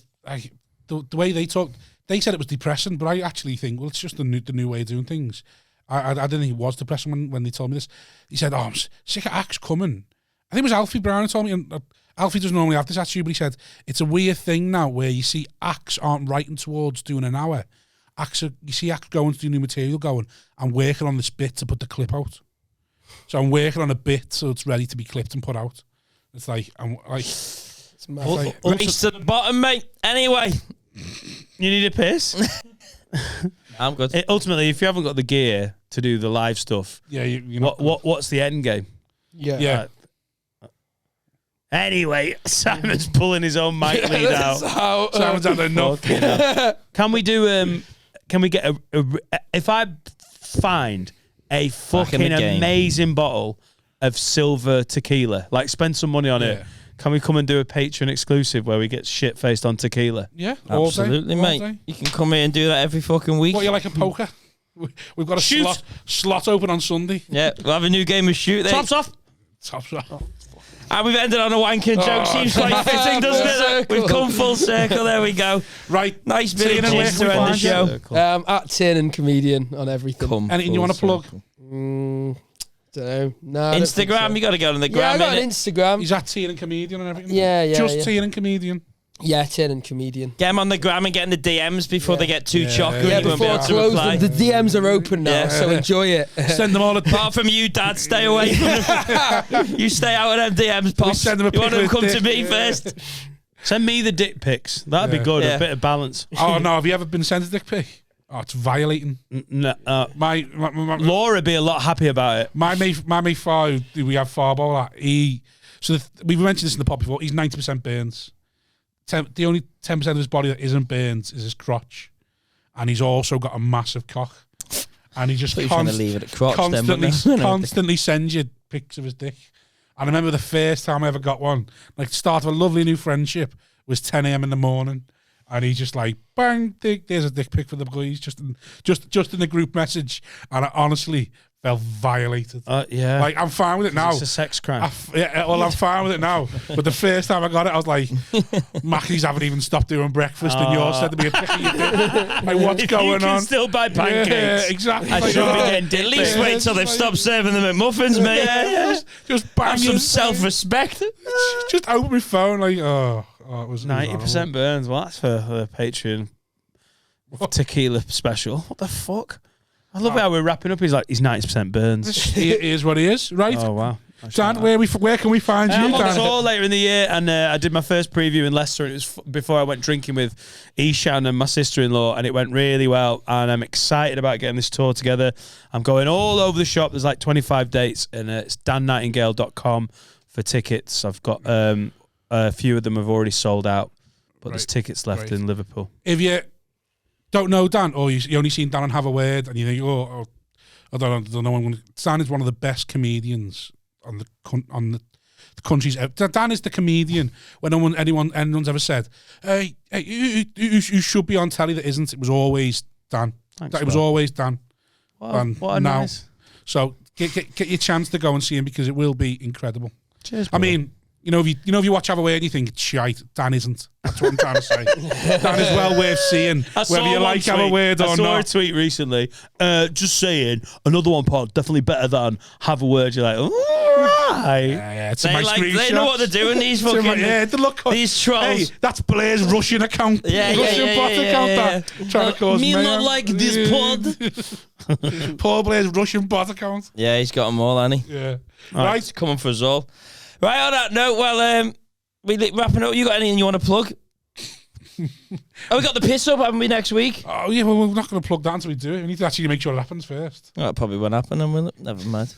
way they talked, they said it was depressing, but I actually think, it's just the new way of doing things. I didn't think it was depressing when they told me this. He said, I'm sick of acts coming. I think it was Alfie Brown who told me, and Alfie doesn't normally have this attitude, but he said, it's a weird thing now where you see acts aren't writing towards doing an hour. You see acts going to do new material going, I'm working on this bit to put the clip out. So I'm working on a bit so it's ready to be clipped and put out. It's like, it's race to the bottom, mate. Anyway. You need a piss? I'm good. Ultimately, if you haven't got the gear to do the live stuff, what's the end game? Yeah. Anyway, Simon's pulling his own mic lead out. Simon's had enough. Can we do? Can we get if I find a fucking amazing bottle of silver tequila, spend some money on it? Can we come and do a Patreon exclusive where we get shit faced on tequila? Yeah, absolutely, mate. You can come here and do that every fucking week. What, you like a poker? We've got a slot open on Sunday. Yeah, we'll have a new game of shoot there. Tops off. And we've ended on a wanking joke. Seems quite fitting, doesn't it? We've come full circle. There we go. Right. Nice bit of cheers to end the show. At Tiernan Comedian on everything. Anything you want to plug? Don't know. No, Instagram. You got to go on the gram. Yeah, I got an Instagram. He's at Tiernan Comedian and everything. Yeah. Just Tiernan Comedian. Yeah, Tiernan Comedian. Get him on the gram and get in the DMs before they get too chocolate. Yeah, before I close them. The DMs are open now, so enjoy it. Send them all. Apart from you, Dad, stay away from them. You stay out of them DMs, Pops. Send them you want them to come to me first? Send me the dick pics. That'd be good. A bit of balance. Oh no, have you ever been sent a dick pic? Oh, it's violating. No, my Laura would be a lot happy about it. My mate Far, we have Farball. We've mentioned this in the pod before. He's 90% burns. The only 10% of his body that isn't burnt is his crotch, and he's also got a massive cock. And he just constantly sends you pics of his dick. And I remember the first time I ever got one, the start of a lovely new friendship, was 10 a.m. in the morning, and he just bang, there's a dick pic for the boys, just in the group message. And I honestly felt violated. Yeah. Like, I'm fine with it now. It's a sex crime. I'm fine with it now. But the first time I got it, I was like, Mackies haven't even stopped doing breakfast, and you're said to be a picky. Like, what's going you can on? still buy pancakes. Yeah, exactly. I should be getting At least wait till they've stopped serving them at muffins, mate. Just Have banging. some self-respect. Just open my phone, like, it was 90% burns. Well, that's for the Patreon tequila special. What the fuck? I love how we're wrapping up. He's 90% burns. He is what he is, right? Oh, wow. Dan, where can we find you, I'm on Dan? tour later in the year, and I did my first preview in Leicester, and it was before I went drinking with Ishan and my sister-in-law, and it went really well, and I'm excited about getting this tour together. I'm going all over the shop. There's like 25 dates, and it's dannightingale.com for tickets. I've got a few of them have already sold out, but there's tickets left in Liverpool. If you don't know Dan, or you only seen Dan on Have a Word, and you think, I don't know, Dan is one of the best comedians on the country's. Dan is the comedian when anyone's ever said, hey, you should be on telly that isn't. It was always Dan. Thanks, it was always Dan. What a nice. So get your chance to go and see him, because it will be incredible. Cheers. I mean, if you watch Have a Word and you think it's shite, Dan isn't. That's what I'm trying to say. Dan is well worth seeing, whether you like Have a Word or not. I saw a tweet recently, just saying, another one pod, definitely better than Have a Word. You're like, all right. Yeah, it's my screenshot. They know what they're doing, these fucking... These trolls. Hey, that's Blair's Russian account. Russian bot account. Trying to cause me mayhem. not like this pod. Paul Blair's Russian bot account. Yeah, he's got them all, hasn't he? Yeah. Right. Coming for us all. Right, on that note, well, we wrapping up. You got anything you want to plug? We got the piss up, haven't we, next week? Oh, yeah, well, we're not going to plug that until we do it. We need to actually make sure it happens first. Oh, that probably won't happen, then, will it? Never mind.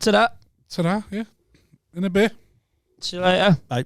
Ta-da. Ta-da, yeah. In a bit. See you later. Bye.